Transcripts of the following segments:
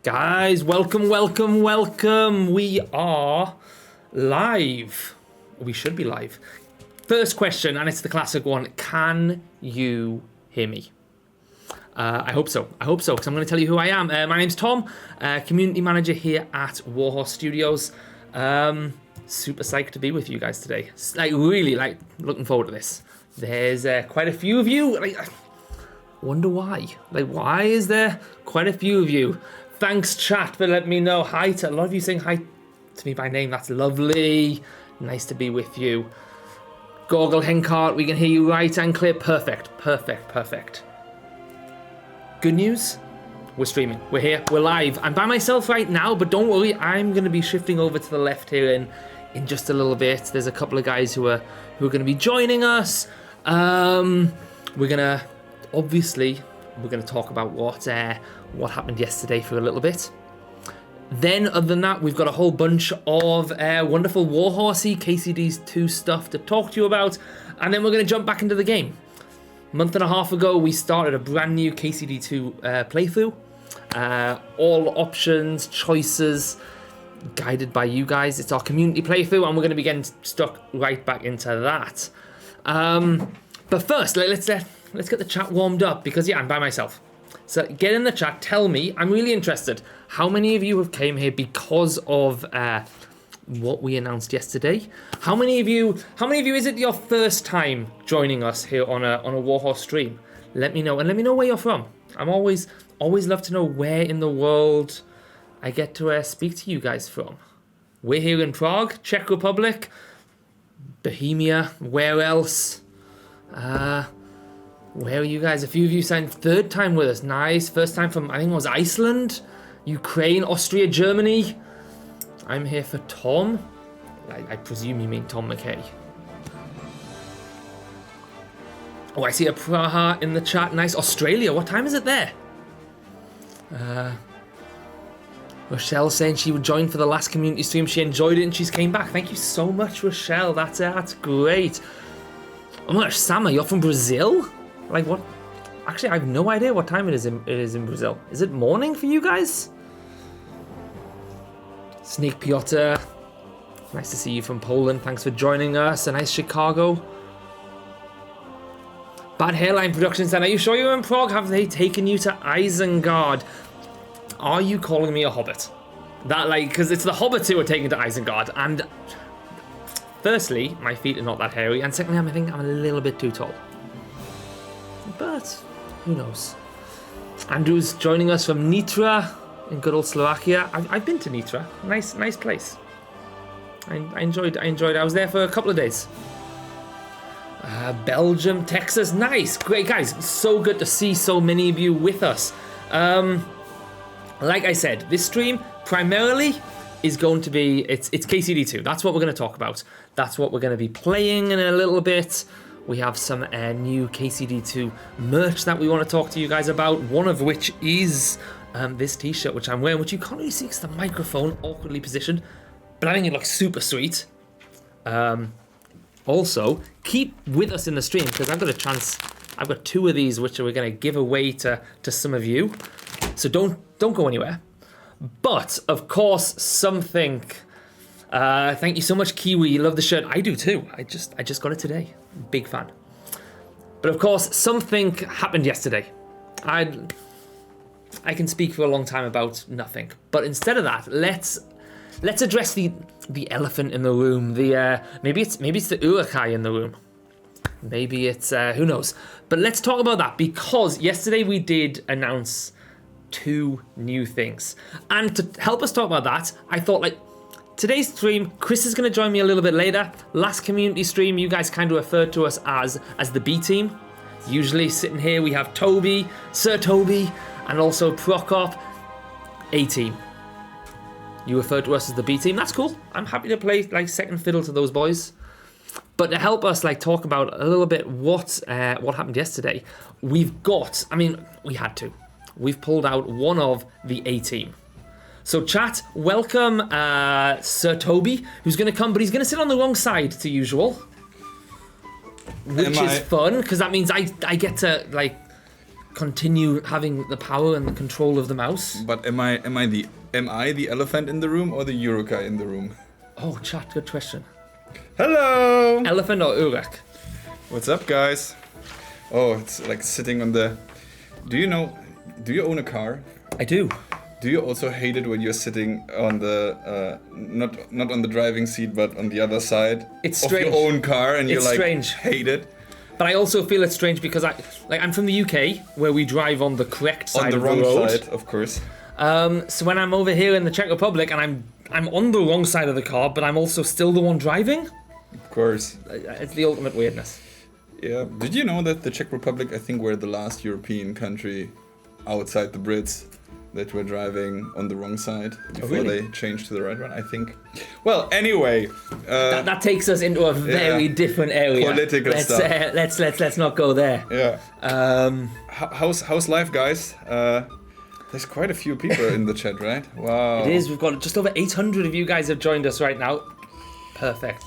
Guys, welcome. We are live. We should be live. First question, and it's the classic one. Can you hear me? I hope so, because I'm going to tell you who I am. My name's Tom, community manager here at Warhorse Studios. Super psyched to be with you guys today. Really looking forward to this. There's quite a few of you. Wonder why. Why is there quite a few of you? Thanks, chat, for letting me know. Hi to a lot of you saying hi to me by name. That's lovely. Nice to be with you. Goggle Hencart, we can hear you right and clear. Perfect. Good news. We're streaming. We're here. We're live. I'm by myself right now, but don't worry. I'm going to be shifting over to the left here in just a little bit. There's a couple of guys who are going to be joining us. We're going to talk about what happened yesterday for a little bit. Then, other than that, we've got a whole bunch of wonderful Warhorsey KCD's 2 stuff to talk to you about, and then we're going to jump back into the game. A month and a half ago, we started a brand new KCD2 playthrough. All options, choices, guided by you guys. It's our community playthrough, and we're going to be getting stuck right back into that. But first, let's get the chat warmed up, because I'm by myself. So get in the chat, tell me, I'm really interested, how many of you have came here because of what we announced yesterday? How many of you is it your first time joining us here on a Warhorse stream? Let me know, and let me know where you're from. I'm always love to know where in the world I get to speak to you guys from. We're here in Prague, Czech Republic, Bohemia, where else? Where are you guys? A few of you signed third time with us. Nice. First time from, I think it was Iceland, Ukraine, Austria, Germany. I'm here for Tom. I presume you mean Tom McKay. Oh, I see a Praha in the chat. Nice. Australia. What time is it there? Rochelle saying she would join for the last community stream. She enjoyed it and she's came back. Thank you so much, Rochelle. That's great. Oh my gosh, Sama, you're from Brazil? What? Actually, I have no idea what time it is in Brazil. Is it morning for you guys? Snake Piotr, nice to see you from Poland. Thanks for joining us. A nice Chicago. Bad Hairline Productions. Then, are you sure you're in Prague? Have they taken you to Isengard? Are you calling me a hobbit? Because it's the hobbits who are taken to Isengard. And firstly, my feet are not that hairy. And secondly, I think I'm a little bit too tall. But who knows? Andrew's joining us from Nitra in good old Slovakia. I've been to Nitra. Nice place. I enjoyed it. I was there for a couple of days. Belgium, Texas. Nice. Great, guys. So good to see so many of you with us. Like I said, this stream primarily is going to be, it's KCD2. That's what we're going to talk about. That's what we're going to be playing in a little bit. We have some new KCD2 merch that we want to talk to you guys about, one of which is this t-shirt which I'm wearing, which you can't really see because the microphone awkwardly positioned, but I think it looks super sweet. Also, keep with us in the stream because I've got 2 of these which we're going to give away to some of you, so don't go anywhere. But, of course, something... thank you so much, Kiwi. You love the shirt. I do too. I just got it today. Big fan. But of course, something happened yesterday. I can speak for a long time about nothing. But instead of that, let's address the elephant in the room. Maybe it's the Urukai in the room. Maybe it's who knows. But let's talk about that, because yesterday we did announce 2 new things. And to help us talk about that, I thought today's stream, Chris is going to join me a little bit later. Last community stream, you guys kind of referred to us as the B team. Usually sitting here, we have Toby, Sir Toby, and also Prokop, A team. You referred to us as the B team. That's cool. I'm happy to play second fiddle to those boys. But to help us talk about a little bit what happened yesterday, we had to. We've pulled out one of the A team. So chat, welcome Sir Toby, who's going to come, but he's going to sit on the wrong side to usual. Which is fun, because that means I get to, continue having the power and the control of the mouse. But am I the elephant in the room or the Urukai in the room? Oh, chat, good question. Hello! Elephant or Uruk? What's up, guys? Oh, it's like sitting on the... Do you own a car? I do. Do you also hate it when you're sitting on the not on the driving seat but on the other side It's of strange. your own car and It's you strange. hate it? But I also feel it's strange because I'm from the UK where we drive on the correct side On the of wrong the road. side, of course. So when I'm over here in the Czech Republic and I'm on the wrong side of the car, but I'm also still the one driving. Of course. It's the ultimate weirdness. Yeah. Did you know that the Czech Republic, I think, were the last European country outside the Brits that were driving on the wrong side before they changed to the right one? I think. Well, anyway. That takes us into a very different area. Political stuff. Let's not go there. Yeah. How's life, guys? There's quite a few people in the chat, right? Wow. It is. We've got just over 800 of you guys have joined us right now. Perfect.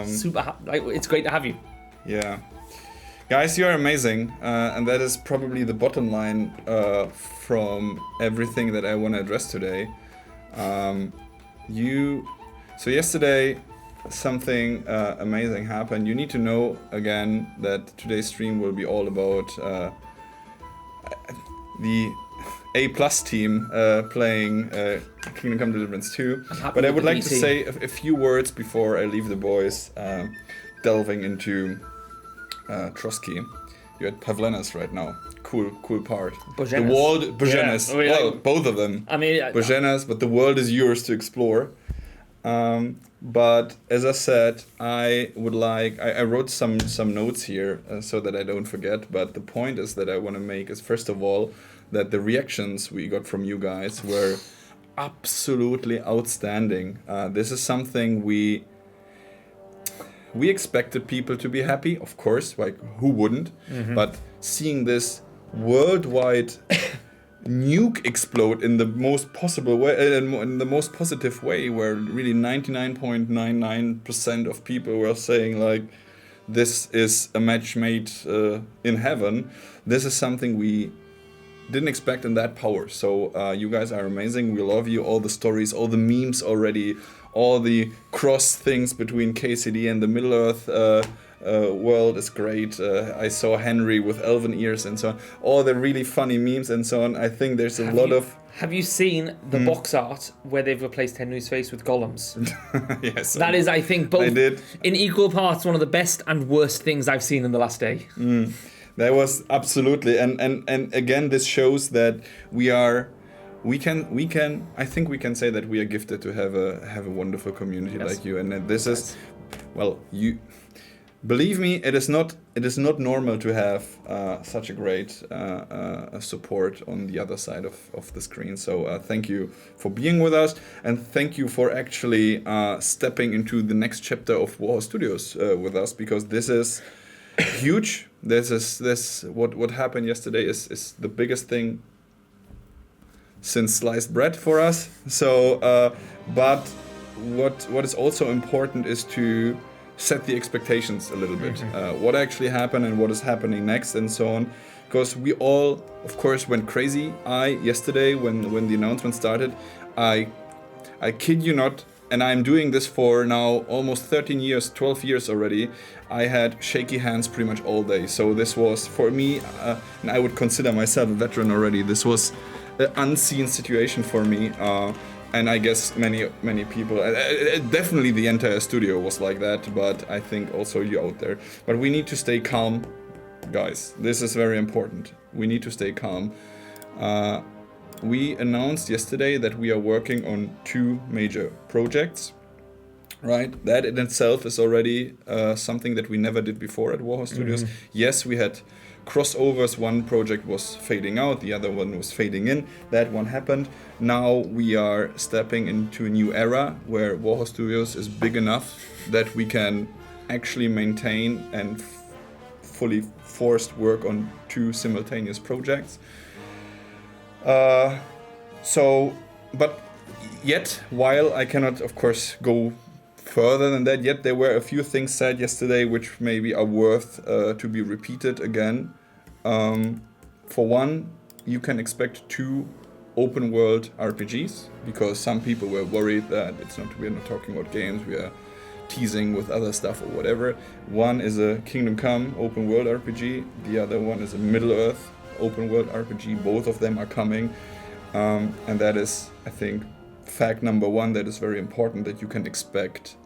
Super. It's great to have you. Yeah. Guys, you're amazing. And that is probably the bottom line from everything that I want to address today. So yesterday, something amazing happened. You need to know, again, that today's stream will be all about the A+ team playing Kingdom Come Deliverance 2. But I would like to say a few words before I leave the boys delving into Trosky. You're at Pavlenas right now. Cool part. Boženas. The world, Boženas. Yeah, well, both of them. I mean, Boženas, but the world is yours to explore. But as I said, I wrote some notes here so that I don't forget. But the point is that I want to make is, first of all, that the reactions we got from you guys were absolutely outstanding. This is something we expected people to be happy, of course, like who wouldn't? Mm-hmm. But seeing this worldwide nuke explode in the most possible way, in the most positive way, where really 99.99% of people were saying like, this is a match made in heaven. This is something we didn't expect in that power. So you guys are amazing. We love you. All the stories, all the memes already, all the cross things between KCD and the Middle Earth world is great. I saw Henry with elven ears and so on. All the really funny memes and so on. I think there's a lot of... Have you seen the box art where they've replaced Henry's face with golems? Yes. That is, I think, both in equal parts one of the best and worst things I've seen in the last day. That was absolutely, and again, this shows that I think we can say that we are gifted to have a wonderful community like you, and that this is, well, you believe me, it is not normal to have such a great support on the other side of the screen. So thank you for being with us, and thank you for actually stepping into the next chapter of Warhorse Studios with us, because this is huge. What happened yesterday is the biggest thing since sliced bread for us. So, but what is also important is to set the expectations a little bit. What actually happened and what is happening next and so on. Because we all, of course, went crazy. Yesterday when the announcement started, I kid you not, and I'm doing this for now almost 13 years, 12 years already. I had shaky hands pretty much all day. So this was, for me, and I would consider myself a veteran already, this was an unseen situation for me. And I guess many people, definitely the entire studio was like that, but I think also you out there. But we need to stay calm, guys. This is very important. We need to stay calm. We announced yesterday that we are working on 2 major projects, right? That in itself is already something that we never did before at Warhorse Studios. Yes, we had crossovers. One project was fading out, the other one was fading in. That one happened. Now we are stepping into a new era where Warhorse Studios is big enough that we can actually maintain and fully forced work on 2 simultaneous projects. But yet, while I cannot, of course, go further than that, yet there were a few things said yesterday which maybe are worth to be repeated again. for one, you can expect 2 open world RPGs, because some people were worried that we're not talking about games, we are teasing with other stuff or whatever. One is a Kingdom Come open world RPG, the other one is a Middle Earth open world RPG. Both of them are coming, and that is, I think, fact number one that is very important, that you can expect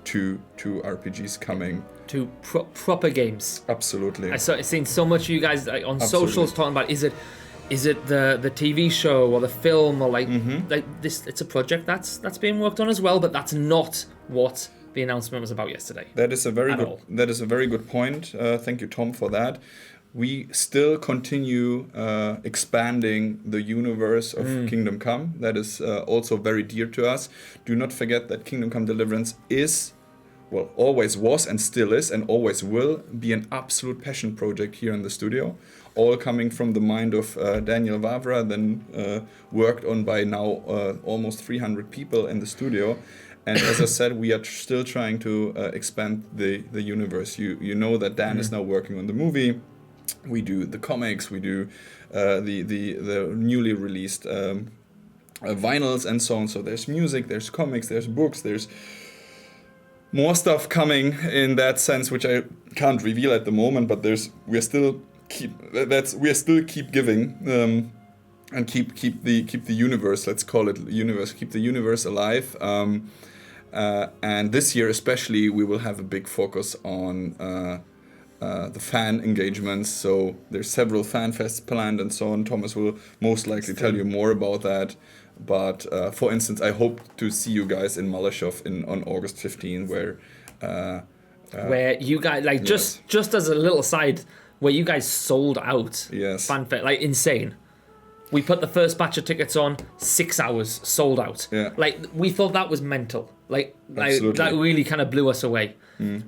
two RPGs coming. Two proper games. Absolutely. I've seen so much of you guys like, on Absolutely. socials talking about, is it the TV show or the film or like this? It's a project that's being worked on as well, but that's not what the announcement was about yesterday. That is a very good point. Thank you, Tom, for that. We still continue expanding the universe of Kingdom Come. That is also very dear to us. Do not forget that Kingdom Come Deliverance is, well, always was and still is and always will be an absolute passion project here in the studio. All coming from the mind of Daniel Vavra, then worked on by now almost 300 people in the studio. And as I said, we are still trying to expand the universe. You know that Dan is now working on the movie. We do the comics, we do the newly released vinyls and so on. So there's music, there's comics, there's books, there's more stuff coming in that sense, which I can't reveal at the moment. But we are still keep giving and keep the universe. Let's call it universe. Keep the universe alive. And this year especially, we will have a big focus on the fan engagements. So there's several fan fests planned and so on. Thomas will most likely tell you more about that. But for instance, I hope to see you guys in Malashov on August 15, where you guys like yes. just as a little side, where you guys sold out. Yes. Fan fest, like insane. We put the first batch of tickets on, 6 hours sold out. Yeah. Like we thought that was mental. Like that really kind of blew us away.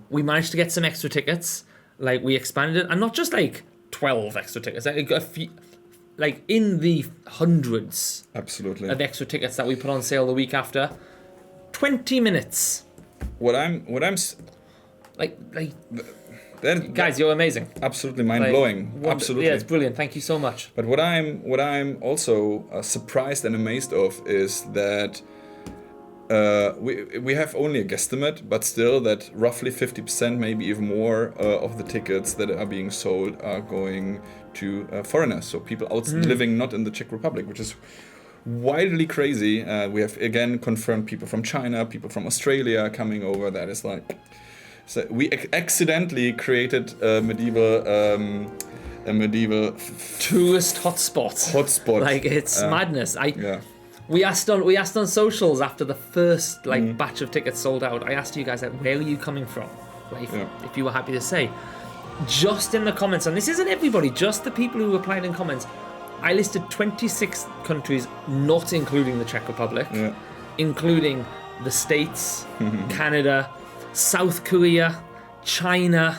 We managed to get some extra tickets. Like we expanded it, and not just like 12 extra tickets. Like a few, like in the hundreds. Absolutely. Of extra tickets that we put on sale the week after. 20 minutes. What I'm guys, you're amazing. Absolutely mind blowing. Absolutely. Yeah, it's brilliant. Thank you so much. But what I'm also surprised and amazed of is that we have only a guesstimate, but still that roughly 50%, maybe even more, of the tickets that are being sold are going to foreigners, so people living not in the Czech Republic, which is wildly crazy. We have again confirmed people from China, people from Australia coming over. That is like, so we accidentally created a medieval tourist hotspot. Like it's madness. We asked on socials after the first batch of tickets sold out. I asked you guys, like, where are you coming from? Like, if you were happy to say. Just in the comments, and this isn't everybody, just the people who replied in comments, I listed 26 countries, not including the Czech Republic, including the States, Canada, South Korea, China.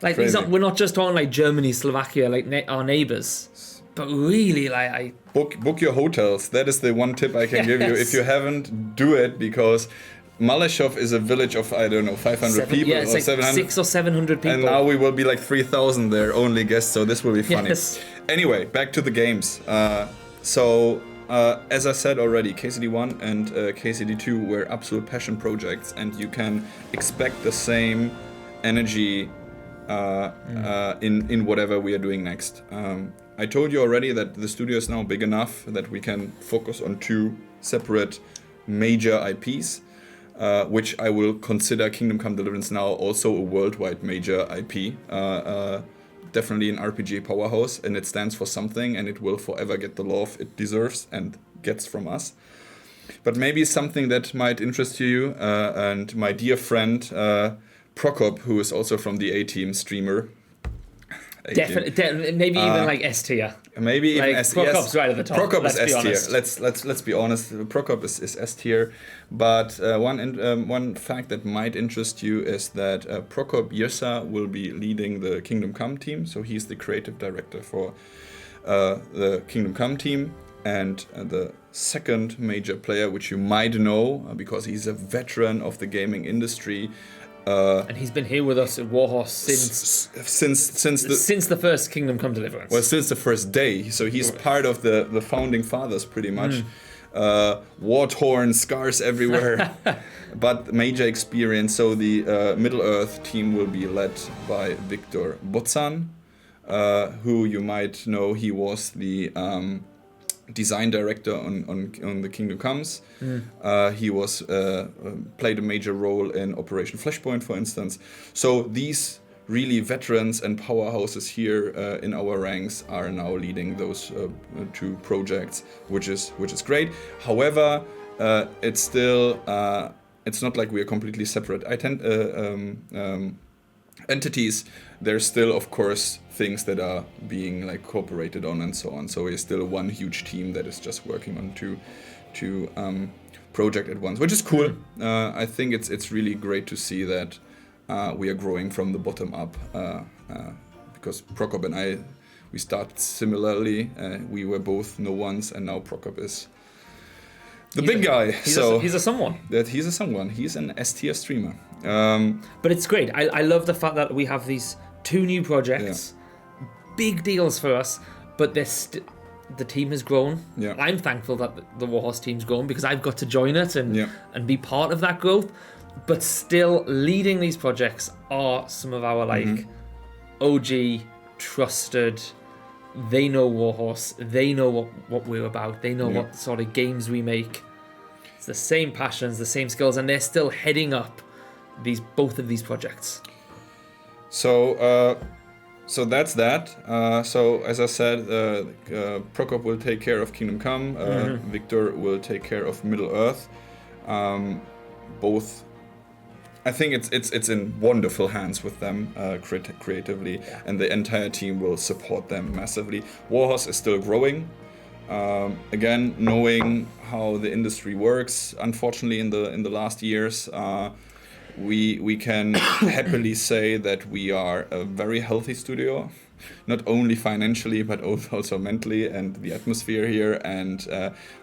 Like we're not just talking like Germany, Slovakia, like our neighbors, but really like book your hotels. That is the one tip I can give you. If you haven't, do it, because Malashov is a village of, I don't know, 500 people or like 700. 600 or 700 people. And now we will be like 3,000 there, only guests, so this will be funny. Yes. Anyway, back to the games. As I said already, KCD1 and KCD2 were absolute passion projects, and you can expect the same energy in whatever we are doing next. I told you already that the studio is now big enough that we can focus on 2 separate major IPs. Which I will consider Kingdom Come Deliverance now also a worldwide major IP. Definitely an RPG powerhouse, and it stands for something, and it will forever get the love it deserves and gets from us. But maybe something that might interest you, and my dear friend Prokop, who is also from the A-Team streamer. Definitely, maybe even like S tier. Maybe even S tier. Prokop's right at the top. Prokop is S tier. Let's be honest. Prokop is S tier. But one fact that might interest you is that Prokop Yersa will be leading the Kingdom Come team. So he's the creative director for the Kingdom Come team. And the second major player, which you might know because he's a veteran of the gaming industry, and he's been here with us at Warhorse since the first Kingdom Come Deliverance. Well, since the first day. So he's part of the founding fathers, pretty much. War-torn, scars everywhere, but major experience. So the Middle-earth team will be led by Victor Bozan, who you might know. He was the design director on the Kingdom Comes. He was played a major role in Operation Flashpoint, for instance. So these really veterans and powerhouses here in our ranks are now leading those two projects, which is great. However, it's still it's not like we are completely separate entities. There's still, of course, things that are being like cooperated on and so on. So we're still one huge team that is just working on two project at once, which is cool. I think it's really great to see that we are growing from the bottom up, because Prokop and I, we started similarly. We were both no ones, and now Prokop is the big guy. He's a someone. He's a someone. He's an S-tier streamer. But it's great. I love the fact that we have these two new projects, big deals for us, but the team has grown. Yeah. I'm thankful that the Warhorse team's grown because I've got to join it and be part of that growth. But still leading these projects are some of our OG, trusted. They know Warhorse. They know what we're about. They know what sort of games we make. It's the same passions, the same skills, and they're still heading up both of these projects. So that's that. So as I said, Prokop will take care of Kingdom Come. Victor will take care of Middle Earth. Both. I think it's in wonderful hands with them creatively, and the entire team will support them massively. Warhorse is still growing. Again, knowing how the industry works, unfortunately, in the last years, we can happily say that we are a very healthy studio, not only financially but also mentally, and the atmosphere here, and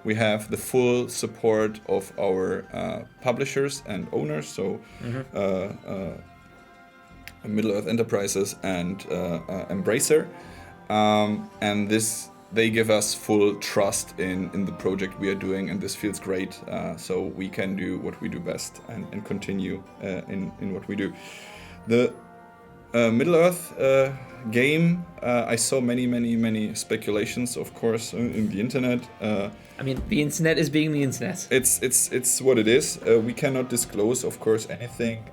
we have the full support of our publishers and owners, so Middle-earth Enterprises and Embracer, and they give us full trust in the project we are doing, and this feels great, so we can do what we do best and continue in what we do. The Middle-earth game, I saw many speculations, of course, in the internet. I mean, the internet is being the internet. It's what it is. We cannot disclose, of course, anything.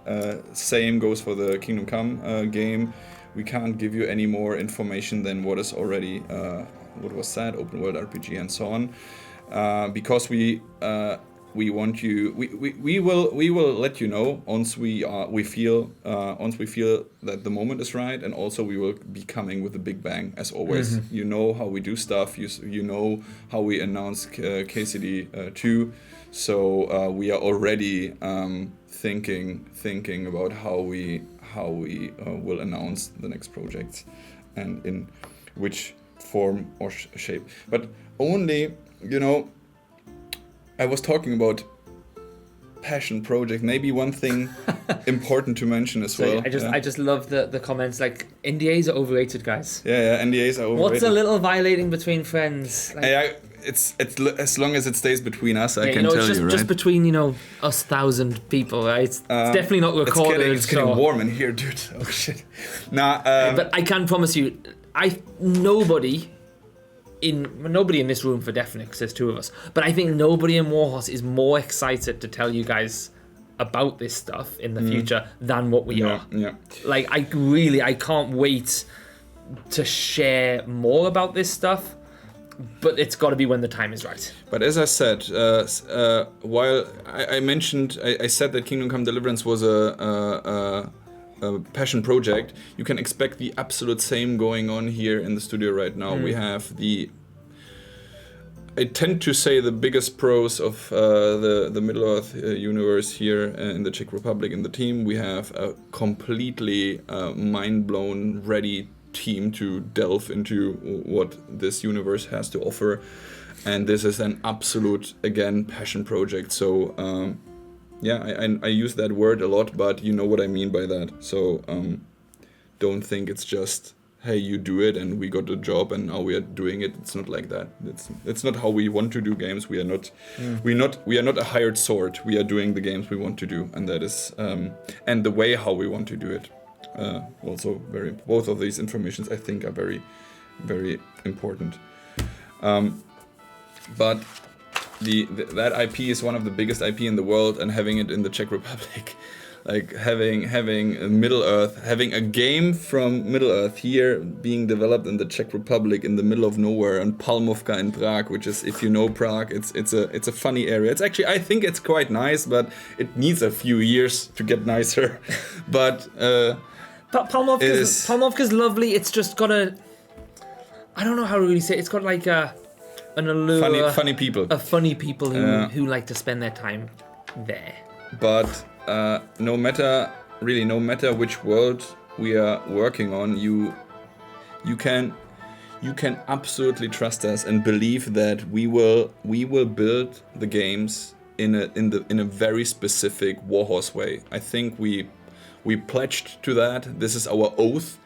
Same goes for the Kingdom Come game. We can't give you any more information than what is already what was said, open world RPG and so on, because we want you. We will let you know once we feel that the moment is right, and also we will be coming with a big bang as always. You know how we do stuff. You know how we announce KCD 2. So we are already thinking about how we will announce the next projects and in which form or shape. But only, I was talking about passion project. Maybe one thing important to mention as well. I just love the comments like NDAs are overrated, guys. Yeah, NDAs are overrated. What's a little violating between friends? It's as long as it stays between us, I can tell you, right? Just between us 1,000 people, right? It's definitely not recorded. It's getting warm in here, dude. Oh shit. But I can promise you, nobody in this room for definite, because there's two of us, but I think nobody in Warhorse is more excited to tell you guys about this stuff in the future than what we are. Yeah. Like, I can't wait to share more about this stuff, but it's got to be when the time is right. But as I said, while I mentioned, I said that Kingdom Come Deliverance was a passion project, you can expect the absolute same going on here in the studio right now. We have I tend to say the biggest pros of the Middle-earth universe here in the Czech Republic in the team. We have a completely mind-blown, ready team to delve into what this universe has to offer. And this is an absolute, again, passion project. So I use that word a lot, but you know what I mean by that. So don't think it's just, hey, you do it and we got a job and now we are doing it. It's not like that. It's not how we want to do games. We are not we are not a hired sword. We are doing the games we want to do, and that is and the way how we want to do it. Also both of these informations I think are very, very important. But that IP is one of the biggest IP in the world, and having it in the Czech Republic, like having Middle Earth, having a game from Middle Earth here being developed in the Czech Republic in the middle of nowhere, and Palmovka in Prague, which is, if you know Prague, it's a funny area. It's actually, I think it's quite nice, but it needs a few years to get nicer. But Palmovka's lovely. It's just got I don't know how to really say it. It's got like an allure. Funny people. Funny people who like to spend their time there. But no matter which world we are working on, you can absolutely trust us and believe that we will build the games in a very specific Warhorse way. I think we pledged to that. This is our oath.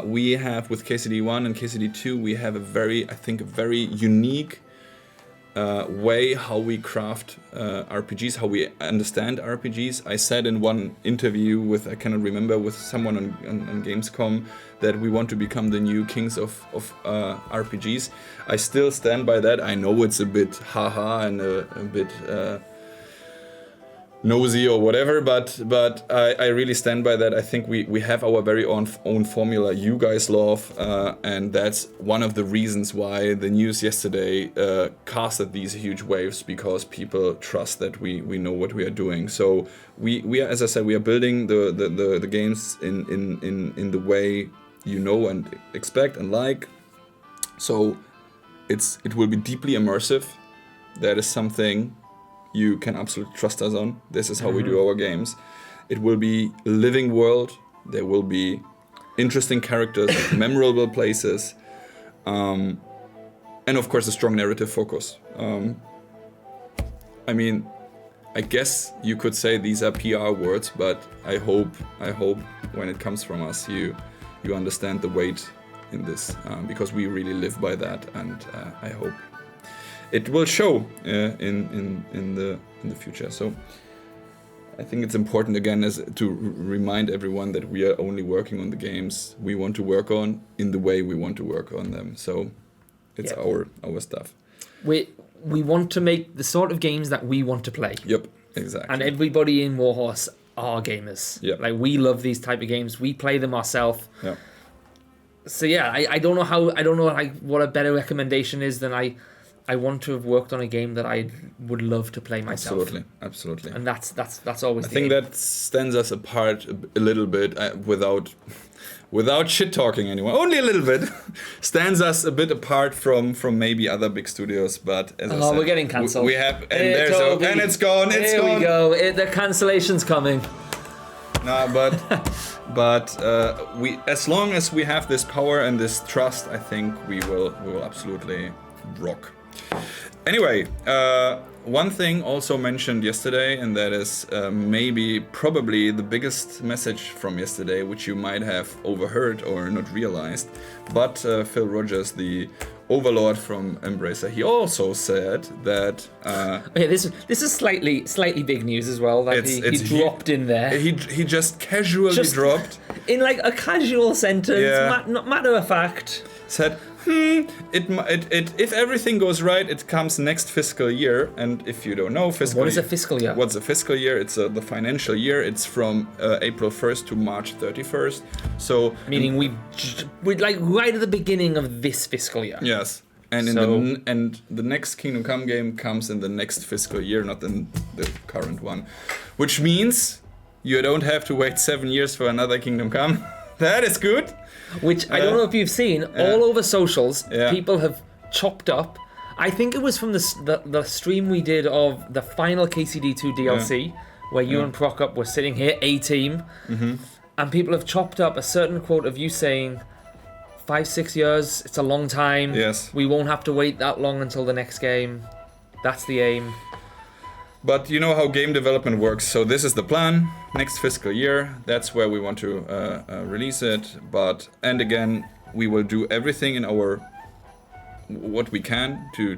We have, with KCD1 and KCD2, we have a very unique way how we craft RPGs, how we understand RPGs. I said in one interview I cannot remember, with someone on Gamescom, that we want to become the new kings of RPGs. I still stand by that. I know it's a bit haha and a bit nosy or whatever, but I really stand by that. I think we have our very own formula you guys love, and that's one of the reasons why the news yesterday casted these huge waves, because people trust that we know what we are doing. So we are, as I said, we are building the games in the way you know and expect and like. So it will be deeply immersive. That is something you can absolutely trust us on. This is how we do our games. It will be a living world. There will be interesting characters, memorable places, and of course a strong narrative focus. I mean, I guess you could say these are PR words, but I hope when it comes from us, you understand the weight in this, because we really live by that, and I hope it will show in the future. So I think it's important again to remind everyone that we are only working on the games we want to work on in the way we want to work on them. So it's our stuff. We want to make the sort of games that we want to play. Yep, exactly. And everybody in Warhorse are gamers. Yeah. Like, we love these type of games. We play them ourselves. Yeah. So yeah, I don't know like what a better recommendation is than I want to have worked on a game that I would love to play myself. Absolutely. And that's always. I think that stands us apart a little bit, without shit talking anyone. Only a little bit stands us a bit apart from maybe other big studios. But as I said, we're getting cancelled. We have, and and it's gone. It's Here gone. we go. The cancellation's coming. No, but we, as long as we have this power and this trust, I think we will absolutely rock. Anyway, one thing also mentioned yesterday, and that is probably the biggest message from yesterday, which you might have overheard or not realized. But Phil Rogers, the overlord from Embracer, he also said that. Okay, this is slightly big news as well. That he dropped in there. He just casually dropped in like a casual sentence, not matter of fact. Said. If everything goes right, it comes next fiscal year. And if you don't know, what is a fiscal year? What's a fiscal year? It's the financial year. It's from April 1st to March 31st. So meaning we're like right at the beginning of this fiscal year. Yes. And the next Kingdom Come game comes in the next fiscal year, not in the current one, which means you don't have to wait 7 years for another Kingdom Come. That is good. Which I don't know if you've seen, all over socials, people have chopped up. I think it was from the stream we did of the final KCD2 DLC, where you and Procup were sitting here, A-Team, and people have chopped up a certain quote of you saying, 5-6 years, it's a long time. Yes. We won't have to wait that long until the next game. That's the aim. But you know how game development works, so this is the plan. Next fiscal year, that's where we want to release it. And again, we will do everything in our what we can to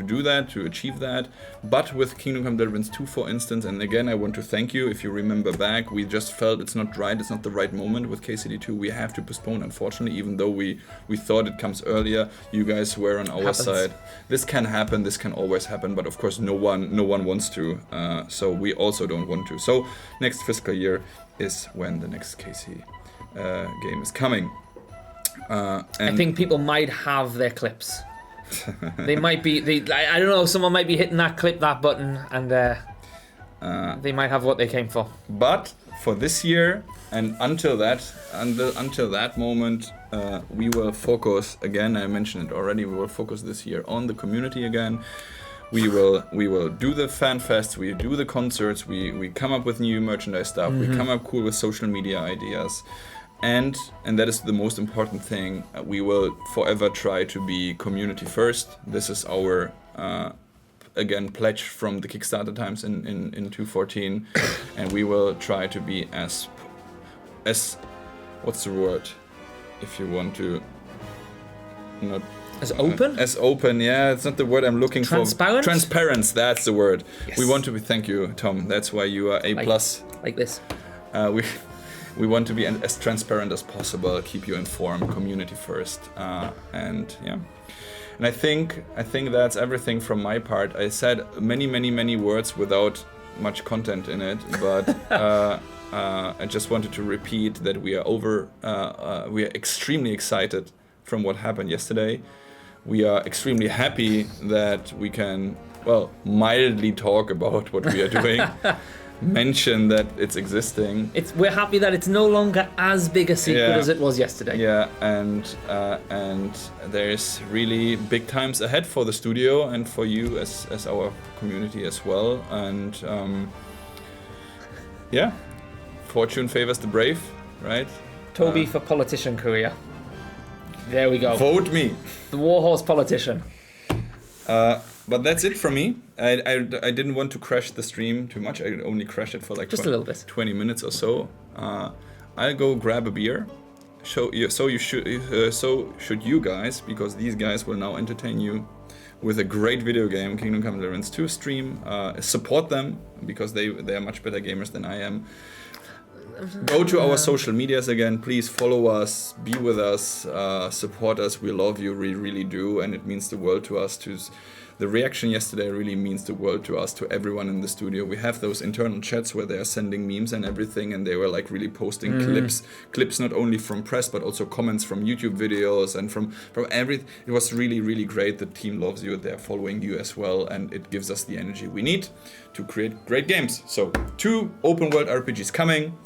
do that, to achieve that. But with Kingdom Come Deliverance 2, for instance, and again, I want to thank you. If you remember back, we just felt it's not the right moment with KCD2. We have to postpone, unfortunately, even though we thought it comes earlier. You guys were on our side. This can happen, this can always happen, but of course no one wants to, so we also don't want to. So next fiscal year is when the next KC game is coming. I think people might have their clips. They might be. I don't know. Someone might be hitting that button, and they might have what they came for. But for this year and until that moment, we will focus again. I mentioned it already. We will focus this year on the community again. We will do the fan fests. We do the concerts. We come up with new merchandise stuff. We come up cool with social media ideas. And that is the most important thing. We will forever try to be community first. This is our again pledge from the Kickstarter times in 2014, and we will try to be as what's the word if you want to not as open? As open, yeah, it's not the word I'm looking for. Transparent, that's the word. Yes. We want to be, thank you, Tom, that's why you are A+. Like this. We want to be as transparent as possible, keep you informed, community first, and yeah. And I think that's everything from my part. I said many words without much content in it, but I just wanted to repeat that we are extremely excited from what happened yesterday. We are extremely happy that we can, mildly talk about what we are doing. Mention that it's existing. We're happy that it's no longer as big a secret as it was yesterday. Yeah, and there's really big times ahead for the studio and for you as our community as well. And fortune favors the brave, right? Toby for politician career. There we go. Vote me. The Warhorse politician. But that's it from me. I didn't want to crash the stream too much. I only crashed it for like just a little bit, 20 minutes or so. I'll go grab a beer. So should you guys, because these guys will now entertain you with a great video game, Kingdom Come Deliverance 2 stream. Support them because they are much better gamers than I am. Go to our social medias again, please follow us, be with us, support us. We love you, we really do, and it means the world to us. The reaction yesterday really means the world to us, to everyone in the studio. We have those internal chats where they are sending memes and everything, and they were like really posting clips not only from press but also comments from YouTube videos and from everything. It was really great. The team loves you, they're following you as well, and it gives us the energy we need to create great games. So 2 open world RPGs coming,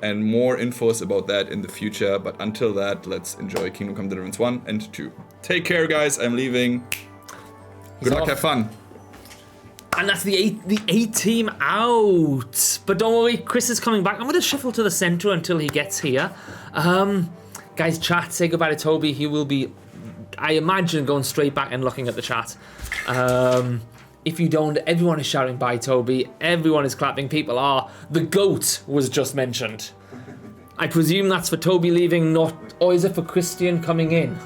and more infos about that in the future. But until that, let's enjoy Kingdom Come Deliverance 1 and 2. Take care, guys. I'm leaving. Good luck, have fun. And that's the A team out. But don't worry, Chris is coming back. I'm going to shuffle to the center until he gets here. Guys, chat, say goodbye to Toby. He will be, I imagine, going straight back and looking at the chat. If you don't, everyone is shouting bye, Toby. Everyone is clapping. People are. The GOAT was just mentioned. I presume that's for Toby leaving, or is it for Christian coming in?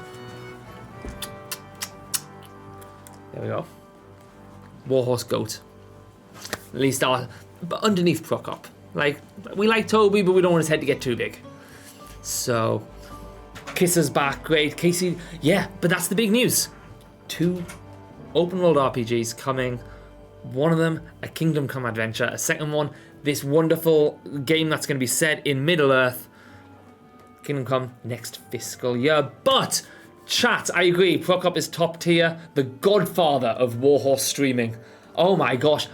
There we go. Warhorse GOAT. At least but underneath Prokop. Like, we like Toby, but we don't want his head to get too big. So, Kisser's back, great. Casey, yeah, but that's the big news. 2 open world RPGs coming. One of them, a Kingdom Come adventure. A second one, this wonderful game that's going to be set in Middle-earth. Kingdom Come next fiscal year. But chat, I agree, Prokop is top tier, the godfather of Warhorse streaming. Oh my gosh.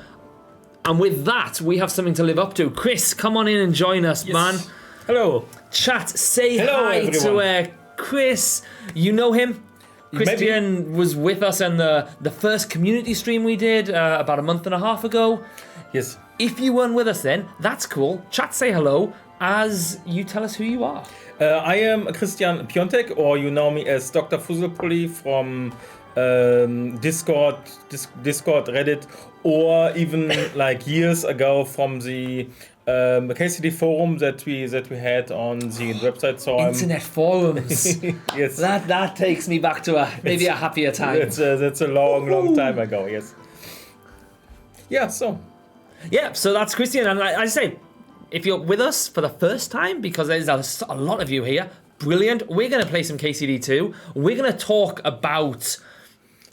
And with that, we have something to live up to. Chris, come on in and join us, man. Hello. Chat, say hello, hi everyone. to Chris. You know him? Christian was with us in the first community stream we did about a month and a half ago. Yes. If you weren't with us then, that's cool. Chat, say hello as you tell us who you are. I am Christian Piontek, or you know me as Dr. Fuzzlepulli from Discord, Reddit, or even like years ago from the KCD forum that we had on the website. So Internet forums. yes, that takes me back to maybe a happier time. That's a long time ago. Yes. Yeah. So that's Christian, and I say, if you're with us for the first time, because there's a lot of you here, brilliant. We're going to play some KCD 2. We're going to talk about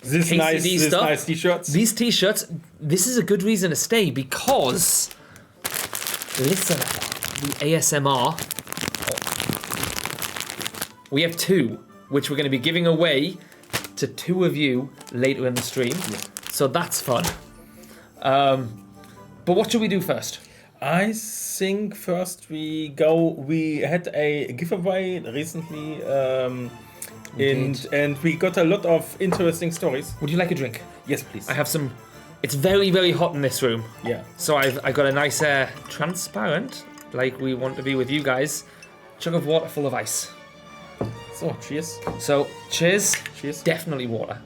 this KCD stuff. nice t-shirts. These t-shirts. This is a good reason to stay because listen, the ASMR. We have 2, which we're going to be giving away to 2 of you later in the stream. Yeah. So that's fun. But what should we do first? I think first we had a giveaway recently, and we got a lot of interesting stories. Would you like a drink? Yes, please. I have some. It's very, very hot in this room. Yeah. So I got a nice transparent, like we want to be with you guys, jug of water full of ice. So cheers. So cheers. Cheers. Definitely water.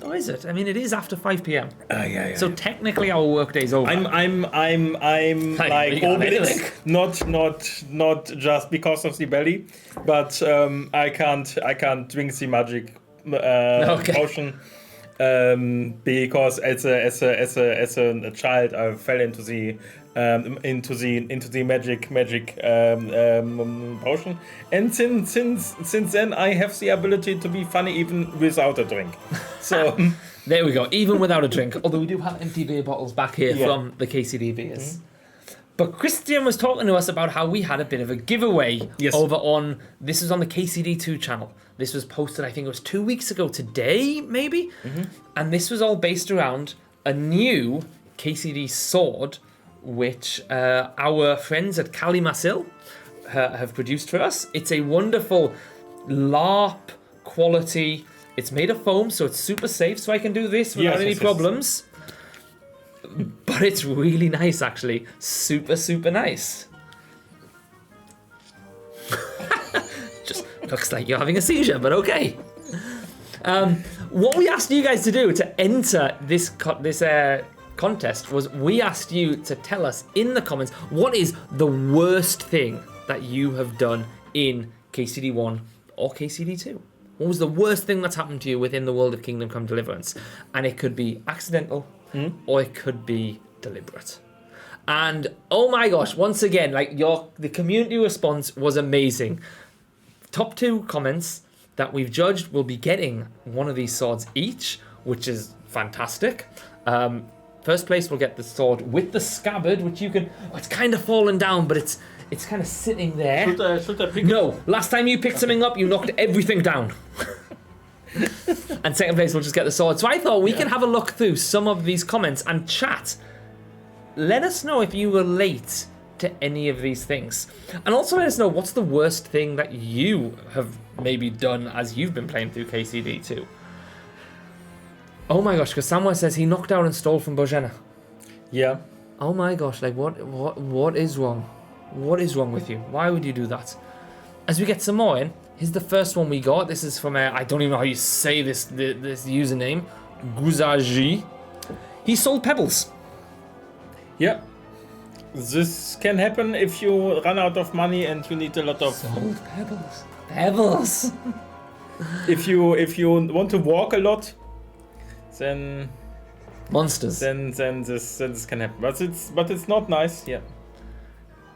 Or is it? I mean, it is after 5 p.m. Yeah. So technically, our workday's over. I'm like Obelix, not just because of the belly, but I can't drink the magic potion because as a child I fell into the magic potion, and since then I have the ability to be funny even without a drink. So there we go. Even without a drink, although we do have empty beer bottles back here from the KCD beers. But Christian was talking to us about how we had a bit of a giveaway over on. This was on the KCD 2 channel. This was posted, I think it was 2 weeks ago today, maybe. And this was all based around a new KCD sword, which our friends at Kali Masil have produced for us. It's a wonderful LARP quality. It's made of foam, so it's super safe, so I can do this without any problems. But it's really nice, actually. Super, super nice. Just looks like you're having a seizure, but okay. What we asked you guys to do to enter this contest was we asked you to tell us in the comments what is the worst thing that you have done in KCD 1 or KCD 2. What was the worst thing that's happened to you within the world of Kingdom Come Deliverance? And it could be accidental or it could be deliberate. And oh my gosh, once again, like the community response was amazing. Top 2 comments that we've judged will be getting one of these swords each, which is fantastic. First place will get the sword with the scabbard, which you can. Oh, it's kind of fallen down, but it's kind of sitting there. Should I pick No, last time you picked something up, you knocked everything down. And second place will just get the sword. So I thought we could have a look through some of these comments and chat. Let us know if you relate to any of these things. And also let us know what's the worst thing that you have maybe done as you've been playing through KCD 2. Oh my gosh, because someone says he knocked down and stole from Bojana. Yeah. Oh my gosh, like what is wrong? What is wrong with you? Why would you do that? As we get some more in, here's the first one we got. This is from I don't even know how you say this username. Guzaji. He sold pebbles. Yeah. This can happen if you run out of money and you need a lot of sold pebbles. Pebbles. If you want to walk a lot, then monsters. Then this can happen. But it's not nice. Yeah.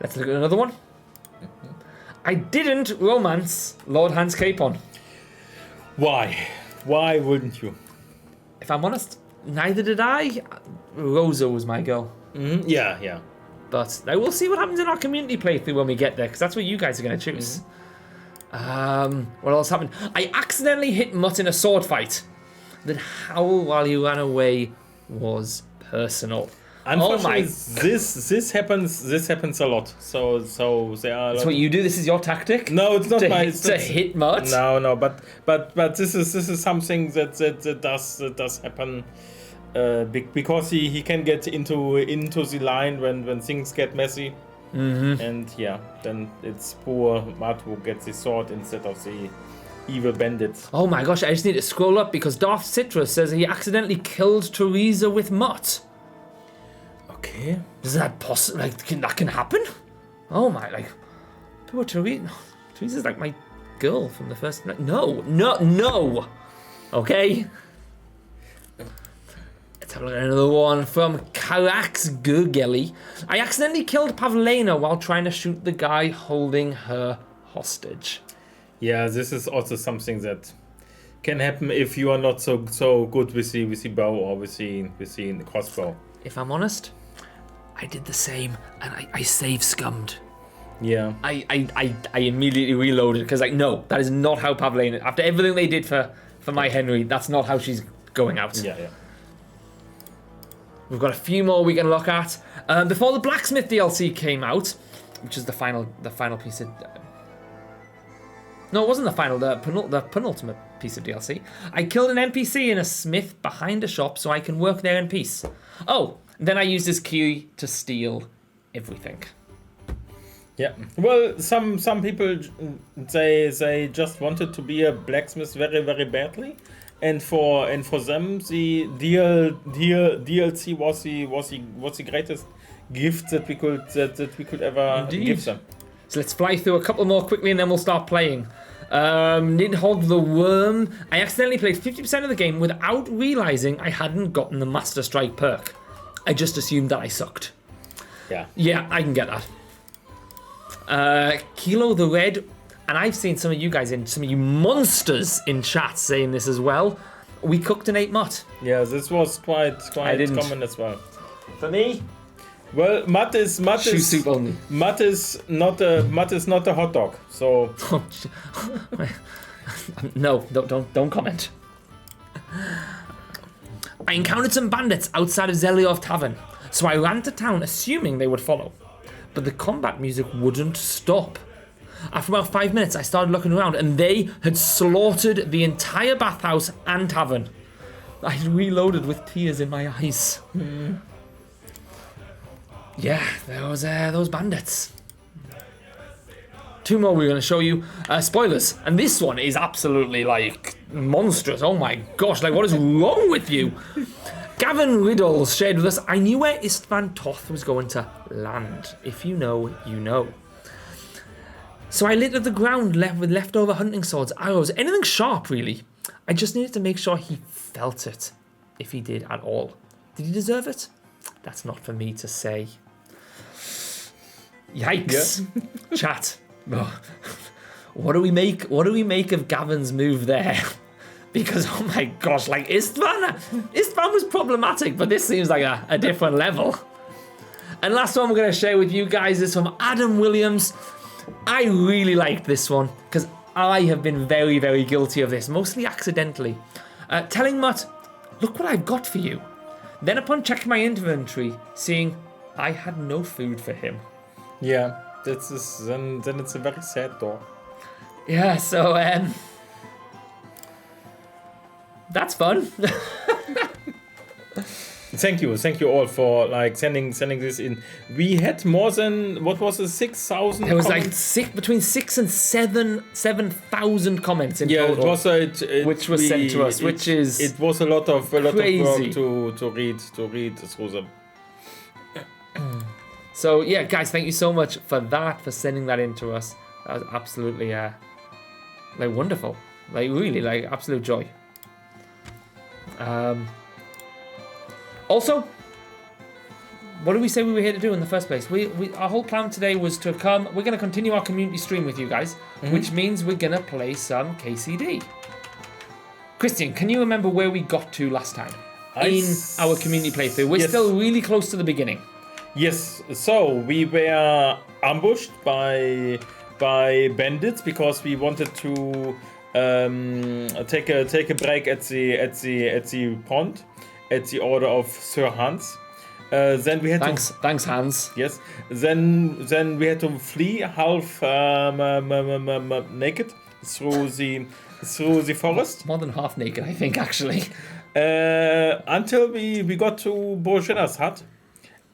Let's look at another one. I didn't romance Lord Hans Capon. Why? Why wouldn't you? If I'm honest, neither did I. Rosa was my girl. Mm-hmm. Yeah. But we'll see what happens in our community playthrough when we get there, because that's what you guys are going to choose. What else happened? I accidentally hit Mutt in a sword fight. The howl while he ran away was personal. Unfortunately, this happens a lot. So there are. That's what you do. This is your tactic. No, it's not to hit Mutt. No. But this is something that does happen. Because he can get into the line when things get messy. And then it's poor Matt who gets the sword instead of the evil bandits. Oh my gosh, I just need to scroll up because Darth Citrus says he accidentally killed Teresa with Mutt. Okay. Is that possible? Like, that can happen? Oh my, like, poor Teresa. Teresa's like my girl from the first. Like, no. Okay. Let's have a look at another one from Karax Gurgeli. I accidentally killed Pavlena while trying to shoot the guy holding her hostage. Yeah, this is also something that can happen if you are not so good with the bow or with the crossbow. If I'm honest, I did the same and I save scummed. Yeah. I immediately reloaded because like no, that is not how Pavlena. After everything they did for my Henry, that's not how she's going out. Yeah. We've got a few more we can look at. Before the Blacksmith DLC came out, which is the final piece of. No, it wasn't the final. The penultimate piece of DLC. I killed an NPC in a smith behind a shop so I can work there in peace. Oh, then I used his key to steal everything. Yeah. Well, some people they just wanted to be a blacksmith very very badly, and for them the DLC was the greatest gift that we could ever give them. So let's fly through a couple more quickly and then we'll start playing. Nidhogg the Worm. I accidentally played 50% of the game without realizing I hadn't gotten the Master Strike perk. I just assumed that I sucked. Yeah, I can get that. Kilo the Red, and I've seen some of you monsters in chat saying this as well. We cooked and ate mutt. Yeah, this was quite common as well. For me, well, mutt is soup only. Mutt is not a hot dog. So no, don't comment. I encountered some bandits outside of Zeliov Tavern, so I ran to town assuming they would follow. But the combat music wouldn't stop. After about 5 minutes, I started looking around and they had slaughtered the entire bathhouse and tavern. I had reloaded with tears in my eyes. Yeah, there was those bandits. 2 more we're going to show you. Spoilers. And this one is absolutely, like, monstrous. Oh my gosh, like, what is wrong with you? Gavin Riddles shared with us, I knew where Istvan Toth was going to land. If you know, you know. So I littered the ground with leftover hunting swords, arrows, anything sharp really. I just needed to make sure he felt it, if he did at all. Did he deserve it? That's not for me to say. Yikes. Yeah. Chat. What do we make of Gavin's move there? Because, oh my gosh, like, Istvan was problematic, but this seems like a different level. And last one we're going to share with you guys is from Adam Williams. I really liked this one, because I have been very, very guilty of this, mostly accidentally. Telling Mutt, look what I've got for you. Then upon checking my inventory, seeing I had no food for him. Yeah, then it's a very sad dog. Yeah, so, that's fun. Thank you all for like sending this in. We had more than, what was it, 6,000? There was comments? Like between 6,000 and 7,000 comments in total. Yeah, it was which was sent to us, which is it was a lot of work crazy. to read through them. So yeah, guys, thank you so much for sending that in to us. That was absolutely like wonderful, like really, like absolute joy. Also, what did we say we were here to do in the first place? Our whole plan today was to come. We're going to continue our community stream with you guys, which means we're going to play some KCD. Christian, can you remember where we got to last time in our community playthrough? We're still really close to the beginning. Yes. So we were ambushed by bandits because we wanted to take a break at the pond. At the order of Sir Hans. Then we had thanks Hans. Yes. Then we had to flee half naked through the forest. More than half naked, I think, actually. Until we got to Borgena's hut,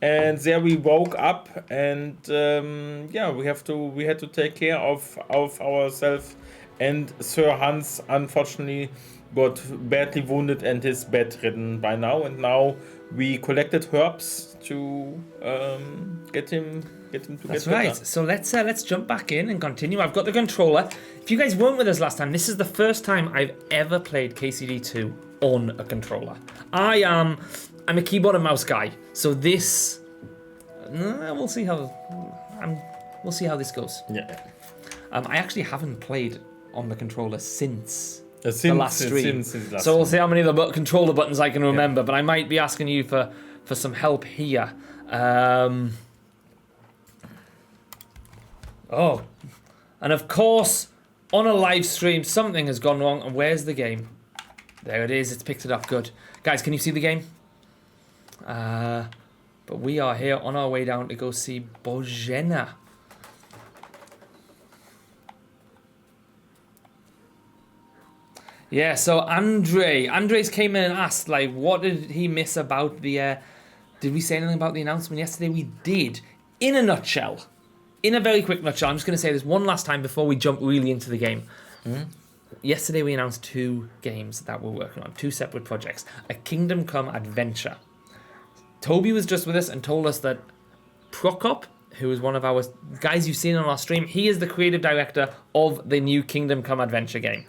and there we woke up, and we had to take care of ourselves and Sir Hans unfortunately got badly wounded and is bedridden by now. And now we collected herbs to get him to That's get right. better. So let's jump back in and continue. I've got the controller. If you guys weren't with us last time, this is the first time I've ever played KCD2 on a controller. I'm a keyboard and mouse guy, so this we'll see how this goes. Yeah. I actually haven't played on the controller since the Since last stream, since last so we'll stream. see how many of the controller buttons I can remember. But I might be asking you for some help here. Oh, and of course, on a live stream, something has gone wrong. And where's the game? There it is. It's picked it up. Good. Guys, can you see the game? But we are here on our way down to go see Bojena. Yeah, so Andres came in and asked, like, what did he miss about the... did we say anything about the announcement yesterday? We did. In a nutshell. In a very quick nutshell, I'm just going to say this one last time before we jump really into the game. Yesterday we announced 2 games that we're working on, 2 separate projects. A Kingdom Come adventure. Toby was just with us and told us that Prokop, who is one of our guys you've seen on our stream, he is the creative director of the new Kingdom Come adventure game.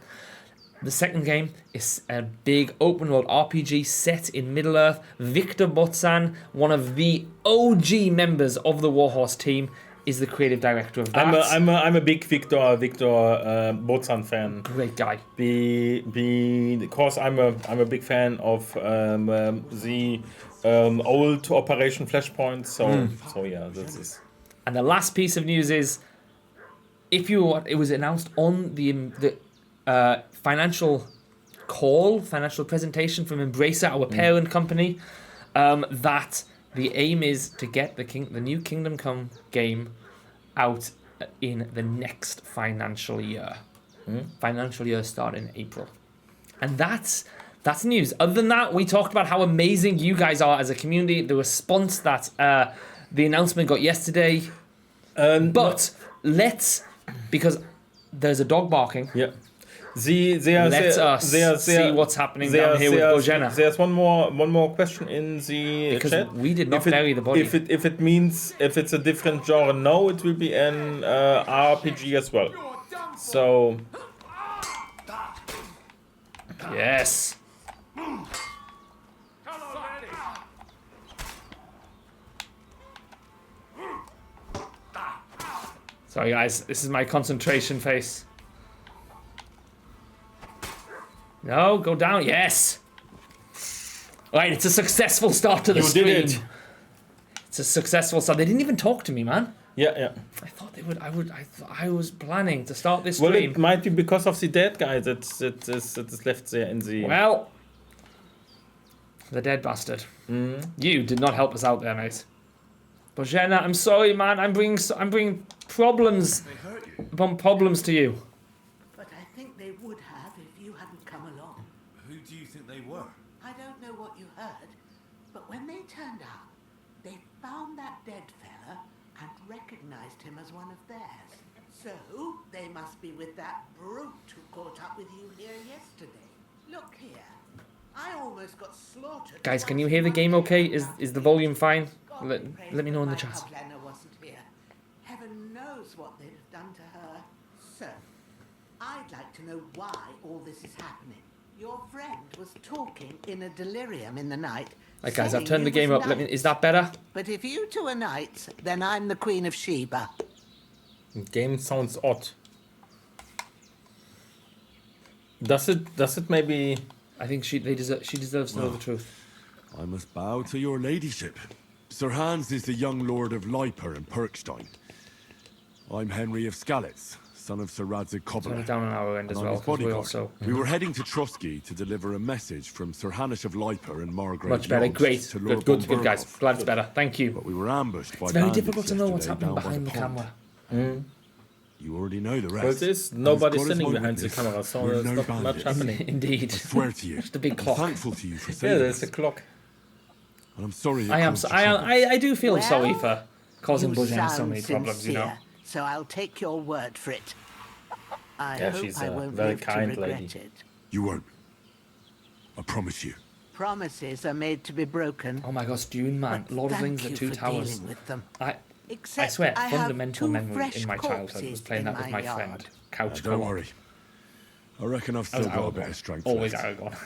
The second game is a big open world RPG set in Middle-earth. Victor Botsan, one of the OG members of the Warhorse team, is the creative director of that. I'm a big Victor Botsan fan. Great guy. Because I'm a big fan of the old Operation Flashpoint. So yeah, this is. And the last piece of news is, it was announced on the financial presentation from Embracer, our parent company, that the aim is to get the new Kingdom Come game out in the next financial year. Financial year start in April. And that's news. Other than that, we talked about how amazing you guys are as a community, the response that the announcement got yesterday. But let's, because there's a dog barking. Yeah. Let us see what's happening down here with Bojena. There's one more question in the because chat. We did not bury the body. If it means if it's a different genre, no, it will be an RPG as well. So yes. Sorry guys, this is my concentration face. No, go down. Yes. Right, it's a successful start to the stream. You did it. It's a successful start. They didn't even talk to me, man. Yeah. I thought they would. I was planning to start this stream. Well, it might be because of the dead guy that is left there in the. Well, the dead bastard. You did not help us out there, mate. Bojena, I'm sorry, man. I'm bringing problems upon problems to you. But I think they would have if you hadn't come along. Who do you think they were? I don't know what you heard, but when they turned up, they found that dead fella and recognized him as one of theirs. So they must be with that brute who caught up with you here yesterday. Look here. I almost got slaughtered. Guys, can you hear the game okay? Is the volume fine? Let me know in the chat. Pavlena wasn't here. Heaven knows what they'd have done to her. So, I'd like to know why all this is happening. Your friend was talking in a delirium in the night. Right, guys, I've saying turned the you game was up. knights. Is that better? But if you two are knights, then I'm the Queen of Sheba. Game sounds odd. Does it maybe? I think she deserves to know the truth. I must bow to your ladyship. Sir Hans is the young lord of Leiper and Perkstein. I'm Henry of Skalitz, son of Sir Radzig Turn Cobbler. it down on our end as and I'm well, his because we bodyguard. also... We were heading to Trosky to deliver a message from Sir Hanish of Leiper and Margaret Much better, Lodge great. to Lord Good, guys. Bonberloff. Glad it's better. Thank you. But we were ambushed by It's very bandits difficult to know what's yesterday happening down by behind the pond. camera. You already know the rest. Well, it is. And Nobody's as God is standing my behind the witness, camera, so we're there's no not much bandits. happening. Indeed. I swear to you. Just a big I'm clock. thankful to you for Yeah, saving there's us. a clock. And I'm sorry it I am. caused you I trouble. do feel Well, sorry for causing You Bojena so sound many problems, you know. sincere, so I'll take your word for it. I Yeah, hope she's I a won't very live kind to regret lady. it. You won't. I promise you. Promises are made to be broken. Oh my gosh, Dune, man. But Lord of the thank Rings, The you Two for Towers. dealing with them. I Except swear, I have fundamental 2 memory fresh in my childhood was corpses playing in that with my yard. friend. Couch Don't co-op. worry. I reckon I've I was still got a bit Aragorn. of strength Always left. Aragorn.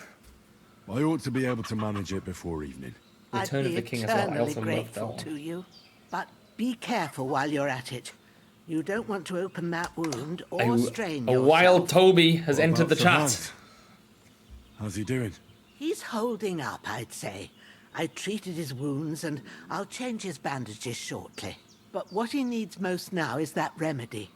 I ought to be able to manage it before evening. Return I'd of be the King as well. I eternally also loved that grateful one. to you. But be careful while you're at it. You don't want to open that wound or strain A yourself. wild Toby has What entered the about Sir chat. Hans? How's he doing? He's holding up, I'd say. I treated his wounds and I'll change his bandages shortly. But what he needs most now is that remedy.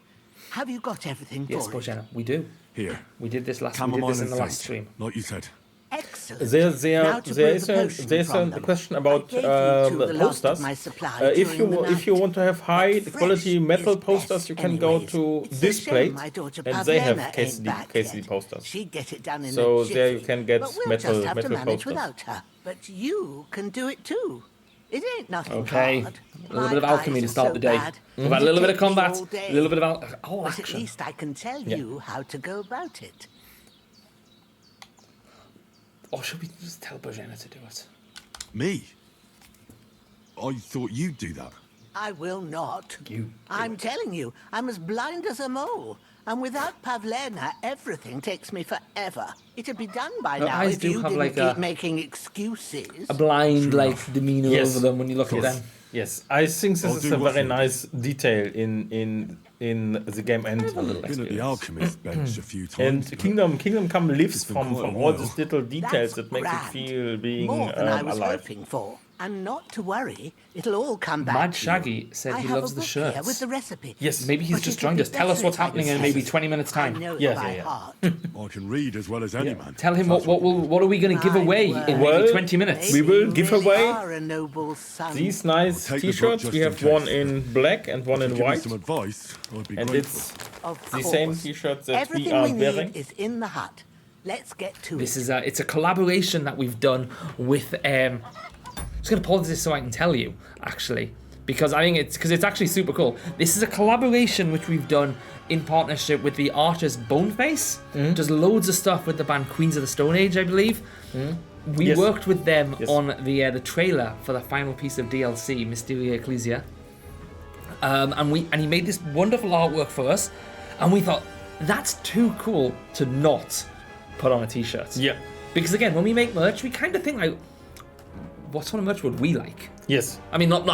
Have you got everything Yes, for it? Bojana, we do. Here. We did this last. We did Chamomile this in and the last sage, stream. like you said. Excellent. There Now to brew the potion is from a them. question I about gave you two the last posters. of my supply If during the you night. want to have high But quality fresh metal is posters, best you can go anyways. to It's a this shame plate, my daughter and they have Pavlena ain't back KCD yet. posters. She'd get it done in So a there you jiffy. can get But we'll metal- just have to metal manage posters. without her. But you can do it too. It ain't nothing Okay. hard. A little My bit of alchemy eyes to are start so the day. bad. We've had a It'd little bit of take me combat, all day. a little bit of But at action. least I can tell you how to go about it. Or should we just tell Bojana to do it? Me? I thought you'd do that. I will not. You. I'm telling you, I'm as blind as a mole. And without Pavlena, everything takes me forever. It'd be done by Her now eyes if do you have didn't like keep a- making excuses. A blind, like, demeanor Yes. over them when you look at them. Yes, I think this I'll is do a what very you nice detail in the game and A little Been at the experience. alchemist bench a few times. but Kingdom Come lives been from quite a all while. these little details That's that make grand. you feel being More than I was alive. hoping for. And not to worry, it'll all come back. Mad to Shaggy you. said I he have loves a the book here shirts. with the recipe. Yes. Maybe he's But just it'll joined be us. Tell us better what's if I happening in said maybe it. 20 minutes' I time. know it Yes, by yeah, yeah. heart. I can read as well as any man. Tell him what are we going to give My away word. in Well, maybe 20 minutes? we Maybe will you give really away are a noble son. These nice I'll take the book t-shirts. just We in have case. one in black and one in Give me white. some advice. I'd be And grateful. it's Of the course. same t-shirt that we Everything are we wearing. need is in the hut. Let's get to This it. is it's a collaboration that we've done with I'm just gonna pause this so I can tell you actually, because I think it's actually super cool. This is a collaboration which we've done in partnership with the artist Boneface. Does loads of stuff with the band Queens of the Stone Age, I believe. We Yes. worked with them Yes. on the trailer for the final piece of DLC, Mysteria Ecclesia. And he made this wonderful artwork for us, and we thought that's too cool to not put on a t-shirt. Yeah. Because again, when we make merch, we kind of think like, what sort of merch would we like? Yes. I mean, not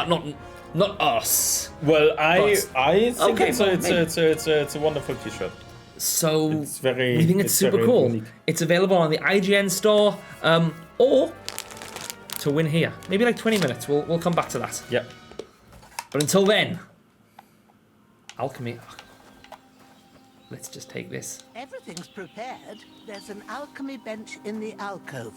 us. Well, I But- think Okay, it's well, a wonderful t-shirt. So It's very. we think it's super very cool. unique. It's available on the IGN store, or to win here. Maybe like 20 minutes. We'll come back to that. Yeah. But until then, alchemy. Let's just take this. Everything's prepared. There's an alchemy bench in the alcove.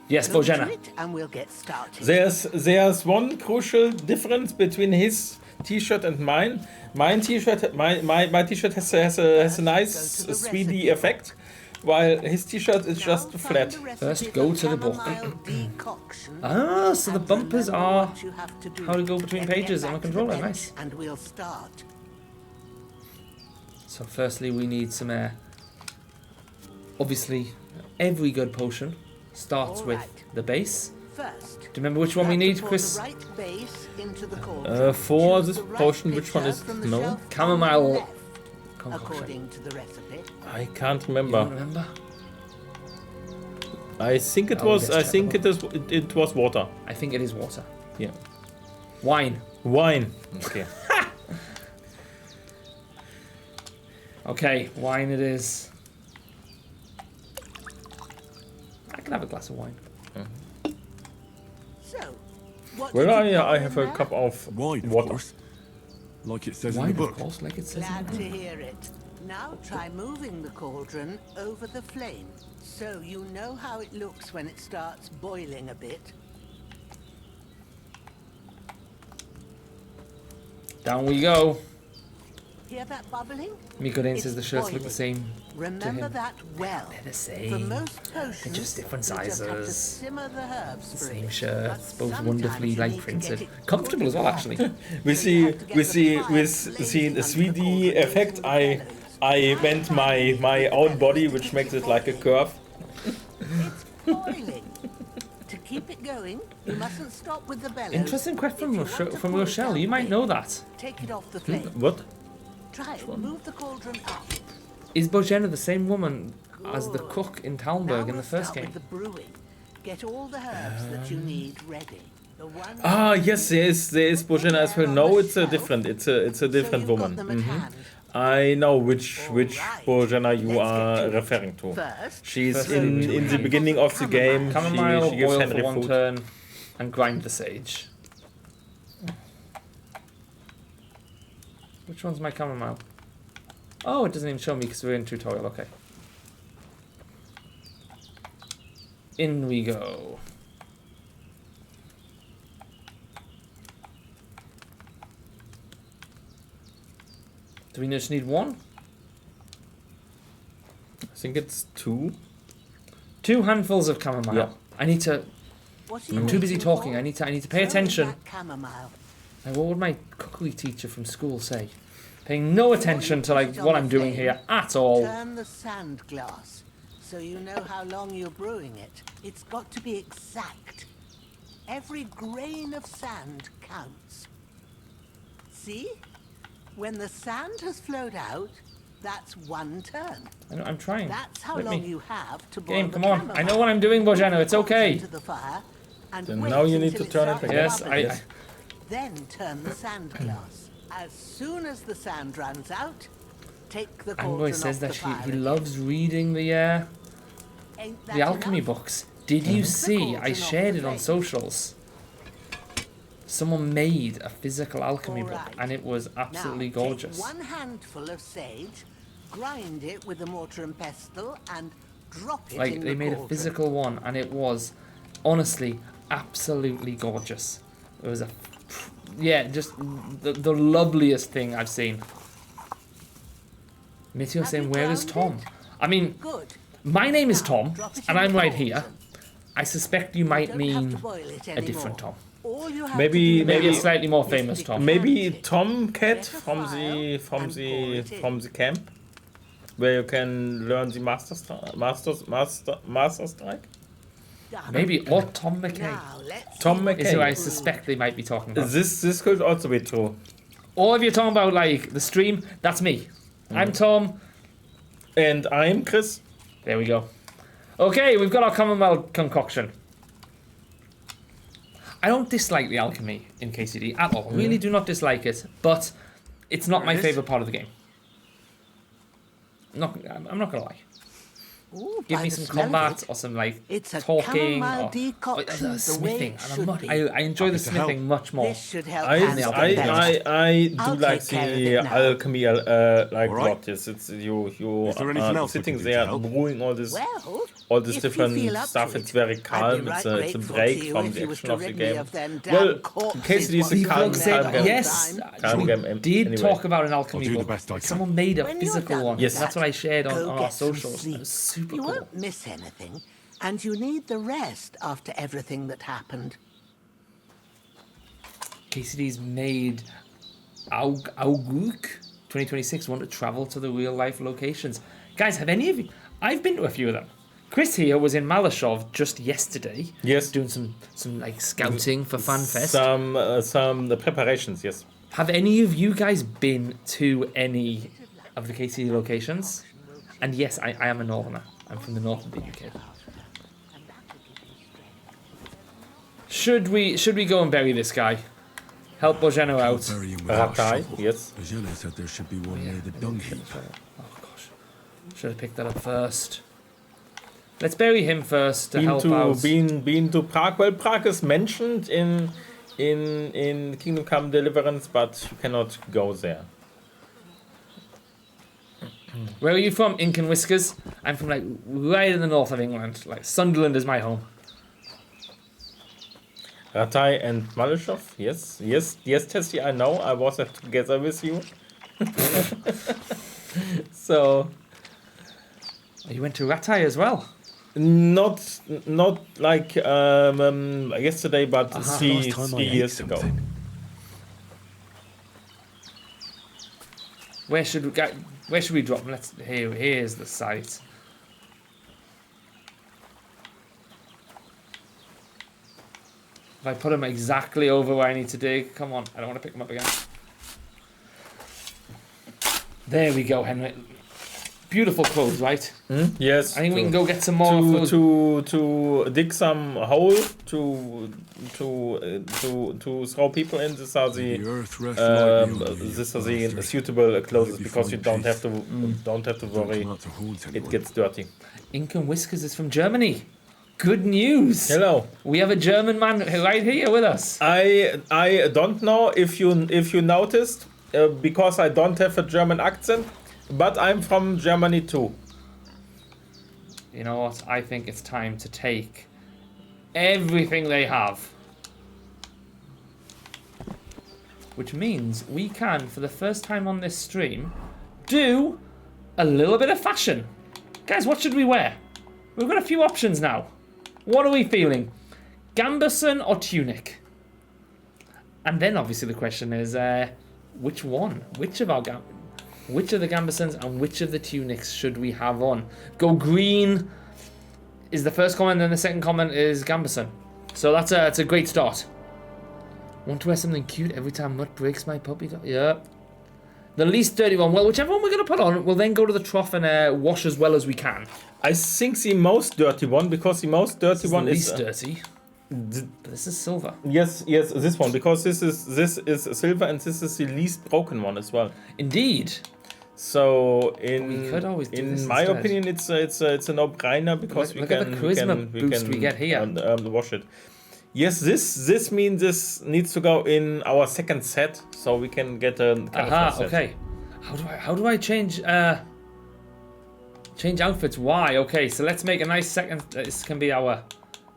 Yes, Go to Bojana. it and we'll get started. There's one crucial difference between his t-shirt and mine. My t-shirt has a nice Go to the 3D recipe. effect, while his t-shirt is just Now flat. find the recipe First, for go to the book. chamomile decoction. Ah, so the And bumpers remember are what you have to do. how to go between Then get pages on back the to controller. bench Nice. And we'll start. So firstly, we need some air. Obviously, every good potion starts All with right. the base. First, Do you remember which you one we have to need, pour Chris? the right base into the cauldron. For Choose this the right potion, which one pitcher is from the no? shelf on the Chamomile left, Concoction. according to the recipe. I can't You don't remember. remember? I think it Oh, was. let's I check think the it was water. I think it is water. Yeah. Wine. Wine. Okay. Okay, wine it is. I can have a glass of wine. So, what Well, did you put I in have a there? cup of Wine, of water. course. Like it says in Wine, the of book. course, like it says in Glad the to book. hear it. Now try moving the cauldron over the flame, so you know how it looks when it starts boiling a bit. Down we go. Hear that bubbling? Mikoden says It's the shirts look the boiling. same to Remember him. that well. They're the For same. most potions, just different you just have to sizes. simmer the herbs for Same it. shirts, But both sometimes wonderfully you like need to printed. get it Comfortable as well, good actually. With So you the have to get with the the fire with the blazing under the 3D cauldron effect, using the I bellows. I bent my own body, which makes it like a curve. It's boiling. To keep it going, you mustn't stop with the bellows. Interesting question If you want to from cool it Rochelle. down You might quick, know that. Take it off the flame. What? Try it. Move the cauldron up. Is Bojena the same woman as the cook in Talmberg in Now the we'll first start game? with the brewing. Get all the herbs that you need ready. The one Ah, yes, there is Bojana as well. No, it's a different so woman. Them at hand. I know which Alright. Bojana you Let's are get to it. referring to. First, She's throw in two the beginning of the game. Chamomile, She gives boil Henry for one food. turn, and grind the sage. Which one's my chamomile? Oh, it doesn't even show me because we're in tutorial. Okay. In we go. Do we just need one? I think it's 2. 2 handfuls of chamomile. Yeah. I need to. What are you I'm too busy waiting talking. for? I need to pay Throw in attention. that chamomile. Now, what would my cookery teacher from school say? Paying no attention to like what I'm doing here at all. Turn the sand glass so you know how long you're brewing it. It's got to be exact. Every grain of sand counts. See? When the sand has flowed out, that's 1 turn. I'm trying. That's how Let long me. you have to boil Game, the come on. I chamomile. know what I'm doing, Bojano. It's okay. Into the fire and Then wait now you need until to turn it starts again. Yes, bubbling. I. Then turn the sand glass. As soon as the sand runs out, take the cauldron Amboy says off that the fire he again. loves reading the Ain't that the alchemy enough? books. Did you see? cauldron I off shared the it on flame. socials. Someone made a physical alchemy book, Alright. and it was absolutely now, gorgeous. Take 1 handful of sage, grind it with a mortar and pestle, and drop it Like in they the made a cauldron. physical one, and it was honestly absolutely gorgeous. It was just the loveliest thing I've seen. Mitio Have saying, you "Where is ground Tom?" I mean, Good. my name is Now, Tom, drop it and in I'm the right here. cauldron. I suspect you might Don't have to mean boil it a different anymore. Tom. All you have Maybe- to do Maybe a now slightly more is famous to Tom. Maybe decant it. Tomcat Get a from file the and pour it in. camp, where you can learn the master strike. Done. Maybe or Tom McKay Now, let's Tom see what is who I McKay. suspect they might be talking about. This could also be true. Or if you're talking about like the stream, that's me. I'm Tom. And I'm Chris. There we go. Okay, we've got our Commonwealth concoction. I don't dislike the alchemy in KCD at all. Really do not dislike it, but it's not my favourite part of the game. I'm not gonna lie. Ooh, Give by me the some smell of combat it, or some like it's a talking chamomile or decoction, the way smithing. it And I'm should not, be. I enjoy the Happy to help. smithing much more. This should help I handle the bellows. do I'll like take care of the it now. alchemy like All right. lot. Yes, it's you Is there anything else we sitting can do to there help? brewing all this Well, this if you different feel up stuff. to It's it, very I'd calm. be right It's a grateful break to you from if the you was action to of the rid me game. of them Well, damn corpses KCD is once a you've calm done said that game. all yes. the time. Calm We game, did anyway. talk about an alchemy I'll do the book. best I can. Someone made a When you're physical done one. with Yes. That's what I shared on Go our get some socials. It sleep. was super You cool. won't miss anything, and you need the rest after everything that happened. KCD's made Auguk 2026 want to travel to the real life locations. Guys, have any of you? I've been to a few of them. Chris here was in Malashov just yesterday. Yes. Doing some like scouting for FanFest. Some the preparations. Yes. Have any of you guys been to any of the KCD locations? And yes, I am a northerner. I'm from the north of the UK. Should we go and bury this guy? Help Bojeno out. Burying without a Ratai. shovel. Yes. Bojana said there should be one near the dung heap. Oh gosh. Should have picked that up first. Let's bury him first to help out. Been to Prague. Well, Prague is mentioned in Kingdom Come Deliverance, but you cannot go there. Where are you from, Ink and Whiskers? I'm from like right in the north of England. Like Sunderland is my home. Ratai and Malashov. Yes, Tessie, I know. I was together with you. So You went to Ratai as well. not like yesterday, but Last three time I ate years ago. something. Where should we go? Where should we drop them? Here's the site. If I put them exactly over where I need to dig, come on, I don't want to pick them up again. There we go, Henry. Beautiful clothes, right? Yes. I think we can go get some more food. To dig some hole to throw people in. These are the suitable clothes because you don't have to worry. It gets dirty. Ink and Whiskers is from Germany. Good news. Hello. We have a German man right here with us. I don't know if you noticed because I don't have a German accent. But I'm from Germany too. You know what? I think it's time to take everything they have. Which means we can, for the first time on this stream, do a little bit of fashion. Guys, what should we wear? We've got a few options now. What are we feeling? Gambeson or tunic? And then obviously the question is, which one? Which of the Gambesons and which of the tunics should we have on? Go green is the first comment, and the second comment is Gambeson. So that's a great start. Want to wear something cute every time Mutt breaks my puppy dog? Yeah. The least dirty one. Well, whichever one we're going to put on, we'll then go to the trough and wash as well as we can. I think the most dirty one, because the most dirty one is... the least dirty. But this is silver. Yes, this one, because this is silver and this is the least broken one as well. Indeed. So we could always do this my instead. opinion, it's a no-brainer because look at the charisma boost we get here. Wash it. Yes, this means this needs to go in our second set, so we can get a set. Okay. How do I change outfits? Why? Okay, so let's make a nice second. This can be our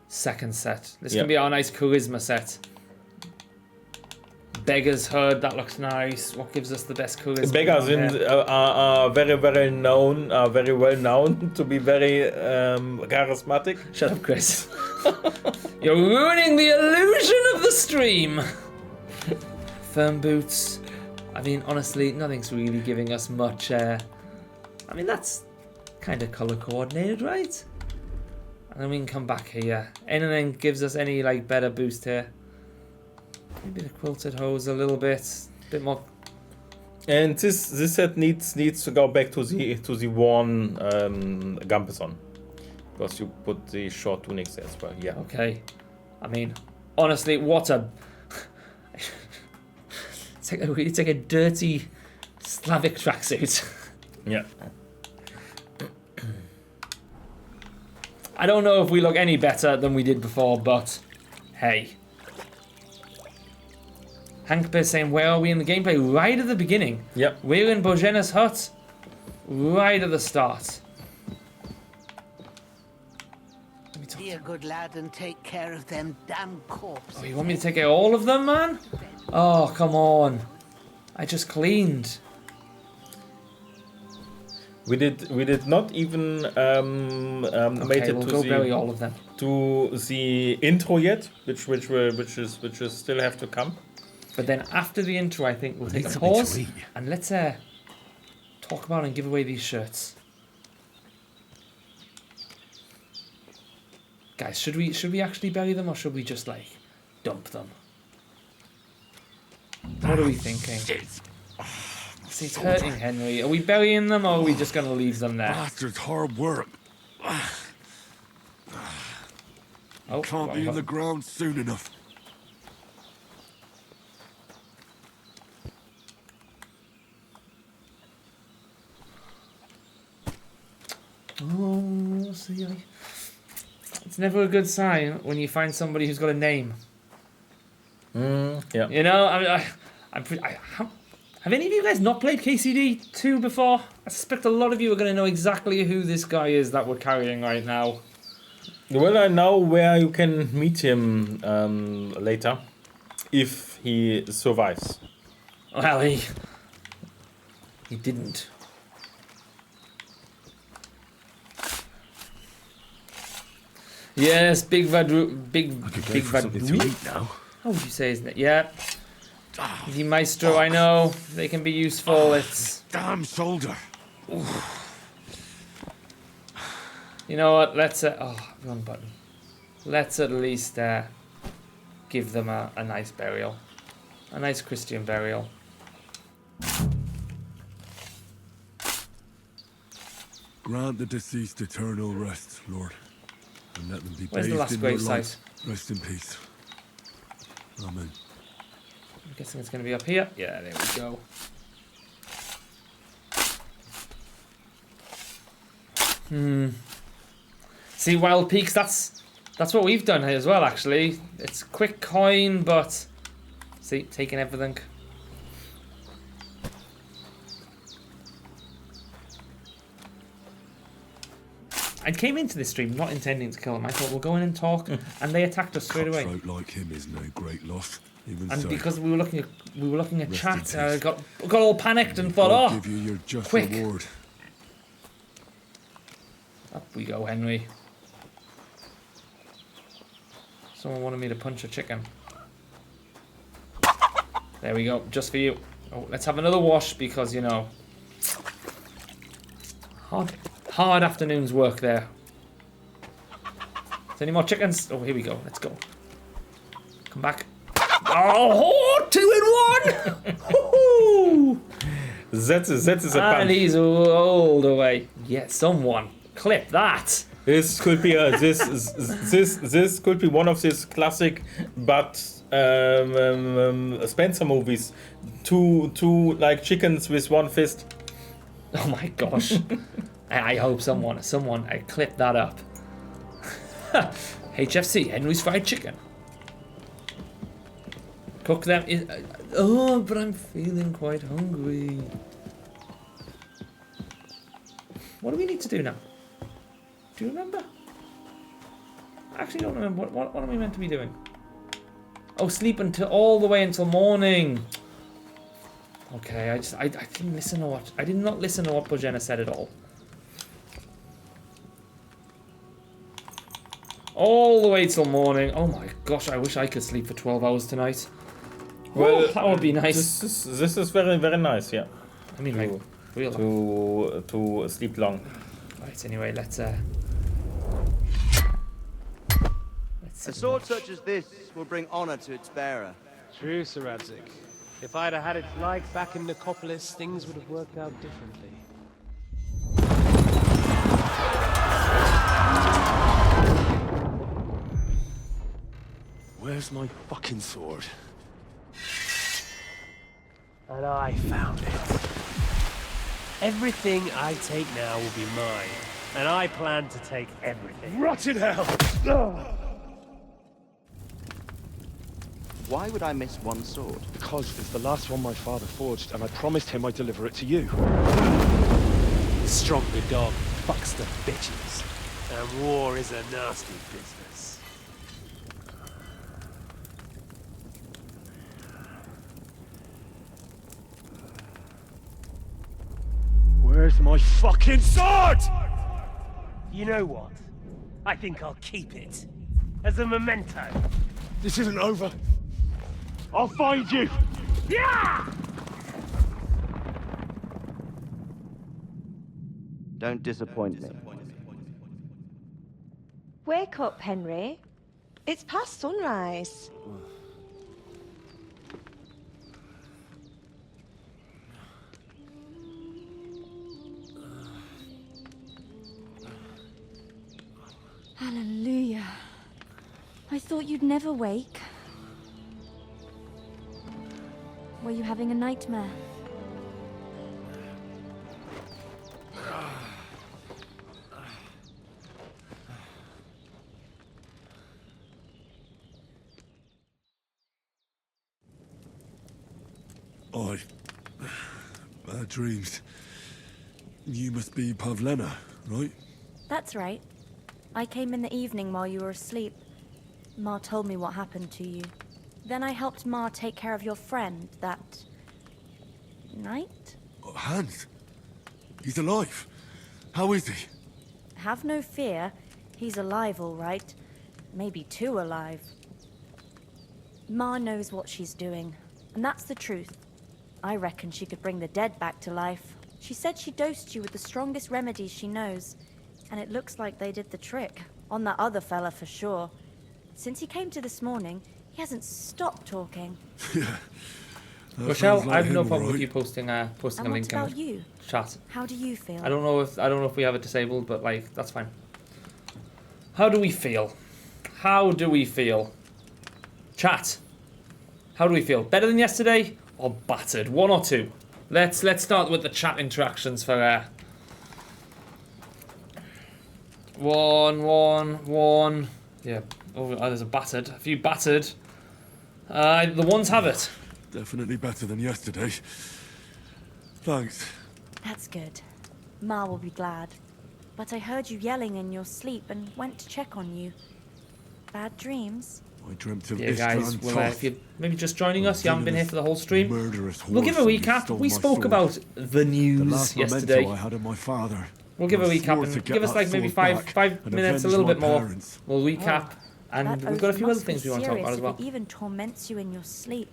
second set. This can be our nice charisma set. Beggar's Hood, that looks nice. What gives us the best charisma? Beggars are very well known to be very charismatic. Shut up, Chris. You're ruining the illusion of the stream. Firm boots. I mean, honestly, nothing's really giving us much. I mean, that's kind of color coordinated, right? And then we can come back here. Anything gives us any like better boost here. Maybe the quilted hose a little bit more. And this set needs to go back to the worn Gambeson, because you put the short tunics as well. Yeah. Okay. I mean, honestly, what a it's like a dirty Slavic tracksuit. Yeah. I don't know if we look any better than we did before, but hey. Hank Bear saying, where are we in the gameplay? Right at the beginning. Yep. We're in Bojena's hut. Right at the start. Be a good lad and take care of them damn corpses. Oh, you want me to take care of all of them, man? Oh, come on. I just cleaned. We did not even made it we'll to go the bury all of them. To the intro yet, which is still have to come. But then after the intro, I think we'll take a pause and let's talk about and give away these shirts. Guys, should we actually bury them or should we just like dump them? What are we thinking? See, it's hurting Henry. Are we burying them or are we just gonna leave them there? Bastard's hard work. Oh, Can't be in the ground soon enough. Oh, see, it's never a good sign when you find somebody who's got a name. Yeah. You know, have any of you guys not played KCD 2 before? I suspect a lot of you are going to know exactly who this guy is that we're carrying right now. Well, I know where you can meet him later, if he survives. Well, he didn't. Yes, big vad. Now. How would you say his name? Yeah. Easy, Maestro, I know. They can be useful. It's... Damn shoulder. You know what? Let's... wrong button. Let's at least give them a nice burial. A nice Christian burial. Grant the deceased eternal rest, Lord, and let them be Where's the bathed last in your grave light. site? Rest in peace. Amen. I'm guessing it's going to be up here. Yeah, there we go. See, Wild Peaks, that's what we've done here as well, actually. It's quick coin, but... See, taking everything. I came into this stream not intending to kill them. I thought we'll go in and talk, and they attacked us straight away. Cutthroat like him is no great loss. Even And so, because we were looking at Rest chat, in I peace. got all panicked and thought, God oh, give you your just quick. reward. Up we go, Henry. Someone wanted me to punch a chicken. There we go, just for you. Oh, let's have another wash because, you know, hard afternoon's work there. Is there any more chickens? Oh, here we go. Let's go. Come back. Oh, 2 in 1! Woohoo! That is a And punch. he's all the way. Yeah, someone clip that. This could be this could be one of these classic, but Spencer movies. Two like chickens with one fist. Oh my gosh. I hope someone clip that up. HFC, Henry's Fried Chicken. Cook them in... oh, but I'm feeling quite hungry. What do we need to do now? Do you remember? I actually don't remember. What are we meant to be doing? Oh, sleep until all the way until morning. Okay, I didn't listen to what... I did not listen to what Bojana said at all. All the way till morning. Oh my gosh, I wish I could sleep for 12 hours tonight. Well, that would be nice. This is very, very nice, yeah. I mean, like, real. To sleep long. Right, anyway, let's A sword such as this will bring honor to its bearer. True, Sir Radzik. If I'd have had its like back in Nicopolis, things would have worked out differently. Where's my fucking sword? And I found it. Everything I take now will be mine, and I plan to take everything. Rot in hell! Why would I miss one sword? Because it's the last one my father forged, and I promised him I'd deliver it to you. Stronger dog fucks the bitches, and war is a nasty business. Where's my fucking sword? You know what? I think I'll keep it. As a memento. This isn't over. I'll find you! Yeah! Don't disappoint me. Wake up, Henry. It's past sunrise. Hallelujah. I thought you'd never wake. Were you having a nightmare? Bad dreams. You must be Pavlena, right? That's right. I came in the evening while you were asleep. Ma told me what happened to you. Then I helped Ma take care of your friend that night? Hans? He's alive. How is he? Have no fear. He's alive, all right. Maybe too alive. Ma knows what she's doing. And that's the truth. I reckon she could bring the dead back to life. She said she dosed you with the strongest remedies she knows. And it looks like they did the trick. On that other fella for sure. Since he came to this morning, he hasn't stopped talking. Rochelle, I have no problem with you posting a And link what in about the you? chat. How do you feel? I don't know if we have it disabled, but like that's fine. How do we feel? How do we feel? Chat. How do we feel? Better than yesterday or battered? 1 or 2? Let's start with the chat interactions for 1. Yeah. Oh, there's a battered. A few battered. The ones have it. Definitely better than yesterday. Thanks. That's good. Ma will be glad. But I heard you yelling in your sleep and went to check on you. Bad dreams? I dreamt of Yeah, guys, Istvan well, Toth. if you're maybe just joining us, you haven't been here for the whole stream, Murderous we'll give a horse who recap. stole We my spoke sword. about the The news last yesterday. memento I had of my father. We'll give a I recap swore to and get give us that like maybe sword five back and minutes, a avenge little my bit more. parents. We'll recap, and That we've got a oath few other must things be we want to talk serious about as if well. it even torments you in your sleep.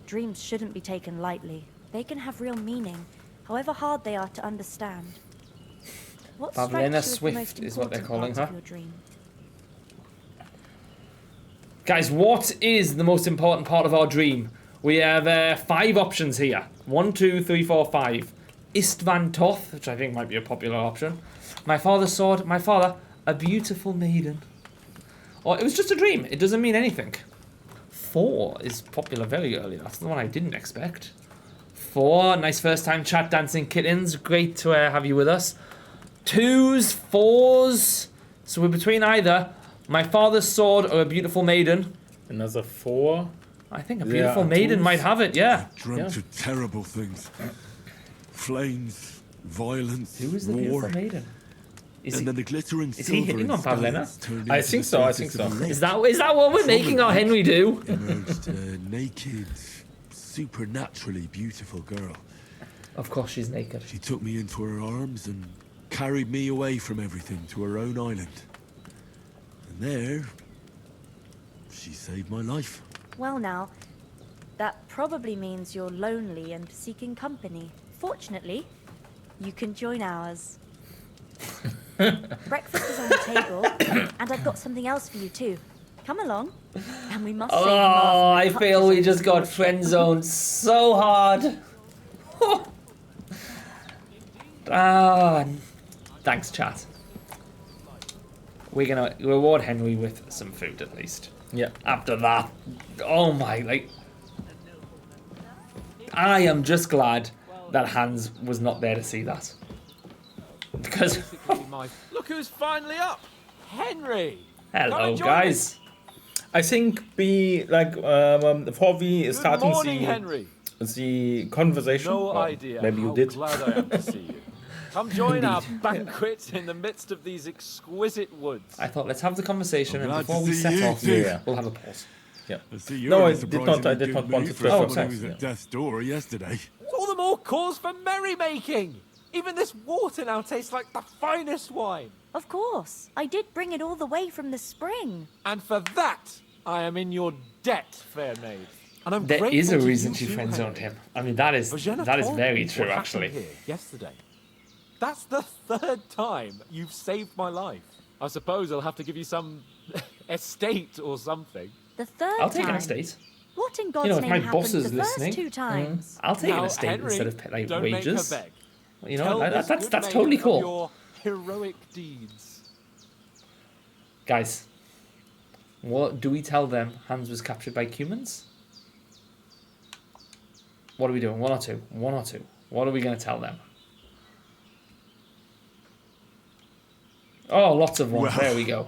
Dreams shouldn't be taken lightly. They can have real meaning, however hard they are to understand. What strikes you Pavlena as the Swift most is what they're important calling parts her. of your dream? Guys, what is the most important part of our dream? We have 5 options here. 1, 2, 3, 4, 5. Istvan Toth, which I think might be a popular option. My father's sword. My father, a beautiful maiden. Or it was just a dream. It doesn't mean anything. 4 is popular very early. That's the one I didn't expect. 4, nice first time chat dancing kittens. Great to have you with us. 2s, 4s. So we're between either my father's sword or a beautiful maiden. Another 4. I think a beautiful maiden might have it, yeah. Dreamt of terrible things. Flames, violence, Who is the war. beautiful maiden? And then the glittering is he silver hitting and on Pavlena? stallions turned I into think the so, I surface think of so. the lake. Is that what we're making our Henry do? Emerged a naked, supernaturally beautiful girl. Of course she's naked. She took me into her arms and carried me away from everything to her own island. And there, she saved my life. Well now, that probably means you're lonely and seeking company. Fortunately, you can join ours. Breakfast is on the table, and I've got something else for you too. Come along, and we must save Oh, Martha I from feel touches we of just got misfortune. friend zoned so hard. Ah, thanks, chat. We're gonna reward Henry with some food at least. Yeah. After that, oh my, like, I am just glad that Hans was not there to see that. Because, Look who's finally up! Henry! hello guys. I think before we Good starting morning, Henry. the conversation. No or idea Maybe how you did. glad I am to see you. Come join our banquet in the midst of these exquisite woods. I thought let's have the conversation I'm and glad before to we see set you off, too. we'll have a pause. Yeah. I see No, you're I a did not- I did surprisingly not good want mood to for throw someone who was yeah. at death's door yesterday. All the more cause for merrymaking! Even this water now tastes like the finest wine. Of course, I did bring it all the way from the spring. And for that, I am in your debt, fair maid. And I'm There grateful is a to reason you she too, friend zoned Henry. him. I mean that is Bojana very told me true what actually. happened here yesterday. That's the 3rd time you've saved my life. I suppose I'll have to give you some estate or something. The 3rd I'll take time. an estate. What in God's You know, if name my happened boss is the listening, first 2 times? I'll take an Now, estate Henry, instead of like don't wages. Make her beg. You know, Tell this that's good totally maiden of cool. Your heroic deeds. Guys, what do we tell them? Hans was captured by humans. What are we doing? 1 or 2? 1 or 2? What are we going to tell them? Oh, lots of ones. Well, there we go.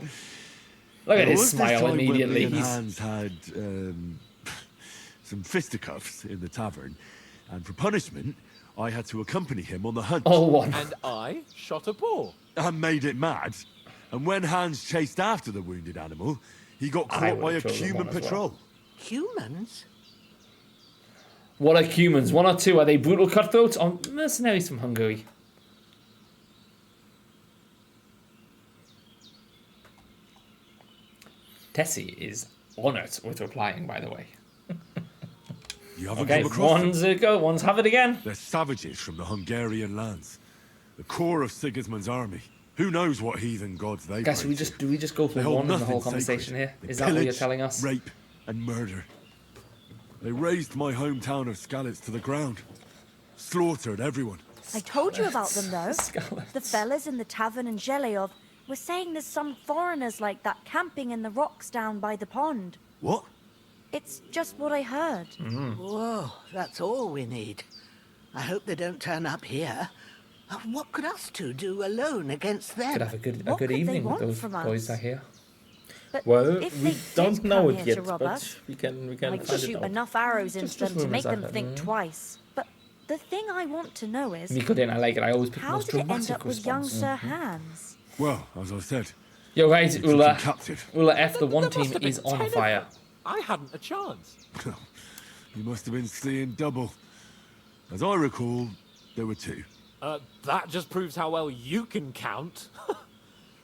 Look at There his was this smile time when immediately. me and He's Hans had some fisticuffs in the tavern, and for punishment, I had to accompany him on the hunt. all one. And I shot a boar. I made it mad. And when Hans chased after the wounded animal, he got I caught by a would've chosen human one as well. patrol. Humans? What are humans? 1 or 2? Are they brutal cutthroats or mercenaries from Hungary? Tessie is honoured with replying, by the way. You haven't Okay, come across them? one's a go, one's have it again. They're savages from the Hungarian lands. The core of Sigismund's army. Who knows what heathen gods they Guys, pray do we just go for They hold one in the nothing whole conversation sacred. here? They Is that what you're pillage, telling us? Rape and murder. They razed my hometown of Skalitz to the ground. Slaughtered everyone. I told you about them, though. Skalitz. The fellas in the tavern in Zheleov were saying there's some foreigners like that camping in the rocks down by the pond. What? It's just what I heard. Whoa, that's all we need. I hope they don't turn up here. What could us two do alone against them? Could have a What good could they evening with want those from us? boys I hear. But Well, if we they don't did know come it here yet, to rob us, but we can I'd find shoot it out. enough arrows into them to make rumours them I've think heard. twice. But the thing I want to know is, Miko didn't I like it. I always pick the how most did it end dramatic up with young response. Sir Hans? Well, as I said, Yo guys, we took him Ula, captive. Ula F, the one There must team have been is on 10 of fire. them. I hadn't a chance. You must have been seeing double. As I recall, there were 2. That just proves how well you can count.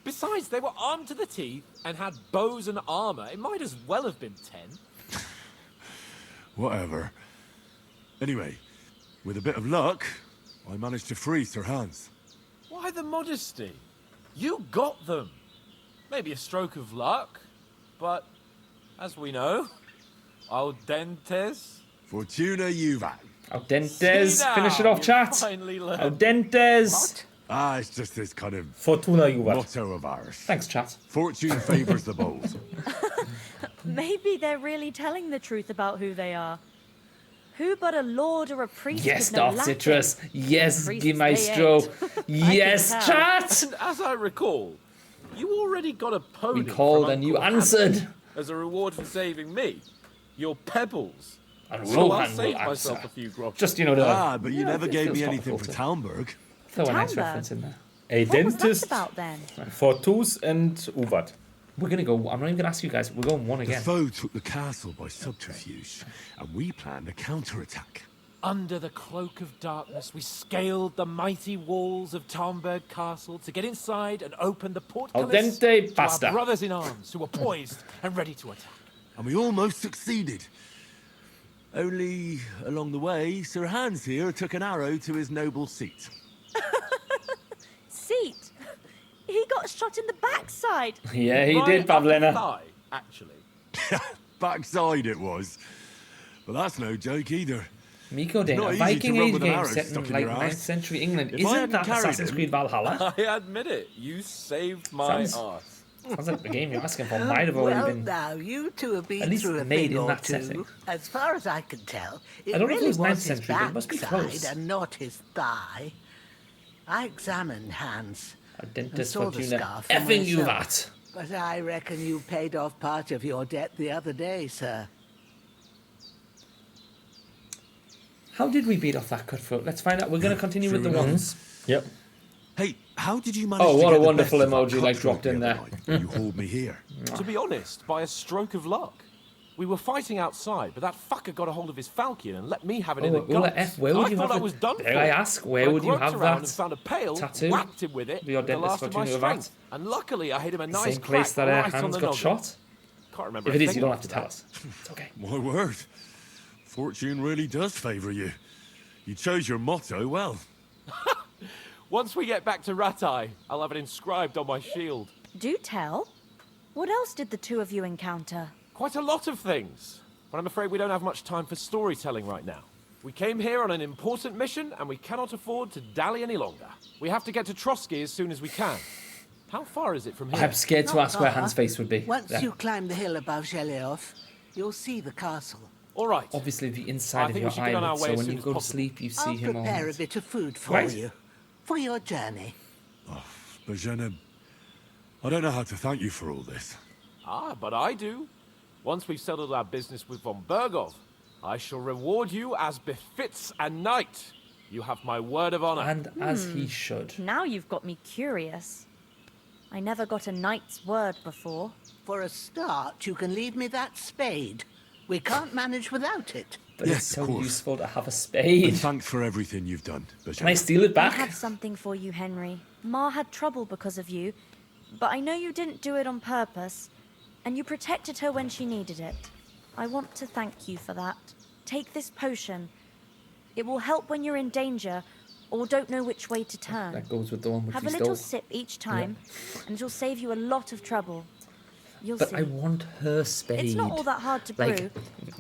Besides, they were armed to the teeth and had bows and armor. It might as well have been 10. Whatever. Anyway, with a bit of luck, I managed to free Sir Hans. Why the modesty? You got them. Maybe a stroke of luck, but as we know, al dentes. Fortuna Juvat. Al dentes, See now, finish it off, you chat. finally learned. Al dentes. Ah, it's just this kind of Fortuna Juvat. motto of ours. Thanks, chat. Fortune favors the bold. Maybe they're really telling the truth about who they are. Who but a lord or a priest Yes, could know Darth Latin? Citrus. Yes, Priests Gi they Maestro. ain't. Yes, tell. chat. And as I recall, you already got a pony. We called from and you Uncle answered. Hanley as a reward for saving me. Your pebbles. And So I'll Rohan save will myself answer. a few grops. Just, you know, But you never it gave feels me anything for topical Talmberg. Throw a nice Talmberg. reference in there. A What was that dentist, about then? Fortus and Uvat. We're going to go, I'm not even going to ask you guys, we're going one The again. foe took the castle by subterfuge, and we planned a counterattack. Under the cloak of darkness, we scaled the mighty walls of Talmberg Castle to get inside and open the portcullis dente to pasta. our brothers in arms who were poised and ready to attack. And we almost succeeded. Only, along the way, Sir Hans here took an arrow to his noble seat. Seat. He got shot in the backside. Yeah, he My did, upper Pavlena. thigh, actually. Backside it was. But that's no joke either. Miko It's Dane, not a easy to Viking run age with an game arrow set stuck in in like your 9th arse. century England. If I Isn't hadn't that carried Assassin's him- Creed Valhalla? I admit it. You saved my Sounds- arse. Sounds like the game you're asking for might have already Well, been. now, you two have been at least through a made thing in or that two. setting. As far as I can tell, it I don't know if it really was was 9th his century, but it must be backside close. and not his thigh. I examined Hans A and dentist saw the Fortuna. scar for Effing you myself. that. But I reckon you paid off part of your debt the other day, sir. How did we beat off that cutthroat? Let's find out. We're going to continue with the ones. Yep. Hey, how did you manage Oh, to what get a the wonderful best of that emoji, like, cutthroat dropped the in other there. night? You hauled me here. To be honest, by a stroke of luck. We were fighting outside, but that fucker got a hold of his falchion and let me have it in the Oh, Ula guts. F, where would I you thought have I it? was done Dare for. I ask, where But I would you groped have around that and found a pail, tattoo? whacked him with it, Your with the dentist last of my Fortuna strength. Vat? And luckily, I hit him a The nice same place crack that right on Hans the got noggin. shot? Can't remember If it a is, you thing don't have to after tell that. us. It's okay. My word. Fortune really does favour you. You chose your motto well. Once we get back to Ratai, I'll have it inscribed on my shield. Do tell. What else did the two of you encounter? Quite a lot of things. But I'm afraid we don't have much time for storytelling right now. We came here on an important mission, and we cannot afford to dally any longer. We have to get to Trosky as soon as we can. How far is it from here? I'm scared to Not ask where far. Hans' face would be. Once Yeah. you climb the hill above Zheleov, you'll see the castle. All right. Obviously, the I inside of think your we should get on our eyelid, way so as when soon you as go to possible. sleep, you see I'll him prepare on. a bit of food for Right. you. For your journey. But Jenna, I don't know how to thank you for all this. Ah, but I do. Once we've settled our business with von Bergov, I shall reward you as befits a knight. You have my word of honor. And as he should. Now you've got me curious. I never got a knight's word before. For a start, you can leave me that spade. We can't manage without it. But Yes, it's so of course. useful to have a And spade. thanks for everything you've done. Can I steal it I back? have something for you, Henry. Ma had trouble because of you, but I know you didn't do it on purpose, and you protected her when she needed it. I want to thank you for that. take this potion. It will help when you're in danger or don't know which way to turn. That goes with the one which Have we a little stole. sip each time, and it'll save you a lot of trouble. You'll But see. I want her spade. It's not all that hard to Like, brew.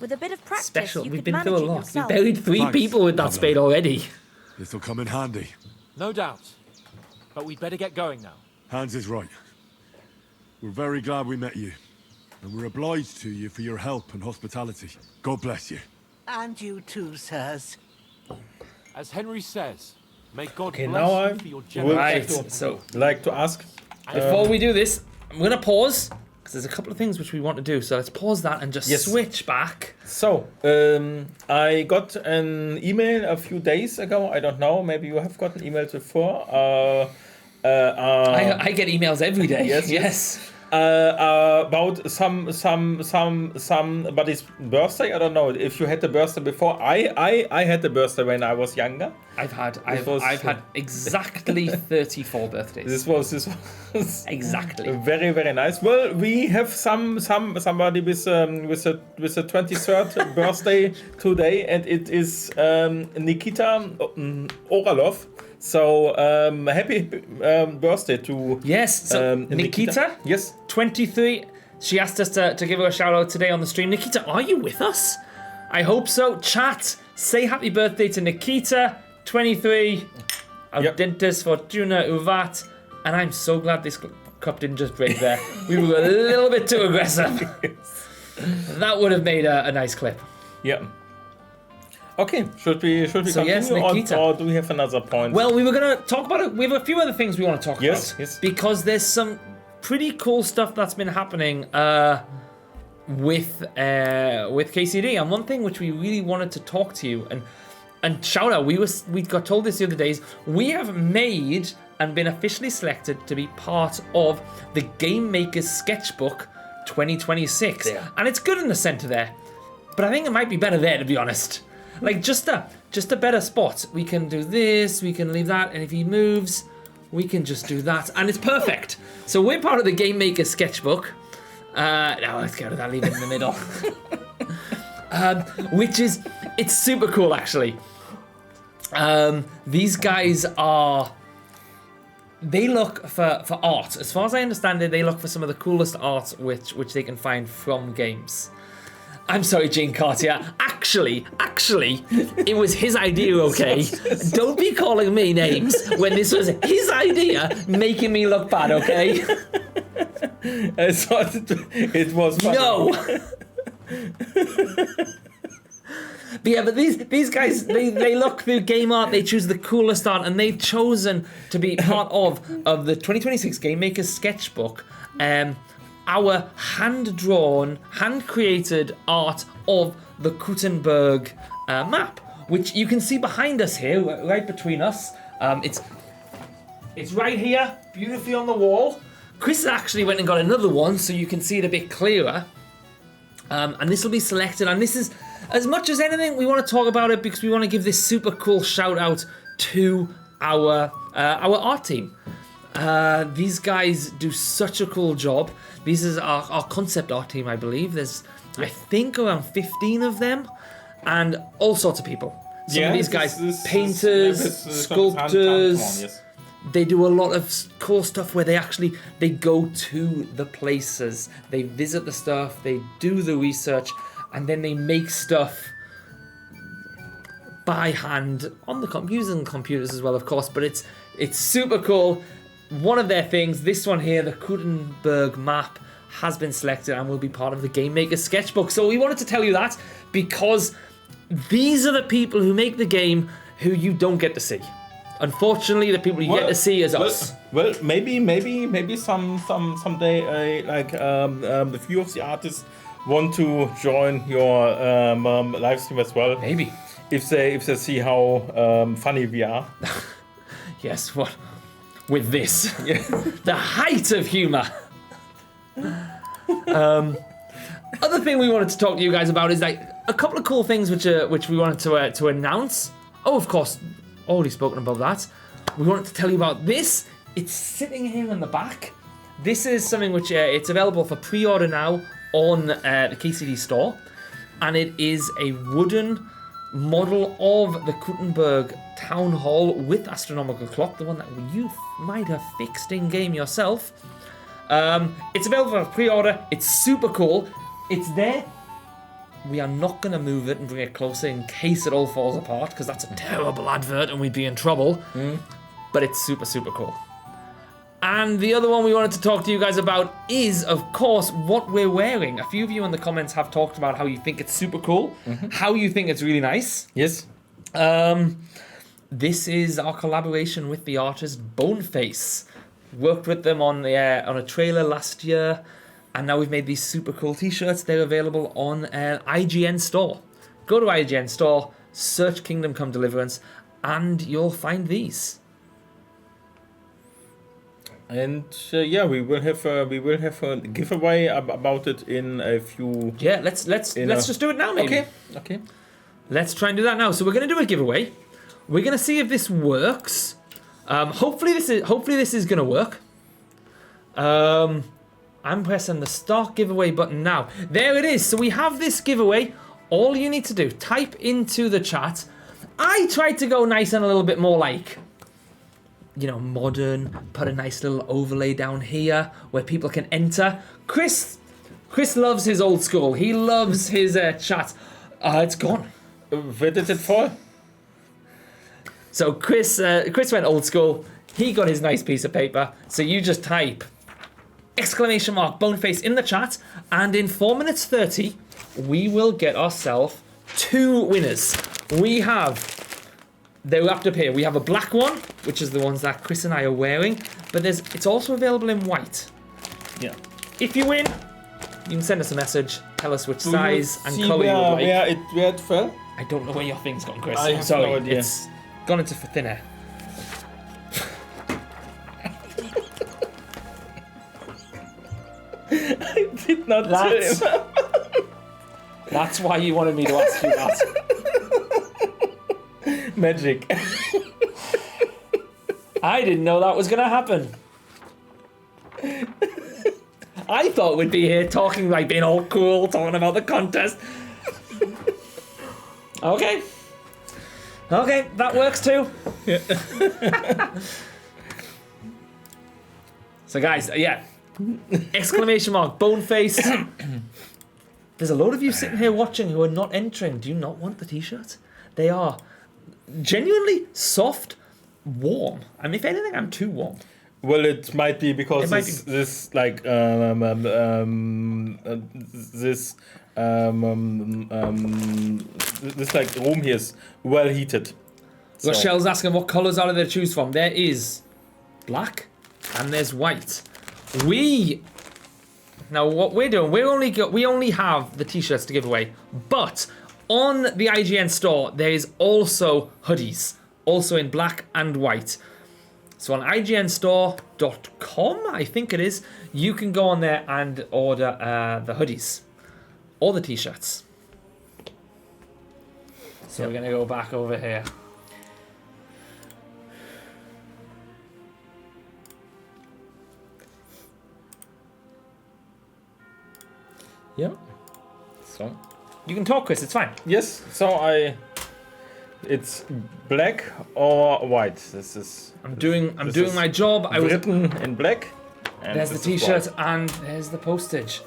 With a bit of practice, Special. you We've could been manage through a it lot. We yourself. buried 3 Thanks, people with that Pablo. spade already. This'll come in handy. No doubt. But we'd better get going now. Hans is right. We're very glad we met you. And we're obliged to you for your help and hospitality. God bless you. And you too, sirs. As Henry says, may God Okay, bless now you I for your will generosity. Right. So like to ask. before we do this, I'm gonna pause because there's a couple of things which we want to do. So let's pause that and just Yes. switch back. So, I got an email a few days ago. I don't know. Maybe you have gotten emails before. I get emails every day. Yes, yes. About somebody's birthday. I don't know if you had the birthday before. I had the birthday when I was younger. I've had was- exactly 34 birthdays. This was Exactly. very, very nice. Well, we have somebody with a 23rd birthday today, and it is Nikita Oralov. So happy birthday to Yes, so Nikita, Yes. 23. She asked us to give her a shout out today on the stream. Nikita, are you with us? I hope so. Chat, say happy birthday to Nikita, 23. Audentis Fortuna Uvat. And I'm so glad this cup didn't just break there. We were a little bit too aggressive. That would have made a nice clip. Yeah. Okay, should we So continue yes, Nikita. or do we have another point? Well, we were going to talk about it. We have a few other things we want to talk Yes, about. yes. Because there's some pretty cool stuff that's been happening with KCD. And one thing which we really wanted to talk to you and shout out, we got told this the other days, we have made and been officially selected to be part of the Game Maker's Sketchbook 2026. Yeah. And it's good in the center there. But I think it might be better there, to be honest. Like just a better spot. We can do this, we can leave that, and if he moves, we can just do that, and it's perfect. So we're part of the Game Maker Sketchbook. Now let's get rid of that, leave it in the middle. It's super cool actually. These guys they look for art. As far as I understand it, they look for some of the coolest art which they can find from games. I'm sorry, Gene Cartier. Actually, it was his idea, okay? Don't be calling me names when this was his idea, making me look bad, okay? I thought it was funny. No! But yeah, but these guys, they look through game art, they choose the coolest art, and they've chosen to be part of the 2026 Game Maker's Sketchbook. Our hand-drawn, hand-created art of the Gutenberg map, which you can see behind us here, right between us. It's right here, beautifully on the wall. Chris actually went and got another one, so you can see it a bit clearer. And this will be selected, and this is, as much as anything, we want to talk about it because we want to give this super cool shout-out to our art team. These guys do such a cool job. This is our concept art team, I believe. There's, I think, around 15 of them, and all sorts of people. Some of these guys, painters, sculptors. Yes. They do a lot of cool stuff where they go to the places, they visit the stuff, they do the research, and then they make stuff by hand on the using computers as well, of course. But it's super cool. One of their things, this one here, the Gutenberg map, has been selected and will be part of the Game Maker Sketchbook. So we wanted to tell you that because these are the people who make the game who you don't get to see. Unfortunately, the people you get to see is us. Well, maybe someday a few of the artists want to join your live stream as well. Maybe if they see how funny we are. Yes, what with this, the height of humor. Other thing we wanted to talk to you guys about is like a couple of cool things which we wanted to announce. Oh, of course, already spoken about that. We wanted to tell you about this. It's sitting here in the back. This is something which it's available for pre-order now on the KCD store. and it is a wooden model of the Kuttenberg Town Hall with astronomical clock, the one that you might have fixed in game yourself. It's available for pre-order. It's super cool. It's there. We are not going to move it and bring it closer in case it all falls apart, because that's a terrible advert and we'd be in trouble. But it's super, super cool. And the other one we wanted to talk to you guys about is, of course, what we're wearing. A few of you in the comments have talked about how you think it's super cool, how you think it's really nice. Yes. This is our collaboration with the artist Boneface. Worked with them on a trailer last year, and now we've made these super cool t-shirts. They're available on IGN Store. Go to IGN Store, search Kingdom Come Deliverance, and you'll find these. And we will have a giveaway about it in a few. Yeah, let's just do it now, maybe. Okay. Let's try and do that now. So we're going to do a giveaway. We're going to see if this works. Hopefully this is going to work. I'm pressing the start giveaway button now. There it is. So we have this giveaway. All you need to do, type into the chat. I tried to go nice and a little bit more like, modern. Put a nice little overlay down here where people can enter. Chris loves his old school. He loves his chat. It's gone. Where did it fall? So Chris went old school. He got his nice piece of paper. So you just type !Boneface in the chat, and in 4 minutes 30, we will get ourselves 2 winners. They're wrapped up here. We have a black one, which is the ones that Chris and I are wearing, but it's also available in white. Yeah. If you win, you can send us a message, tell us which size and colour you would like. Where it fell? I don't know where your thing's gone, Chris. I have no idea. It's gone into thin air. I did not tell him. That's why you wanted me to ask you that. Magic. I didn't know that was going to happen. I thought we'd be here talking, like being all cool, talking about the contest. Okay, that works too. Yeah. So guys, !Boneface. There's a load of you sitting here watching who are not entering. Do you not want the t-shirts? They are genuinely soft, warm. I mean, if anything, I'm too warm. Well, it might be because this like room here is well heated. So. Rochelle's asking what colours are there to choose from. There is black and there's white. Now what we're doing, we only have the t-shirts to give away, but on the IGN store there is also hoodies, also in black and white. So on IGNstore.com, I think it is, you can go on there and order the hoodies or the t-shirts. So we're gonna go back over here. Yeah. So you can talk, Chris. It's fine. Yes. So it's black or white. This is. I'm doing my job. I was written in black. And there's the t-shirt and there's the postage.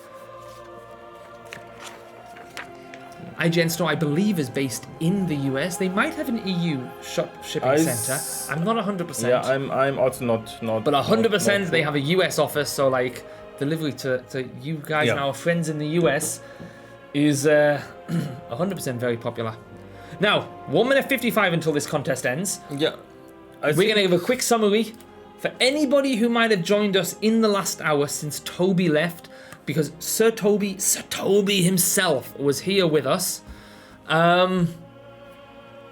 IGN Store, I believe, is based in the US. They might have an EU shipping center. I'm not 100%. Yeah, I'm also not. But 100% they have a US office. So like delivery to you guys and our friends in the US is 100% very popular. Now, 1 minute 55 until this contest ends. Yeah. We're going to give a quick summary for anybody who might have joined us in the last hour since Toby left, because Sir Toby himself was here with us. And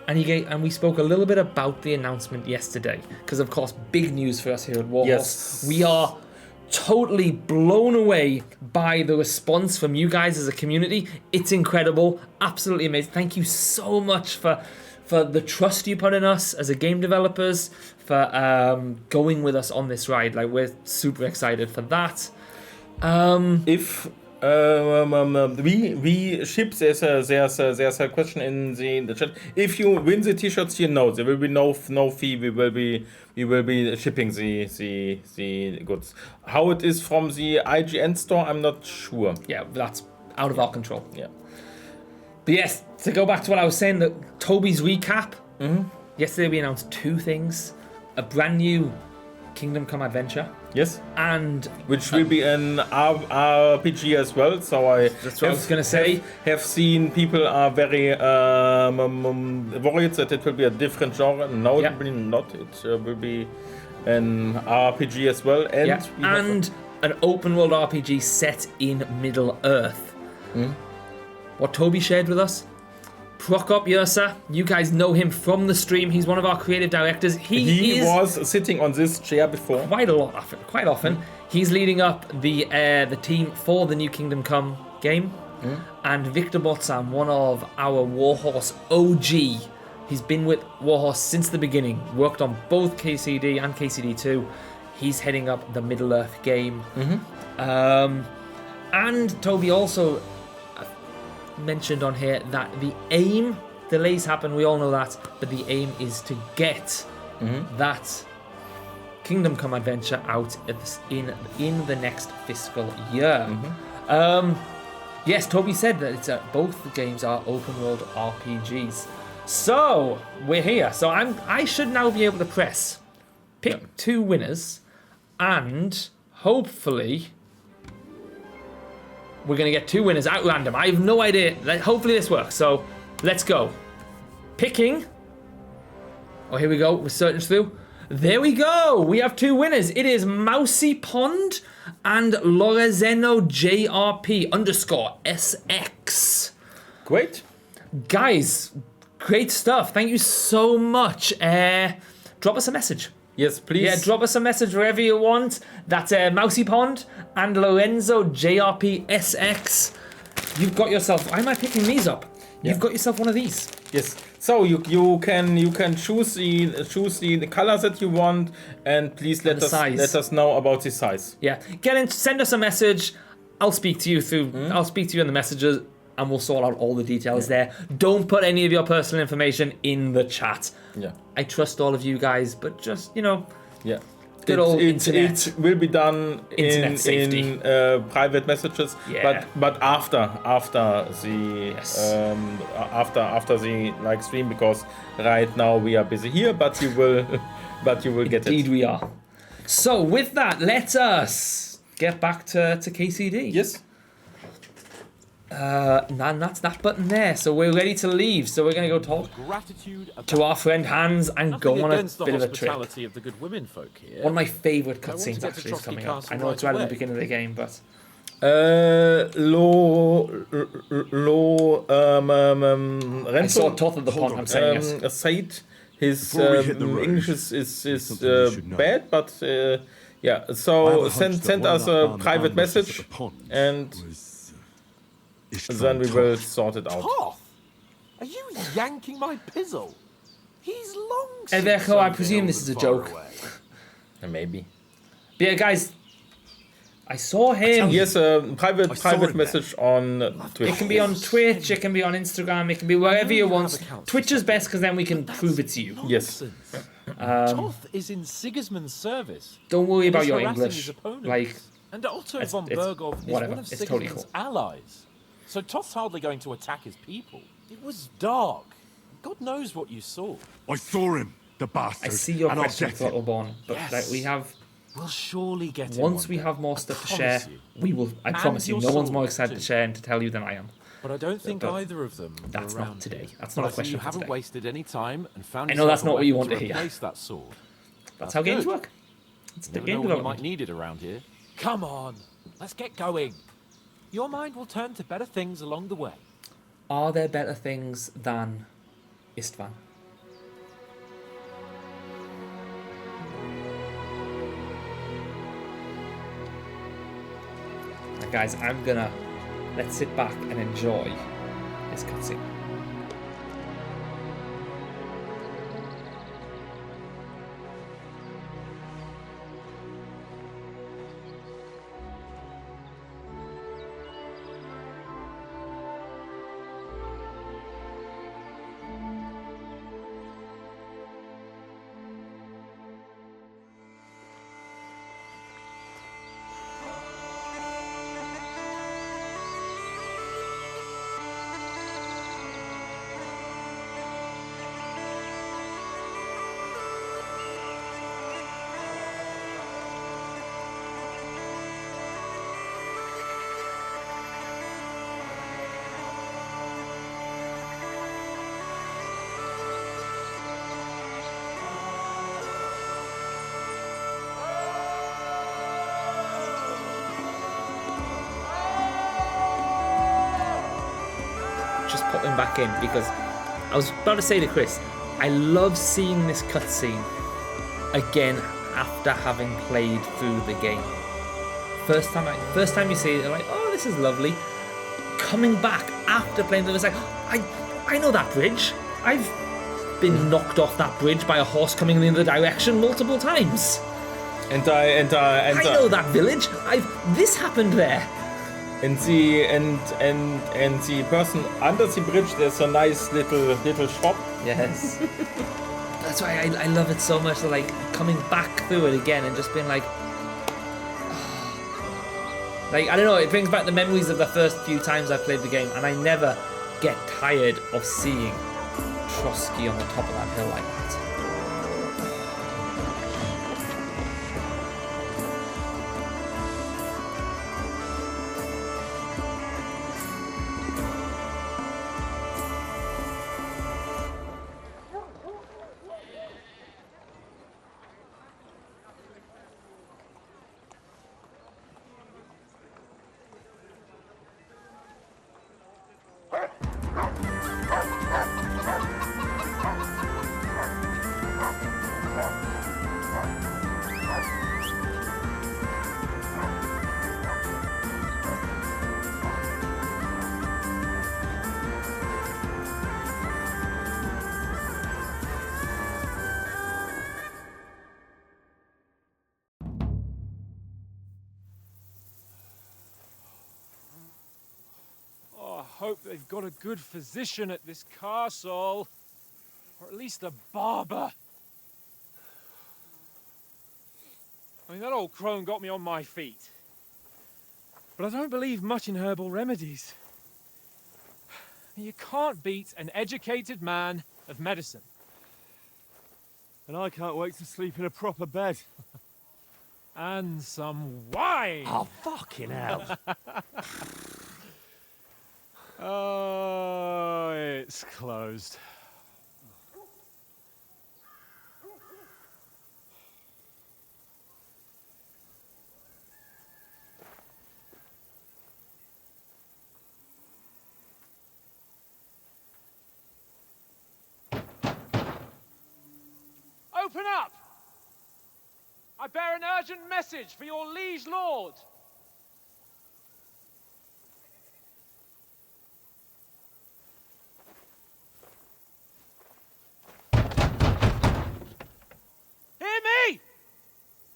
we spoke a little bit about the announcement yesterday, because of course, big news for us here at Warhorse. Yes. We are totally blown away by the response from you guys as a community. It's incredible, absolutely amazing. Thank you so much for the trust you put in us as a game developers, for going with us on this ride. Like, we're super excited for that. If We ship. There's a question in the chat. If you win the T-shirts here, no, there will be no fee. We will be shipping the goods. How it is from the IGN store, I'm not sure. Yeah, that's out of our control. Yeah. But yes, to go back to what I was saying, that Toby's recap. Yesterday we announced 2 things: a brand new Kingdom Come adventure. Yes. And which will be an RPG as well. So that's what I was gonna say. Have seen people are very worried that it will be a different genre. No, it will not. It will be an RPG as well, and an open world RPG set in Middle Earth. What Toby shared with us. Prokop Yursa, you guys know him from the stream. He's one of our creative directors. He was sitting on this chair before quite often. He's leading up the team for the new Kingdom Come game. And Victor Botsam, one of our Warhorse OG. He's been with Warhorse since the beginning. Worked on both KCD and KCD2. He's heading up the Middle Earth game. And Toby also mentioned on here that the aim, delays happen, we all know that, but the aim is to get that Kingdom Come adventure out in the next fiscal year. Yes, Toby said that it's both the games are open world RPGs. So we're here. So I should now be able to pick 2 winners, and hopefully we're going to get 2 winners at random. I have no idea. Hopefully this works. So let's go. Picking. Oh, here we go. We're searching through. There we go. We have 2 winners. It is Mousy Pond and Lorezeno JRP _SX. Great. Guys, great stuff. Thank you so much. Drop us a message. Yes, please. Yeah, drop us a message wherever you want. That's Mousy Pond and Lorenzo JRP SX. You've got yourself. Why am I picking these up? You've got yourself one of these. Yes. So you can choose the colors that you want, and please let us know about the size. Yeah. Send us a message. I'll speak to you through. I'll speak to you in the messages, and we'll sort out all the details there. Don't put any of your personal information in the chat. Yeah. I trust all of you guys, but just Yeah. Good old internet. It will be done Internet safety. in private messages, Yeah. but after the after the stream, because right now we are busy here, but you will get it. Indeed we are. So with that, let us get back to KCD. Yes. And that's that button there. So we're ready to leave. So we're going to go talk to our friend Hans and go on a bit of a trip. Of the good women folk here. One of my favourite cutscenes actually is coming up. I know it's right at the beginning of the game, but I saw Toth of the Pond. I'm saying yes. Said his English is bad, but yeah. So send us a private message and. Then we will sort it out. Toth? Are you yanking my pizzle? He's long since Evecho, I presume this is a joke. Maybe. But yeah, guys, I saw him. Yes, private message on Twitch. It can be on Twitch, it can be on Instagram, it can be wherever you want. Twitch is best because then we can prove it to you. Yes. Toth is in Sigismund's service. Don't worry about your English. Like, and Otto von Berghoff is one of Sigismund's allies. So Toth's hardly going to attack his people. It was dark. God knows what you saw. I saw him, the bastard. I see your question, Throttleborn, but we have. We'll surely get him. Once we have more stuff to share, we will. I promise you, no one's more excited to share and to tell you than I am. But I don't think either of them. That's not today. That's not a question. You haven't wasted any time and found. I know that's not what you want to hear. That sword. That's how games work. It's the game development. You might need it around here. Come on, let's get going. Your mind will turn to better things along the way. Are there better things than Istvan? Right, guys, let's sit back and enjoy this cutscene. popping back in because I was about to say to Chris, I love seeing this cutscene again after having played through the game. First time you see it, you're like, oh, this is lovely. Coming back after playing through, it's like, I know that bridge. I've been knocked off that bridge by a horse coming in the other direction multiple times. And I know that village. This happened there. And the person under the bridge, there's a nice little shop. Yes. That's why I love it so much. Like coming back through it again and just being like, I don't know. It brings back the memories of the first few times I played the game, and I never get tired of seeing Trosky on the top of that hill like that. I hope they've got a good physician at this castle. Or at least a barber. I mean, that old crone got me on my feet. But I don't believe much in herbal remedies. You can't beat an educated man of medicine. And I can't wait to sleep in a proper bed. And some wine! Oh, fucking hell. Oh, it's closed. Open up! I bear an urgent message for your liege lord.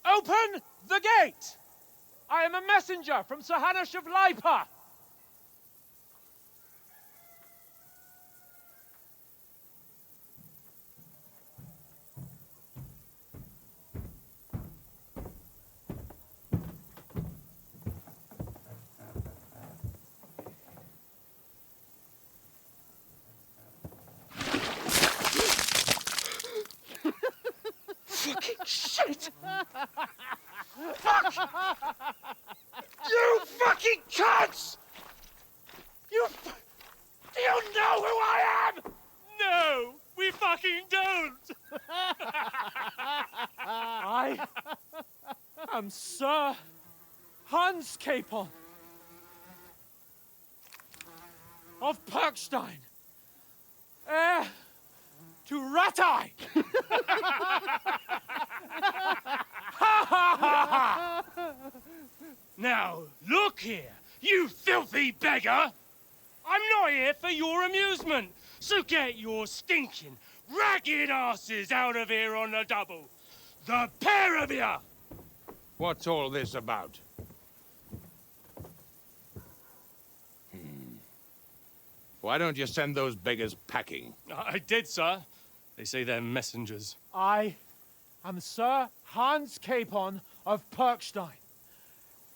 Open the gate! I am a messenger from Sir Hanush of Leipa. Fucking shit! Fuck! You fucking cunts! Do you know who I am? No, we fucking don't! I am Sir Hans Capon of Perkstein, heir to Ratai! Now, look here, you filthy beggar! I'm not here for your amusement, so get your stinking, ragged asses out of here on the double. The pair of you! What's all this about? Why don't you send those beggars packing? I did, sir. They say they're messengers. I am Sir Hans Capon of Perkstein.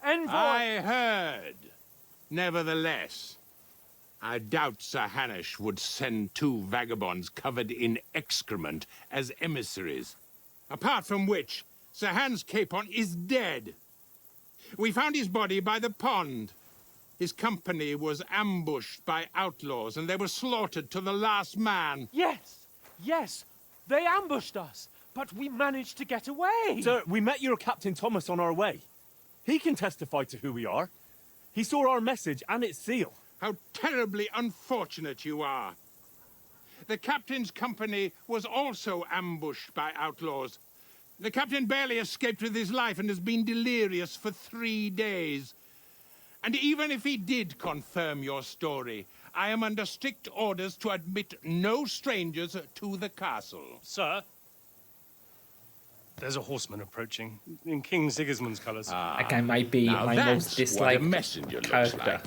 Envoy... I heard. Nevertheless, I doubt Sir Hanush would send two vagabonds covered in excrement as emissaries. Apart from which, Sir Hans Capon is dead. We found his body by the pond. His company was ambushed by outlaws, and they were slaughtered to the last man. Yes, they ambushed us, but we managed to get away. Sir, we met your Captain Thomas on our way. He can testify to who we are. He saw our message and its seal. How terribly unfortunate you are. The captain's company was also ambushed by outlaws. The captain barely escaped with his life and has been delirious for 3 days. And even if he did confirm your story, I am under strict orders to admit no strangers to the castle. Sir, there's a horseman approaching in King Sigismund's colours. That guy might be my most disliked character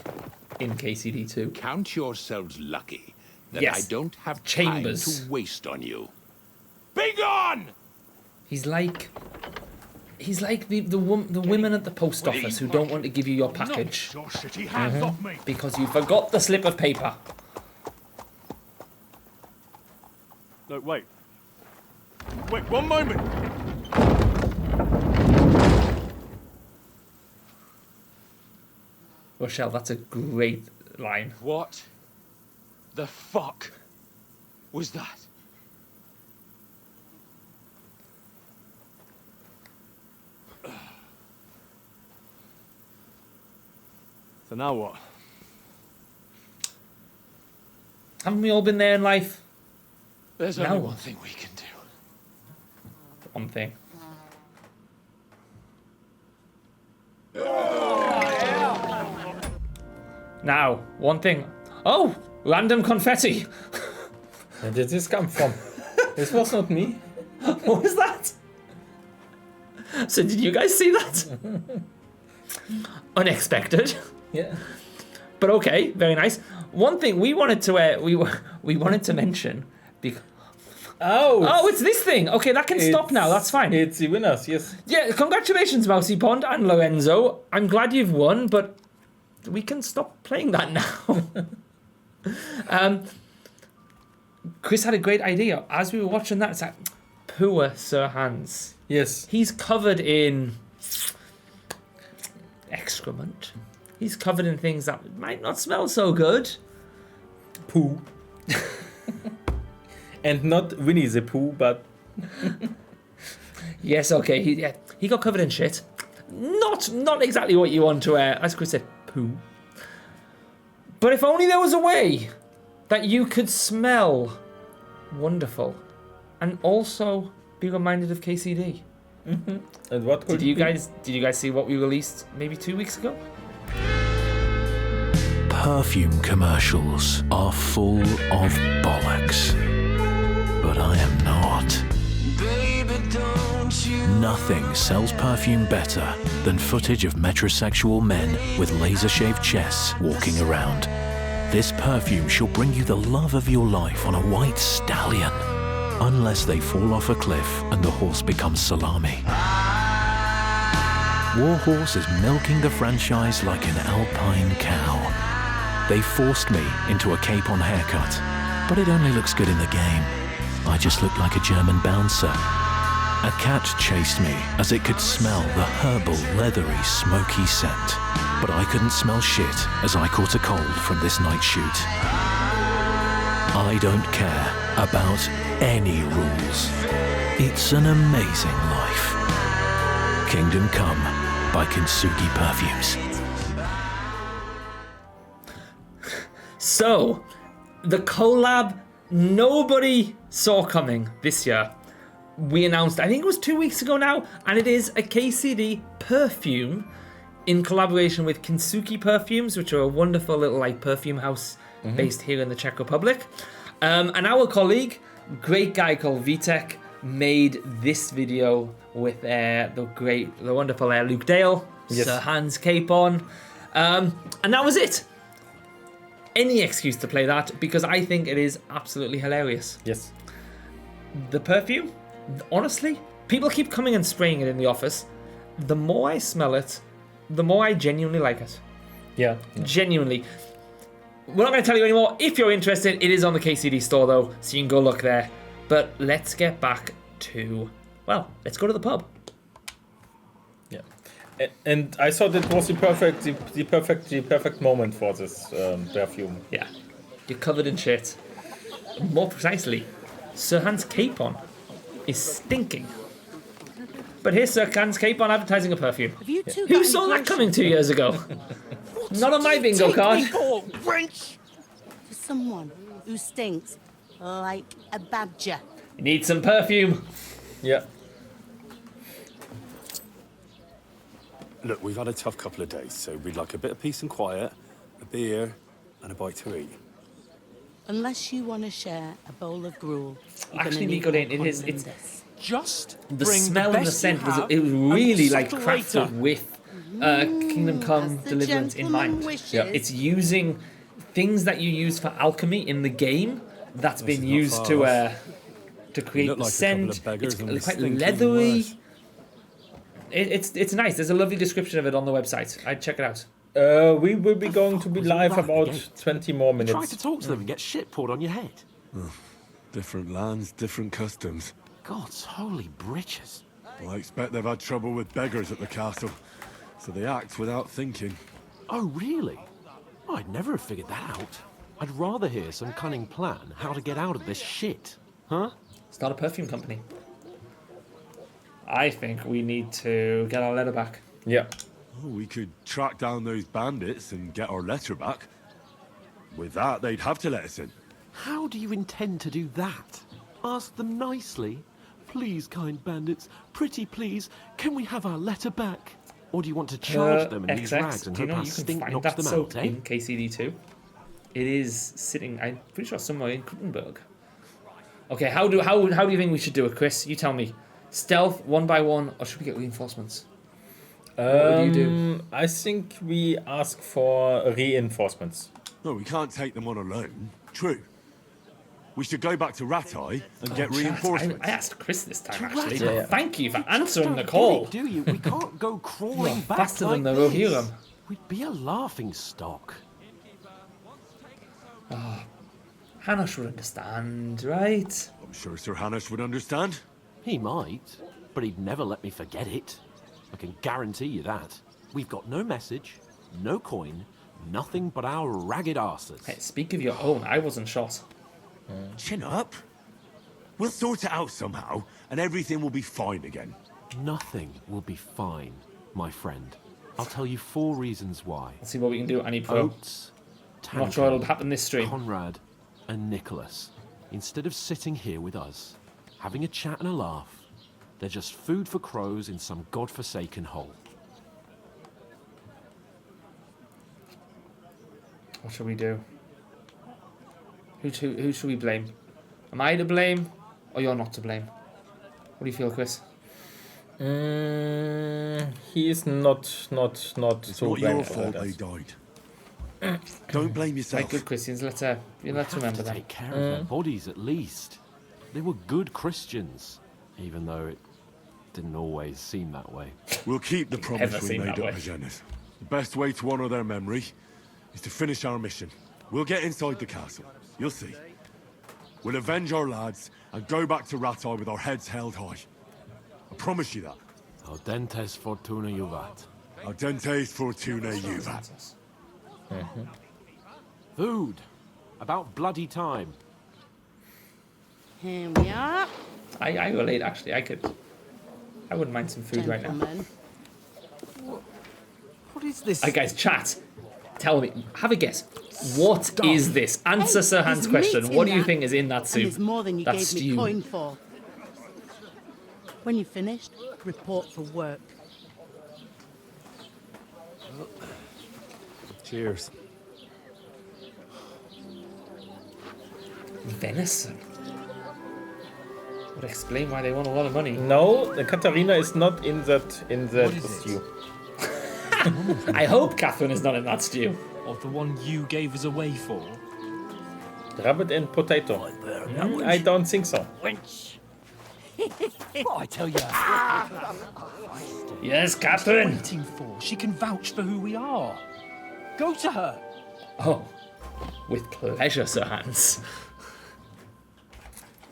in KCD2. Count yourselves lucky that Yes. I don't have Chambers. time to waste on you. Be gone! He's like the women at the post office who don't want to give you your package Your shitty hands off me! because you forgot the slip of paper. No, wait. Wait, one moment! Rochelle, that's a great line. What the fuck was that? So now what? Haven't we all been there in life? There's Now only what? one thing we can do. One thing. Now, one thing. Oh, random confetti. Where did this come from? This was not me. What was that? So did you guys see that? Unexpected. Yeah. But okay, very nice. One thing we wanted to we wanted to mention. Oh, it's this thing. Okay, that can stop now. That's fine. It's the winners. Yes. Yeah, congratulations, Mousy Pond and Lorenzo. I'm glad you've won, but we can stop playing that now. Chris had a great idea. As we were watching that, it's like, poor Sir Hans. Yes. He's covered in excrement. He's covered in things that might not smell so good. Pooh. And not Winnie the Pooh, but... Yes, okay. He got covered in shit. Not exactly what you want to, as Chris said, poo. But if only there was a way that you could smell wonderful and also be reminded of KCD. Mm-hmm. And what could did you guys see what we released maybe 2 weeks ago? Perfume commercials are full of bollocks, but I am not. Nothing sells perfume better than footage of metrosexual men with laser-shaved chests walking around. This perfume shall bring you the love of your life on a white stallion, unless they fall off a cliff and the horse becomes salami. Warhorse is milking the franchise like an alpine cow. They forced me into a cape-on haircut, but it only looks good in the game. I just look like a German bouncer. A cat chased me as it could smell the herbal, leathery, smoky scent. But I couldn't smell shit as I caught a cold from this night shoot. I don't care about any rules. It's an amazing life. Kingdom Come by Kintsugi Perfumes. So, the collab nobody saw coming this year. We announced, I think it was 2 weeks ago now, and it is a KCD perfume in collaboration with Kintsugi Perfumes, which are a wonderful little perfume house based here in the Czech Republic. And our colleague, great guy called Vitek, made this video with the wonderful Luke Dale, yes. Sir Hans cape on, and that was it. Any excuse to play that because I think it is absolutely hilarious. Yes. The perfume, honestly, people keep coming and spraying it in the office. The more I smell it, the more I genuinely like it. Yeah. Genuinely. We're not going to tell you anymore. If you're interested, it is on the KCD store though, so you can go look there. But let's get back to, let's go to the pub. Yeah. And I thought it was the perfect moment for this perfume. Yeah. You're covered in shit. More precisely, Sir Hans cape on is stinking. But here's Sir Hans cape on advertising a perfume. Who saw that coming 2 years ago? Not on my bingo card. Wench! For someone who stinks like a badger. You need some perfume. Yeah. Look, we've had a tough couple of days, so we'd like a bit of peace and quiet, a beer, and a bite to eat. Unless you want to share a bowl of gruel. Actually, Nico Dane, it's just the smell and the scent was really like crafted with Kingdom Come Deliverance in mind. Yeah. It's using things that you use for alchemy in the game that's been used to create the like scent. It's quite leathery. It's nice. There's a lovely description of it on the website. I'd check it out. We will be going to be live about 20 more minutes. Try to talk to them and get shit poured on your head. Different lands, different customs. God's holy britches. Well, I expect they've had trouble with beggars at the castle, so they act without thinking. Oh, really? I'd never have figured that out. I'd rather hear some cunning plan how to get out of this shit. Huh? Start a perfume company. I think we need to get our letter back. Yeah. Oh, we could track down those bandits and get our letter back. With that, they'd have to let us in. How do you intend to do that? Ask them nicely. Please, kind bandits, pretty please, can we have our letter back? Or do you want to charge them in these rags and do you hope know our you can stink find knocks that them soap out, eh? in KCD2? It is sitting, I'm pretty sure, somewhere in Kuttenberg. Okay, how do you think we should do it, Chris? You tell me. Stealth, 1 by 1, or should we get reinforcements? What do you do? I think we ask for reinforcements. No, we can't take them on alone. True. We should go back to Ratai and get reinforcements. I asked Chris this time, actually. Yeah, yeah. Thank you for answering the call. Do you? We can't go crawling back Faster like than the this. Rohirrim. We'd be a laughing stock. Hanosh would understand, right? I'm sure Sir Hanush would understand. He might, but he'd never let me forget it. I can guarantee you that. We've got no message, no coin, nothing but our ragged arses. Hey, speak of your own, I wasn't shot. Chin up. We'll sort it out somehow, and everything will be fine again. Nothing will be fine, my friend. I'll tell you 4 reasons why. Let's see what we can do, Annie Pro. Oates, I'm not sure it'll happen this stream. Conrad, and Nicholas. Instead of sitting here with us, having a chat and a laugh, they're just food for crows in some godforsaken hole. What should we do? Who should we blame? Am I to blame, or you're not to blame? What do you feel, Chris? He is not It's so not your blamed fault for they that. died. Don't blame yourself. Right, good Christians. Let's We remember have to that. take care of their bodies at least. They were good Christians, even though it didn't always seem that way. We'll keep the promise Never we seemed made that up, way. Magennis. The best way to honour their memory is to finish our mission. We'll get inside the castle. You'll see. We'll avenge our lads and go back to Ratai with our heads held high. I promise you that. Audentes fortuna juvat. Audentes fortuna juvat. Food. About bloody time. Here we are. I relate, actually. I wouldn't mind some food right now. Gentlemen. What is this? Hey, guys, chat. Tell me. Have a guess. What is this? Answer Hey, Sir Hans' there's question. meat What in do you that, think is in that And soup? there's more than you That gave stew. me coin for. When you're finished, report for work. Cheers. Venison. Would explain why they want a lot of money. No, the Katarina is not in that stew. I hope Catherine is not in that stew. Or the one you gave us away for? Rabbit and potato. I don't think so. Wench. What I tell you? Yes, What Catherine. are you waiting for? She can vouch for who we are. Go to her. Oh, with pleasure, Sir Hans.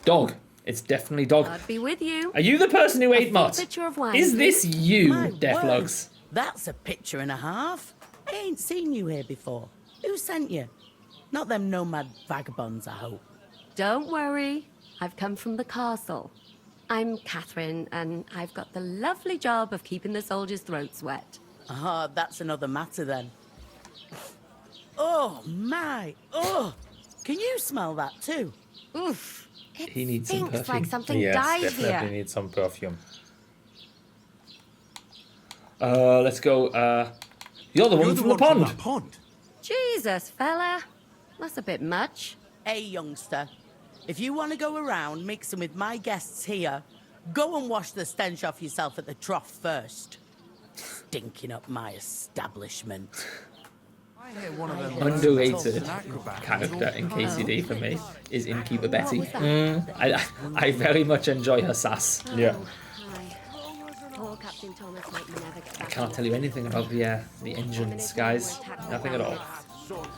Dog. It's definitely dog. I'd be with you. Are you the person who ate Mott? Picture of wine. Is this you, My Deathlogs? word, that's a picture and a half. I ain't seen you here before. Who sent you? Not them nomad vagabonds, I hope. Don't worry. I've come from the castle. I'm Catherine, and I've got the lovely job of keeping the soldiers' throats wet. Ah, that's another matter then. Oh my! Oh, can you smell that too? Oof. He needs some Stinks perfume. like something Yes, died definitely here. need some perfume. Let's go. You're the one from the pond. That pond. Jesus, fella. That's a bit much. Hey, youngster, if you want to go around mixing with my guests here, go and wash the stench off yourself at the trough first. Stinking up my establishment. Underrated character in KCD for me is Innkeeper Betty. I very much enjoy her sass. Yeah. Poor Captain Thomas might never get I back. can't tell you anything about the engines, guys. Nothing at all.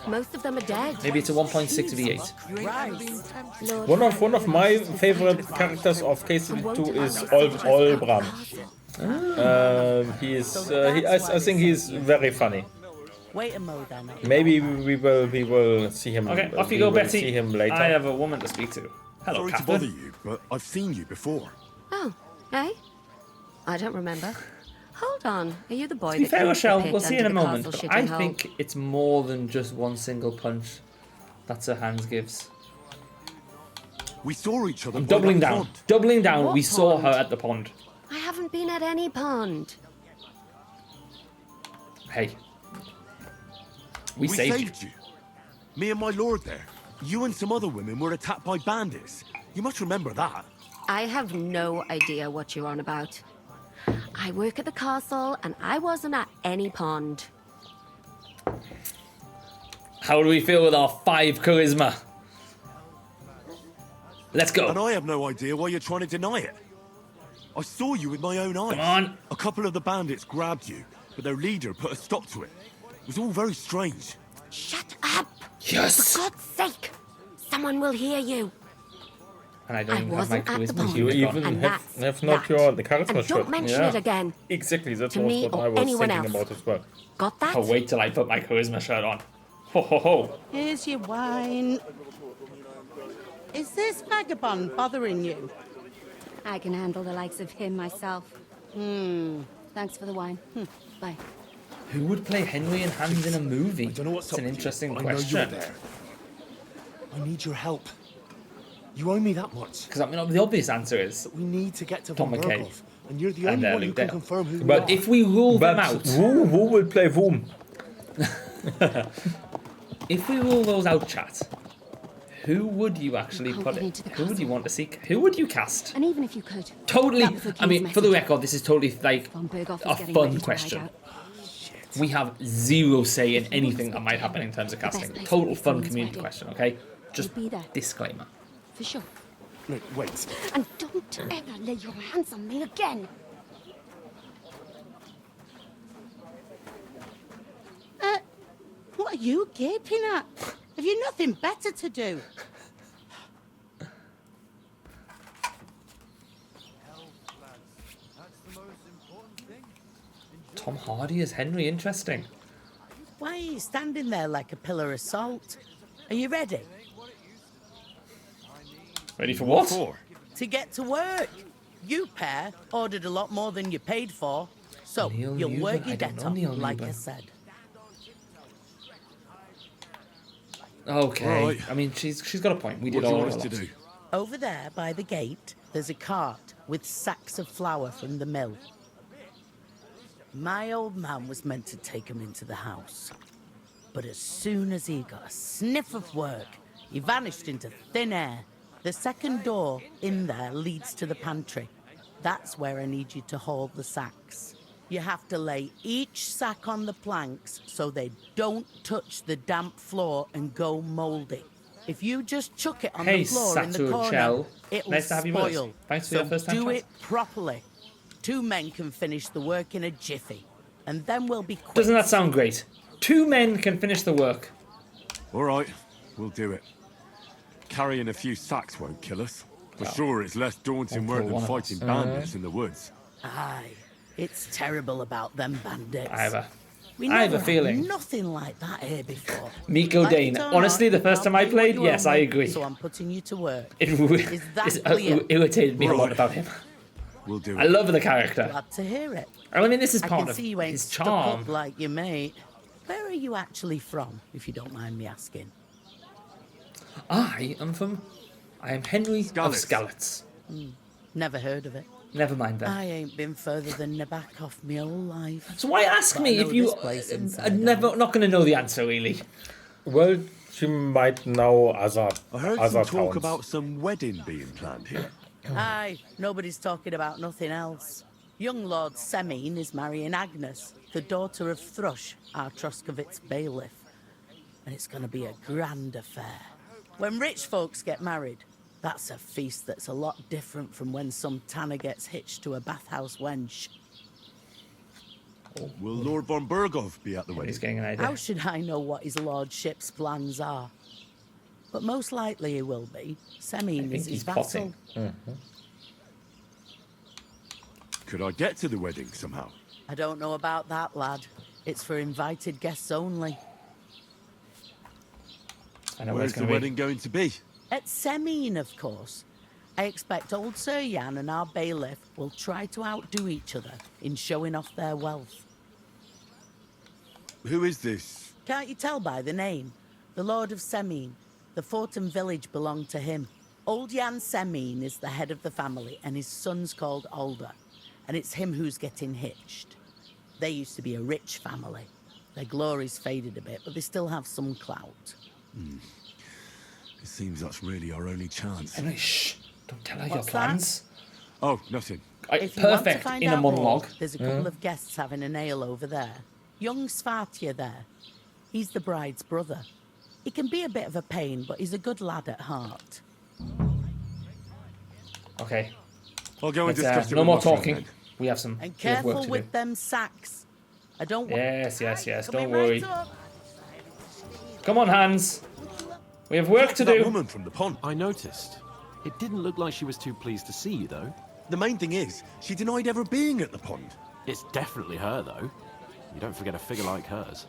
Most of them are dead. Maybe it's a 1.6 V8. One of my favorite characters of KCD2 is Olbram. I think he's very funny. Wait a mo then. Maybe we will see him. Okay, off you we go, will Betty. See him later. I have a woman to speak to. Hello, Sorry to Catherine. bother you, but I've seen you before. Oh, eh? I don't remember. Hold on. Are you the boy To be that fair, came to Rochelle, the pit we'll see under in a the moment, castle but I shithole? think it's more than just one single punch that Sir Hans gives. We saw each other. I'm by doubling that down. pond. Doubling down. What We saw pond? her at the pond. I haven't been at any pond. Hey. We saved you. Me and my lord there. You and some other women were attacked by bandits. You must remember that. I have no idea what you're on about. I work at the castle and I wasn't at any pond. How do we feel with our 5 charisma? Let's go. And I have no idea why you're trying to deny it. I saw you with my own eyes. Come on. A couple of the bandits grabbed you, but their leader put a stop to it. It was all very strange. Shut up! Yes. For God's sake! Someone will hear you. And I don't I even have my wasn't at the charisma. pond. You even And have that's not that. your the charisma And don't shot. mention it again. Exactly, that To was me what or I was anyone thinking else. about as well. Got that? I'll wait till I put my charisma shirt on. Ho ho ho. Here's your wine. Is this vagabond bothering you? I can handle the likes of him myself. Thanks for the wine. Bye. Who would play Henry and Hans in a movie? I don't know what's It's an up with you. interesting I know you're question. there. I need your help. You owe me that much. Because I mean, the obvious answer is We need to get to Tom Von McKay. Berghoff, and you're the And, only one who Luke can Dale. confirm who But we are. if we rule them But out, who will play whom? if we rule those out, chat, who would you actually Can't put get it? into the Who would you castle. want to see? Who would you cast? And even if you could, Totally. that was the I mean, king's for the message. record, this is totally like Von Berghoff is a getting fun ready to question. ride out. We have zero say in anything that might happen in terms of The best casting. place Total for fun Finn's community wedding. question, okay? Just You'll be there. disclaimer. For sure. No, wait. And don't ever lay your hands on me again. What are you gaping at? Have you nothing better to do? Tom Hardy as Henry, interesting. Why are you standing there like a pillar of salt? Are you ready? Ready for what? To get to work. You pair ordered a lot more than you paid for. So Neil you'll Newman? work I your don't debt know off, Neil like Newman. I said. Okay. Right. I mean, she's got a point. We What did do you all want us of to that. do? Over there by the gate, there's a cart with sacks of flour from the mill. My old man was meant to take 'em into the house. But as soon as he got a sniff of work, he vanished into thin air. The second door in there leads to the pantry. That's where I need you to haul the sacks. You have to lay each sack on the planks so they don't touch the damp floor and go mouldy. If you just chuck it on Hey, the floor in the Satu corner, Chell. it'll Nice to have you with us. spoil. Thanks for so your first time do chat. it properly. 2 men can finish the work in a jiffy, and then we'll be quick. Doesn't that sound great? 2 men can finish the work. All right, we'll do it. Carrying a few sacks won't kill us. For sure, it's less daunting Won't work kill than one of fighting us. bandits in the woods. Aye, it's terrible about them bandits. I have a We I have never a had feeling. Nothing like that here before. Miko Like Dane. it or Honestly, not, the first I'll time I pay what played, you yes, owe I me, agree. So I'm putting you to work. It that clear? irritated me a lot Right. about him. We'll do I it. love the character. Glad to hear it. I mean, this is I part can of see you ain't his stuck charm. up like your mate. Where are you actually from, if you don't mind me asking? I am Henry of Skalitz. Never heard of it. Never mind then. I ain't been further than the back off my whole life. So why ask But me I know if you this place inside never out. not going to know the answer really? Well, she might know other I heard other some talk towns. about some wedding being planned here. Aye, nobody's talking about nothing else. Young Lord Semine is marrying Agnes, the daughter of Thrush, our Troskovitz bailiff. And it's going to be a grand affair. When rich folks get married, that's a feast that's a lot different from when some tanner gets hitched to a bathhouse wench. Will Lord von Burgov be at the wedding? He's getting an idea. How should I know what his lordship's plans are? But most likely he will be. Semine is his vassal. Could I get to the wedding somehow? I don't know about that, lad. It's for invited guests only. I know Where's the wedding going to be? At Semine, of course. I expect old Sir Jan and our bailiff will try to outdo each other in showing off their wealth. Who is this? Can't you tell by the name? The Lord of Semine. The fort and village belong to him. Old Jan Semine is the head of the family, and his son's called Alder. And it's him who's getting hitched. They used to be a rich family. Their glory's faded a bit, but they still have some clout. It seems that's really our only chance. Anyway, shh! Don't tell her your What's plans. Oh, nothing. If you want to Perfect find in a out more, monologue. there's a couple of guests having an ale over there. Young Svartje there. He's the bride's brother. He can be a bit of a pain, but he's a good lad at heart. Okay. I'll go and Let's, discuss it no with more my friend talking. then. We have some. And we have work careful to with do. them sacks. I don't want... Yes. Coming Don't worry. right up. Come on, Hans. We have work to That do. woman from the pond. I noticed. It didn't look like she was too pleased to see you, though. The main thing is, she denied ever being at the pond. It's definitely her, though. You don't forget a figure like hers.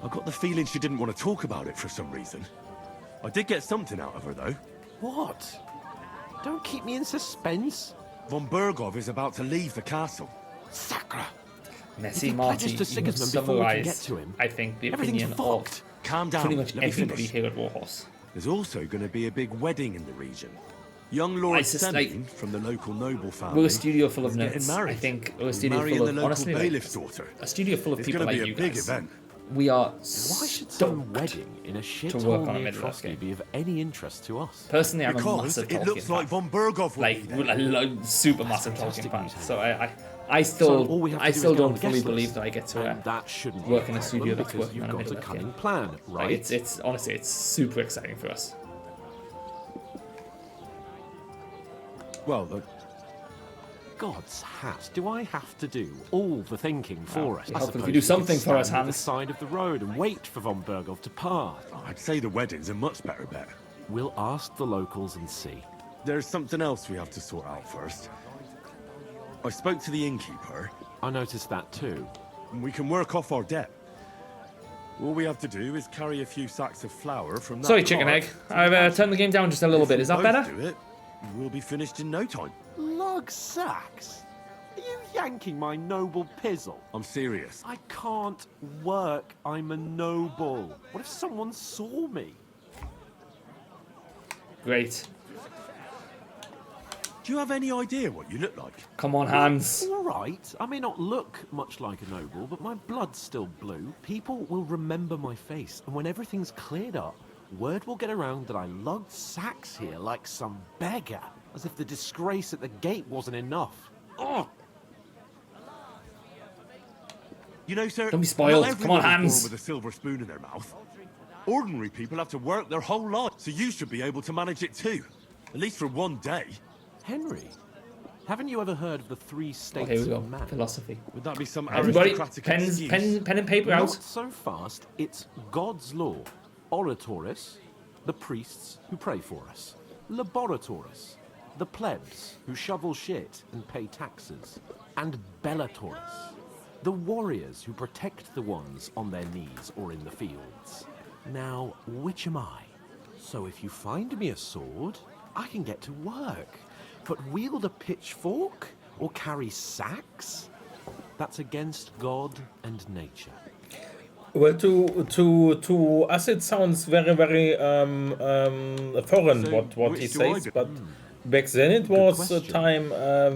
I got the feeling she didn't want to talk about it for some reason. I did get something out of her, though. What? Don't keep me in suspense. Von Burgov is about to leave the castle. Sacra! Messy If he Marty, pledges to you have Sigismund before we can get summarised, to him, I think, the everything's opinion fucked. of Calm down. pretty much Let me everybody finish. here at Warhorse. There's also going to be a big wedding in the region. Young Lord like, Semine from the local noble family. We're a studio full of is getting nerds. married. I think we're a He's studio marrying full the of local honestly, like, bailiff's daughter. a studio full of It's people going to like be you a big guys. event. We are Why should stoked some wedding in a to work shithole on a near Midwest Trosky game. be of any interest to us? Personally, I'm a Because massive it Tolkien looks like fan. Von Burgov will Like, be there. super massive fantastic Tolkien fan. news, So So I still, all we have to I do is still get on don't the fully guest believe list. that I get to And that shouldn't work be in a studio that's because working you've on a got a Midwest cunning game. plan, Like, right? it's honestly, it's super exciting for us. Well, look, God's hat, do I have to do all the thinking for us? I hopefully suppose you do we something could for us, stand at Hans. the side of the road and wait for von Burgov to part. I'd say the wedding's a much better bet. We'll ask the locals and see. There's something else we have to sort out first. I spoke to the innkeeper. I noticed that too. And we can work off our debt. All we have to do is carry a few sacks of flour from that Sorry, Chicken cart Egg. to I've the turned the game down just a little If bit. we Is that both better? do it, we'll be finished in no time. Lug sacks? Are you yanking my noble pizzle? I'm serious. I can't work. I'm a noble. What if someone saw me? Great. Do you have any idea what you look like? Come on, Hans. All right. I may not look much like a noble, but my blood's still blue. People will remember my face, and when everything's cleared up, word will get around that I lugged sacks here like some beggar, as if the disgrace at the gate wasn't enough. Oh! You know, sir, Don't be spoiled. not Come on, everyone is Hans. born with a silver spoon in their mouth. Ordinary people have to work their whole life, so you should be able to manage it too. At least for one day. Henry, haven't you ever heard of the three states Okay, we go. of man? Philosophy. Would that be some Everybody, aristocratic pens, excuse? pen and paper Not out. so fast. It's God's law. Oratoris, the priests who pray for us. Laboratoris, the plebs who shovel shit and pay taxes. And Bellatoris, the warriors who protect the ones on their knees or in the fields. Now, which am I? So if you find me a sword, I can get to work. But wield a pitchfork or carry sacks? That's against God and nature. Well, to us it sounds very foreign So, what which he do I says, do? but back then it was a question. time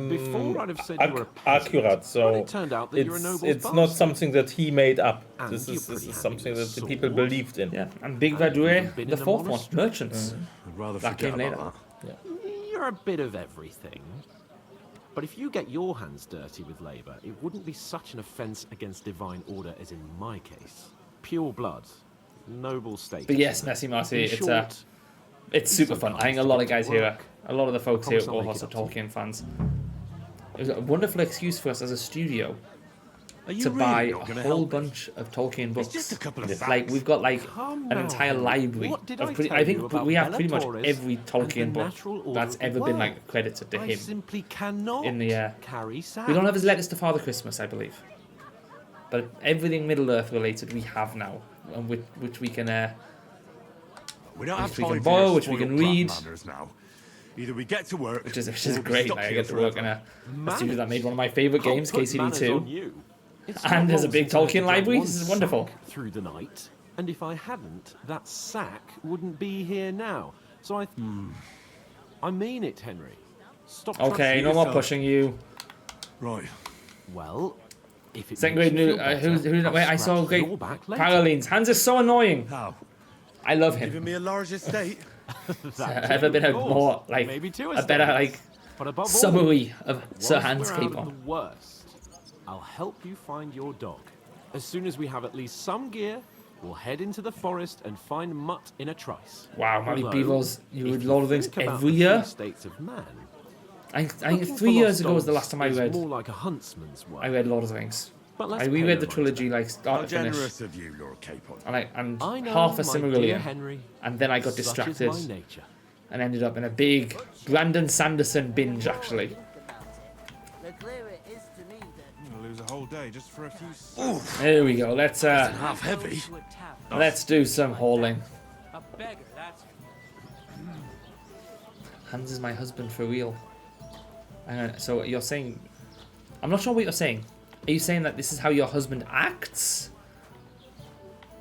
Before I'd have said you were a peasant, accurate. but So it turned out that you're a noble's it's not bastard. something that he made up. And This you're is pretty something handy that the with people swords. believed in. Yeah, and Big And you've Vadrouet, been the in a fourth one, monastery. merchants. I'd rather That came forget later. about that. You're a bit of everything. But if you get your hands dirty with labor, it wouldn't be such an offense against divine order as in my case. Pure blood, noble status. But yes, Messi Marty, In it's short, it's super fun. I think a lot of guys here, work. a lot of the folks I here at promise I'll Warhorse are make it up to Tolkien fans. It was a wonderful excuse for us as a studio Are you to really buy not a gonna whole help me? bunch of Tolkien books. just a couple of Like facts. we've got like Calm an down, entire Henry. library What did of I pretty. tell I you think about we have Bella pretty much Torres every and Tolkien the book natural order that's of the ever been world? like credited to I him. simply cannot In the carry sand. we don't have his letters to Father Christmas, I believe, but everything Middle Earth related we have now, and which we can We don't have which we time can for your borrow, which we spoiled can brat read. manners now. Either we get to work, which is or we great. stuck Like, I here get to work in forever. a studio that made one of my favorite I'll games, put KCD manners 2. on you. It's And not there's a long big since I had Tolkien to drag library. one This is wonderful. sack through the night, and if I hadn't, that sack wouldn't be here now. So I mean it, Henry. Stop. Okay, trusting no more yourself. pushing you. Right. Well, if it Second makes grade you new. feel better, Who's I'll wait? I saw scratch great your back later. Paralines. Hans is so annoying. How? I love him. Giving me a large estate? That Ever too, been a of course. more like Maybe two a better estates. like But above all, summary of Sir once Hans we're out of Capon? the worst, I'll help you find your dog. As soon as we have at least some gear, we'll head into the forest and find Mutt in a trice. Wow, Mary Although, Beavers, you if read Lord of the Rings think about every the year? three states of man, I think looking 3 for years lost ago was the dogs last time I is read. more like a huntsman's work. I read Lord of the Rings. But let's I pay reread no the mind trilogy to like How start to finish, generous of you, Lord Capon. and I know, half a my dear Silmarillion, Henry, and then I got such is distracted my nature. and ended up in a big Brandon Sanderson binge. Actually, The clearer it is to me that We'll lose a whole day just for a few. there we go. Let's Half heavy. let's do some hauling. A beggar, that's Hans is my husband for real. So you're saying, I'm not sure what you're saying. Are you saying that this is how your husband acts?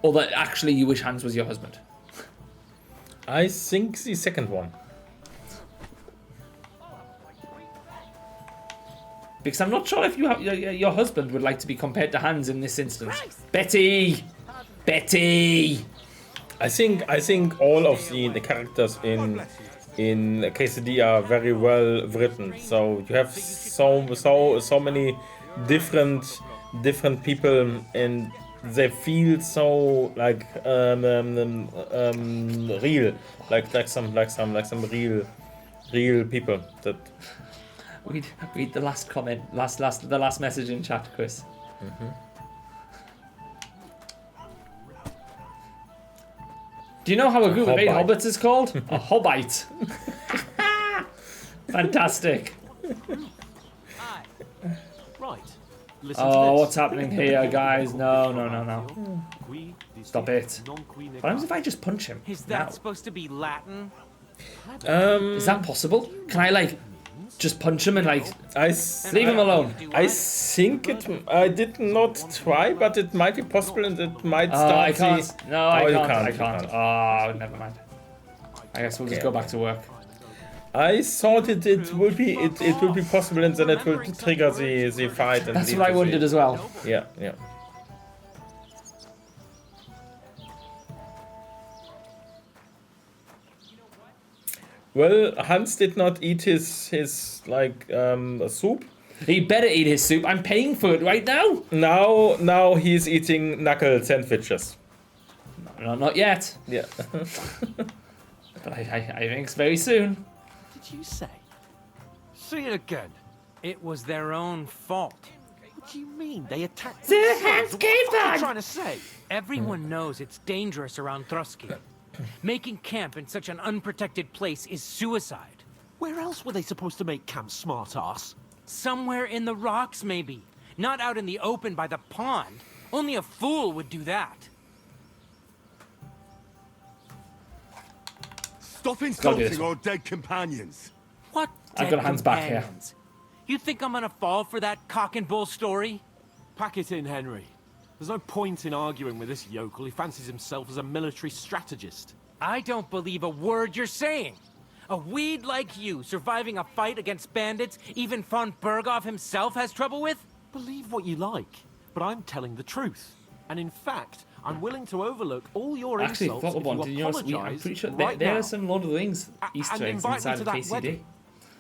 Or that actually you wish Hans was your husband? I think the second one. Because I'm not sure if you have, your husband would like to be compared to Hans in this instance. Betty! Betty! I think all of the characters in KCD are very well written. So you have so many different people, and they feel so like real, like some real people. That Read the last comment, the last message in chat, Chris. Do you know how a group of 8 hobbits is called? A hobbite. Fantastic. Right. Listen Oh, to this. what's happening here, guys? No. Stop it. What happens if I just punch him? Is that now? supposed to be Latin? Is that possible? Can I like just punch him and like leave him alone? I think it. I did not try, but it might be possible, and it might Oh, start. I can't. No, I you can't. I you can't. Oh, never mind. I guess we'll just go back to work. I thought it will be it will be possible, and then it will trigger the fight. And That's lead what I to wondered the- as well. Yeah. Well, Hans did not eat his like soup. He better eat his soup. I'm paying for it right now. Now he's eating knuckle sandwiches. No, not yet. Yeah. But I think it's very soon. What did you say? Say it again. It was their own fault. What do you mean? They attacked Sir themselves? Hans What the fuck are you Capon! trying to say? Everyone knows it's dangerous around Trosky. Making camp in such an unprotected place is suicide. Where else were they supposed to make camp, smart-ass? Somewhere in the rocks, maybe. Not out in the open by the pond. Only a fool would do that. Stop Gotta do insulting this our dead companions. What I've dead got Hans back here. companions? You think I'm gonna fall for that cock and bull story? Pack it in, Henry. There's no point in arguing with this yokel who fancies himself as a military strategist. I don't believe a word you're saying. A weed like you, surviving a fight against bandits, even von Berghoff himself has trouble with? Believe what you like, but I'm telling the truth. And in fact, I'm willing to overlook all your insults if you apologize. I'm pretty sure right there now. are some Lord of the Rings Easter eggs inside of KCD. Wedding.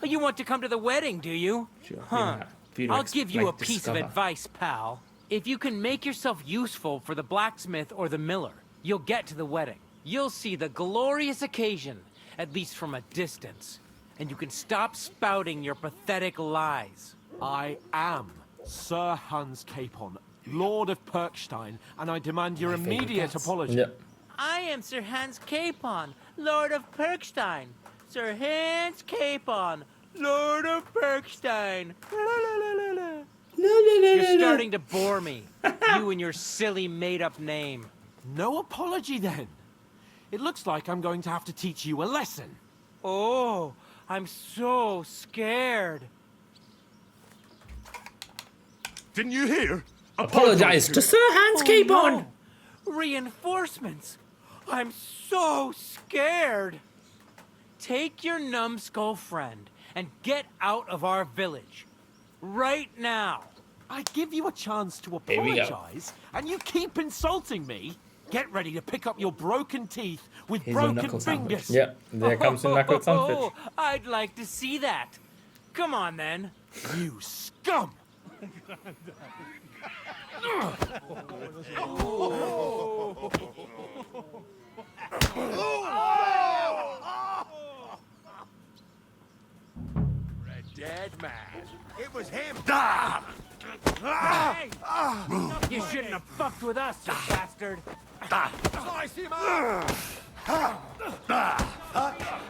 You want to come to the wedding, do you? Sure. Huh. Yeah, I'll give you a piece of advice, pal. If you can make yourself useful for the blacksmith or the miller, you'll get to the wedding. You'll see the glorious occasion, at least from a distance. And you can stop spouting your pathetic lies. I am Sir Hans Capon, Lord of Perkstein, and I demand your immediate apology. Yep. I am Sir Hans Capon, Lord of Perkstein. Sir Hans Capon, Lord of Perkstein. You're starting to bore me. You and your silly made-up name. No apology, then. It looks like I'm going to have to teach you a lesson. Oh, I'm so scared. Didn't you hear? Apologize to Sir Hans Capon. No. Reinforcements. I'm so scared. Take your numbskull friend and get out of our village. Right now. I give you a chance to Here we go. apologize, and you keep insulting me. Get ready to pick up your broken teeth with Here's your broken knuckle fingers. sandwich. Yep, there comes the knuckle sandwich. Oh, I'd like to see that. Come on, then. You scum! A dead man. It was him. Hey! You shouldn't have fucked with us, you bastard. Slice him up.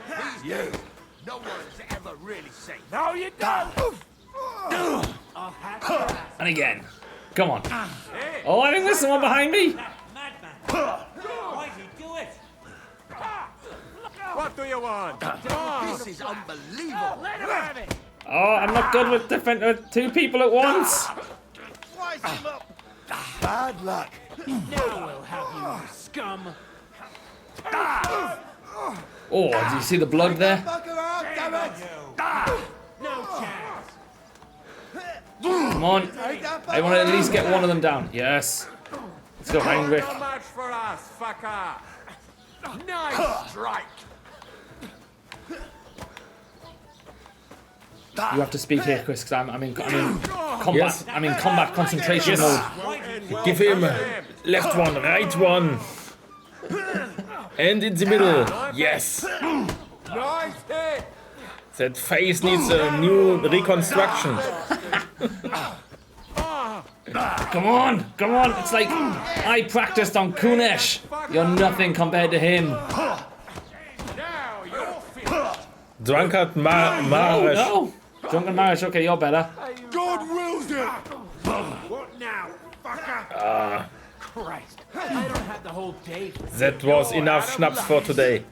He's you. No one's ever really safe. No, you don't. I'll hack your ass. And again. Come on. Oh, I think there's someone behind me. Madman. Why'd you do it? What do you want? This is unbelievable. Let him have it. Oh, I'm not good with defending two people at once. Slice him up. Bad luck. Now we'll have you, scum. Oh, do you see the blood there? No chance. Come on. I want to at least get one of them down. Yes. Let's go, Heinrich. No match for us, fucker. Nice strike. You have to speak here, Chris, because I'm in combat. Yes. I'm in combat concentration mode. Give him left one, right one, and in the middle. Yes. Nice hit. That face needs a new reconstruction. Come on, come on. It's like I practiced on Kunesh. You're nothing compared to him. Now you're finished. Drunkard Marish. No. Drunken Marish, okay, you're better. God wills it. What now, fucker? Christ, I don't have the whole day. That was enough schnapps for today.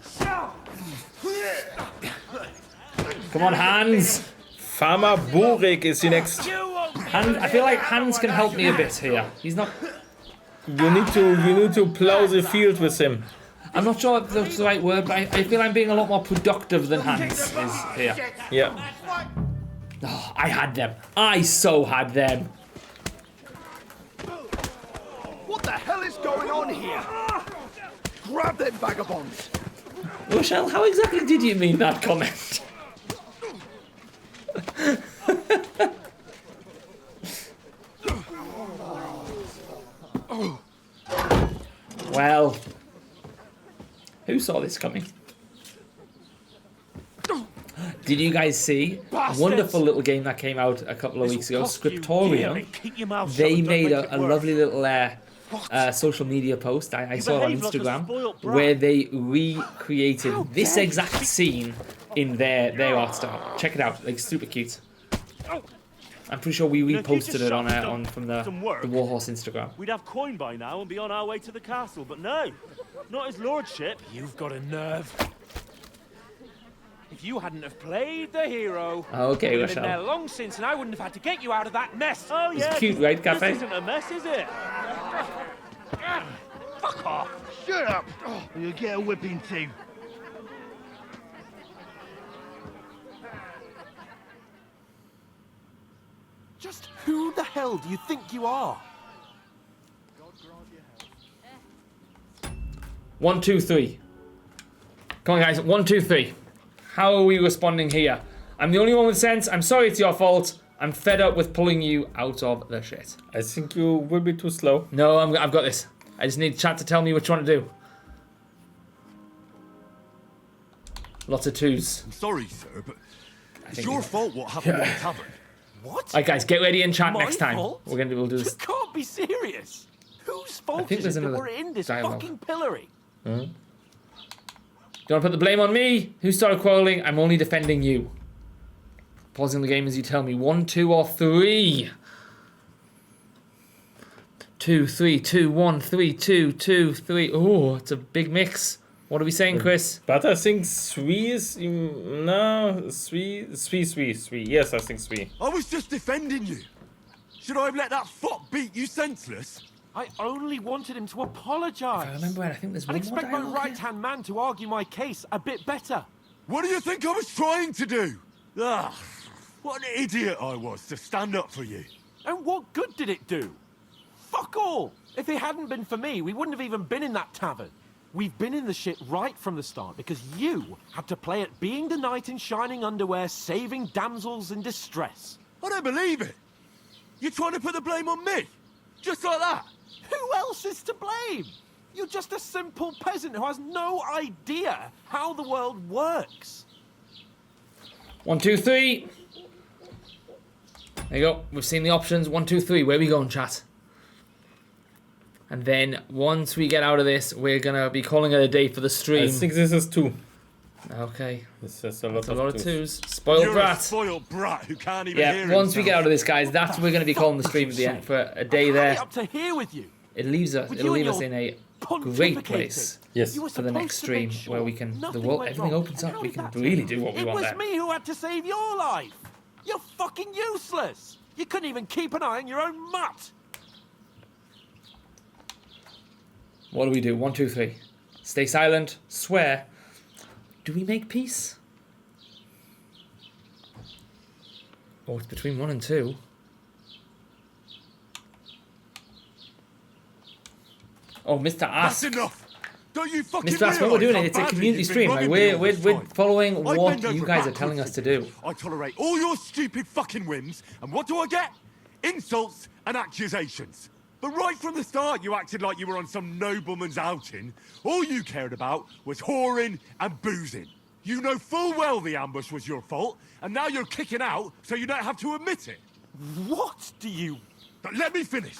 Come on, Hans. Farmer Burik is the next. Hans, I feel like Hans can help me a bit here. He's not. You need to plow the field with him. I'm not sure if that's the right word, but I feel I'm being a lot more productive than Hans is here. Yeah. Oh, I had them. I so had them. What the hell is going on here? Grab them vagabonds. Rochelle, how exactly did you mean that comment? Well, who saw this coming? Did you guys see a wonderful little game that came out a couple of weeks ago, Scriptorium? They made a lovely little social media post, I saw it on Instagram, where they recreated this exact scene in their art style. Check it out, like super cute. I'm pretty sure we reposted it on from the Warhorse Instagram. We'd have coin by now and be on our way to the castle, but no, not his lordship. You've got a nerve. If you hadn't have played the hero, Okay, you'd have been Rochelle. there long since, and I wouldn't have had to get you out of that mess. Oh It's yeah, cute, right, Cafe? This isn't a mess, is it? Oh, shut up! Oh, you'll get a whipping too. Just who the hell do you think you are? 1, 2, 3. Come on, guys. 1, 2, 3. How are we responding here? I'm the only one with sense. I'm sorry it's your fault. I'm fed up with pulling you out of the shit. I think you will be too slow. No, I've got this. I just need chat to tell me what you want to do. Lots of 2s. I'm sorry, sir, but it's your fault what happened in the tavern. What? Alright, guys, get ready in chat My next time. fault? We'll do this. You can't be serious. Whose fault think is there's it that another we're in this dialogue. fucking pillory? Do you want to put the blame on me? Who started quarreling? I'm only defending you. Pausing the game as you tell me. 1, 2, or 3. 2, 3, 2, 1, 3, 2, 2, 3. Oh, it's a big mix. What are we saying, Chris? But I think 3 is... No, 3. Yes, I think 3. I was just defending you. Should I have let that fuck beat you senseless? I only wanted him to apologise. I remember, I think there's I'd one more expect my dialogue right-hand man to argue my case a bit better. What do you think I was trying to do? Ah, what an idiot I was to stand up for you. And what good did it do? Fuck all! If it hadn't been for me, we wouldn't have even been in that tavern. We've been in the shit right from the start because you had to play at being the knight in shining underwear, saving damsels in distress. I don't believe it. You're trying to put the blame on me? Just like that? Who else is to blame? You're just a simple peasant who has no idea how the world works. 1, 2, 3. There you go. We've seen the options. 1, 2, 3. Where are we going, chat? And then once we get out of this, we're gonna be calling it a day for the stream. I think this is 2. Okay. This is a lot a of lot of 2s. 2s. Spoiled You're brat. a spoiled brat who can't even hear Yeah. Once we himself. get out of this, guys, that's what we're gonna be calling the stream at the end for a day there. Up to here with you. It'll leave us With you and in your a great place. Yes. You were For the next supposed to make stream sure where we can nothing everything went wrong. opens And up. how We did can that really turn do what we out? want It there. was me who had to save your life. You're fucking useless. You couldn't even keep an eye on your own mutt. What do we do? 1, 2, 3. Stay silent. Swear. Do we make peace? Oh, it's between 1 and 2. Oh, Mr. Ask. That's enough. Don't you fucking Mr. Ask, what we're realise doing, how it's a badly community you've been stream. Like running me all we're this we're time? following I what bend you over guys are backwards telling us for to you. do. I tolerate all your stupid fucking whims, and what do I get? Insults and accusations. But right from the start, you acted like you were on some nobleman's outing. All you cared about was whoring and boozing. You know full well the ambush was your fault, and now you're kicking out so you don't have to admit it. What do you... But let me finish.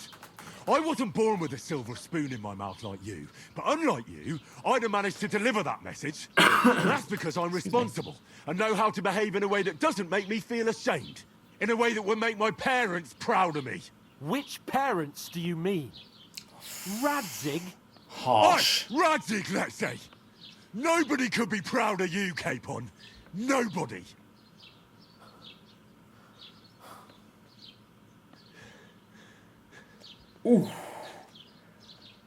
I wasn't born with a silver spoon in my mouth like you, but unlike you, I'd have managed to deliver that message. And that's because I'm responsible and know how to behave in a way that doesn't make me feel ashamed. In a way that would make my parents proud of me. Which parents do you mean? Radzig? Harsh. Radzig, let's say. Nobody could be proud of you, Capon. Nobody. Ooh.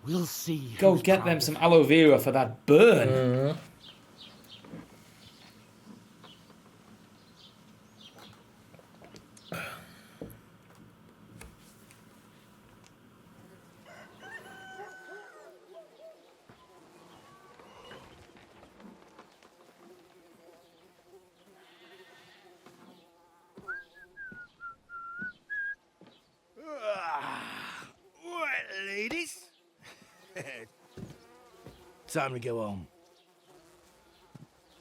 We'll see. Go get them some aloe vera for that burn. Right, ladies. Time to go home.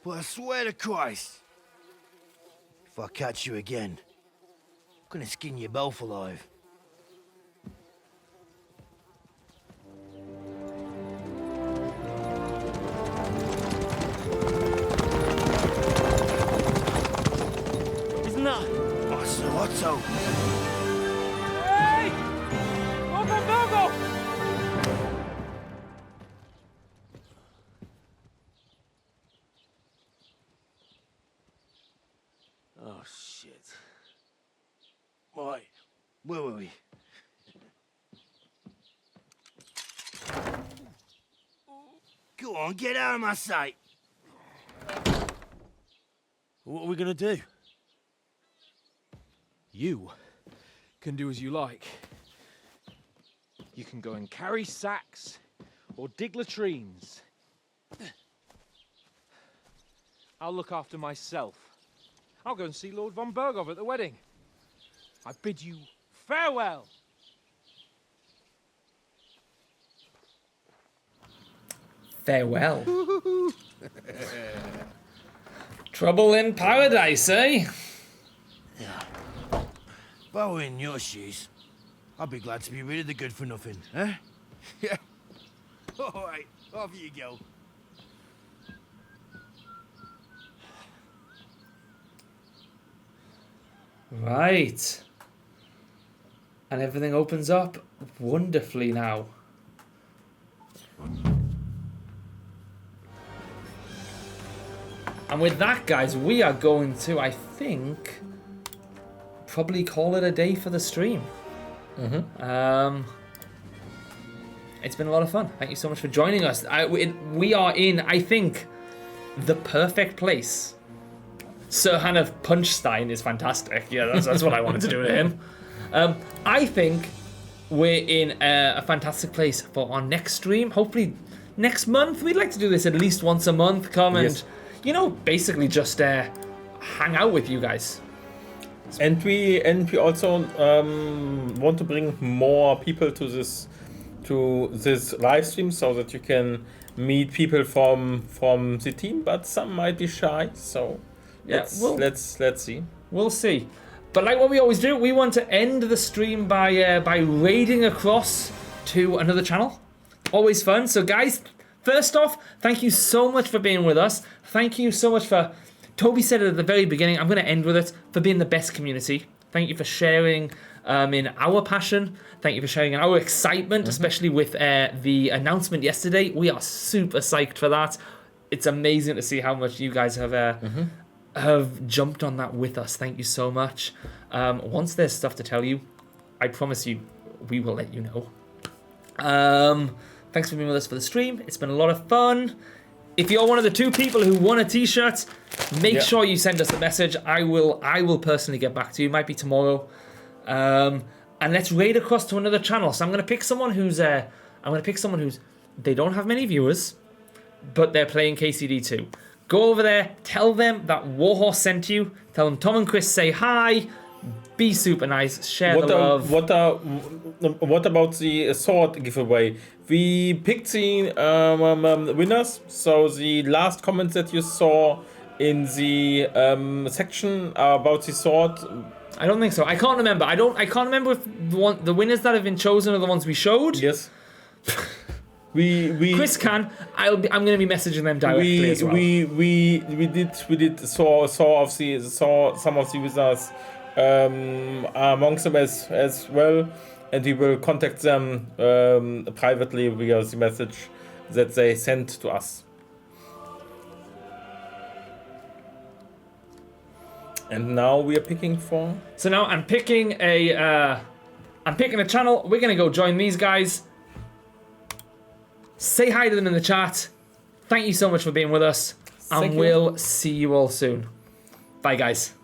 But I swear to Christ, if I catch you again, I'm gonna skin you both alive. Isn't that? Otto. Hey! Go! Oh, shit. Right, where were we? Go on, get out of my sight. What are we gonna do? You can do as you like. You can go and carry sacks or dig latrines. I'll look after myself. I'll go and see Lord von Berghoff at the wedding. I bid you farewell. Farewell. Trouble in paradise, eh? If I were in your shoes, I'd be glad to be rid of the good for nothing, eh? Yeah. All right, off you go. Right. And everything opens up wonderfully now. And with that, guys, we are going to, I think, probably call it a day for the stream. It's been a lot of fun. Thank you so much for joining us. We are in, I think, the perfect place. Sir Hannah Punchstein is fantastic. Yeah, that's what I wanted to do to him. I think we're in a fantastic place for our next stream. Hopefully next month. We'd like to do this at least once a month. Come and, you know, basically just hang out with you guys. And we also want to bring more people to this live stream so that you can meet people from the team, but some might be shy. So let's see. We'll see. But like what we always do, we want to end the stream by raiding across to another channel. Always fun. So guys, first off, thank you so much for being with us. Thank you so much for, Toby said it at the very beginning, I'm going to end with it, for being the best community. Thank you for sharing in our passion. Thank you for sharing in our excitement, especially with the announcement yesterday. We are super psyched for that. It's amazing to see how much you guys have jumped on that with us. Thank you so much. Once there's stuff to tell you, I promise you, we will let you know. Thanks for being with us for the stream. It's been a lot of fun. If you're one of the 2 people who won a t-shirt, make sure you send us a message. I will personally get back to you. It might be tomorrow. And let's raid across to another channel. So I'm gonna pick someone who's they don't have many viewers, but they're playing KCD2. Go over there, tell them that Warhorse sent you. Tell them Tom and Chris say hi. Be super nice. Share the love. What about the sword giveaway? We picked the winners. So the last comments that you saw in the section about the sword. I don't think so. I can't remember. I can't remember if the winners that have been chosen are the ones we showed. Yes. Chris can. I'm going to be messaging them directly as well. We did saw some of the winners amongst them as well, and we will contact them privately via the message that they sent to us. And now we are picking for. So now I'm picking a channel. We're gonna go join these guys. Say hi to them in the chat. Thank you so much for being with us, and we'll see you all soon. Bye, guys.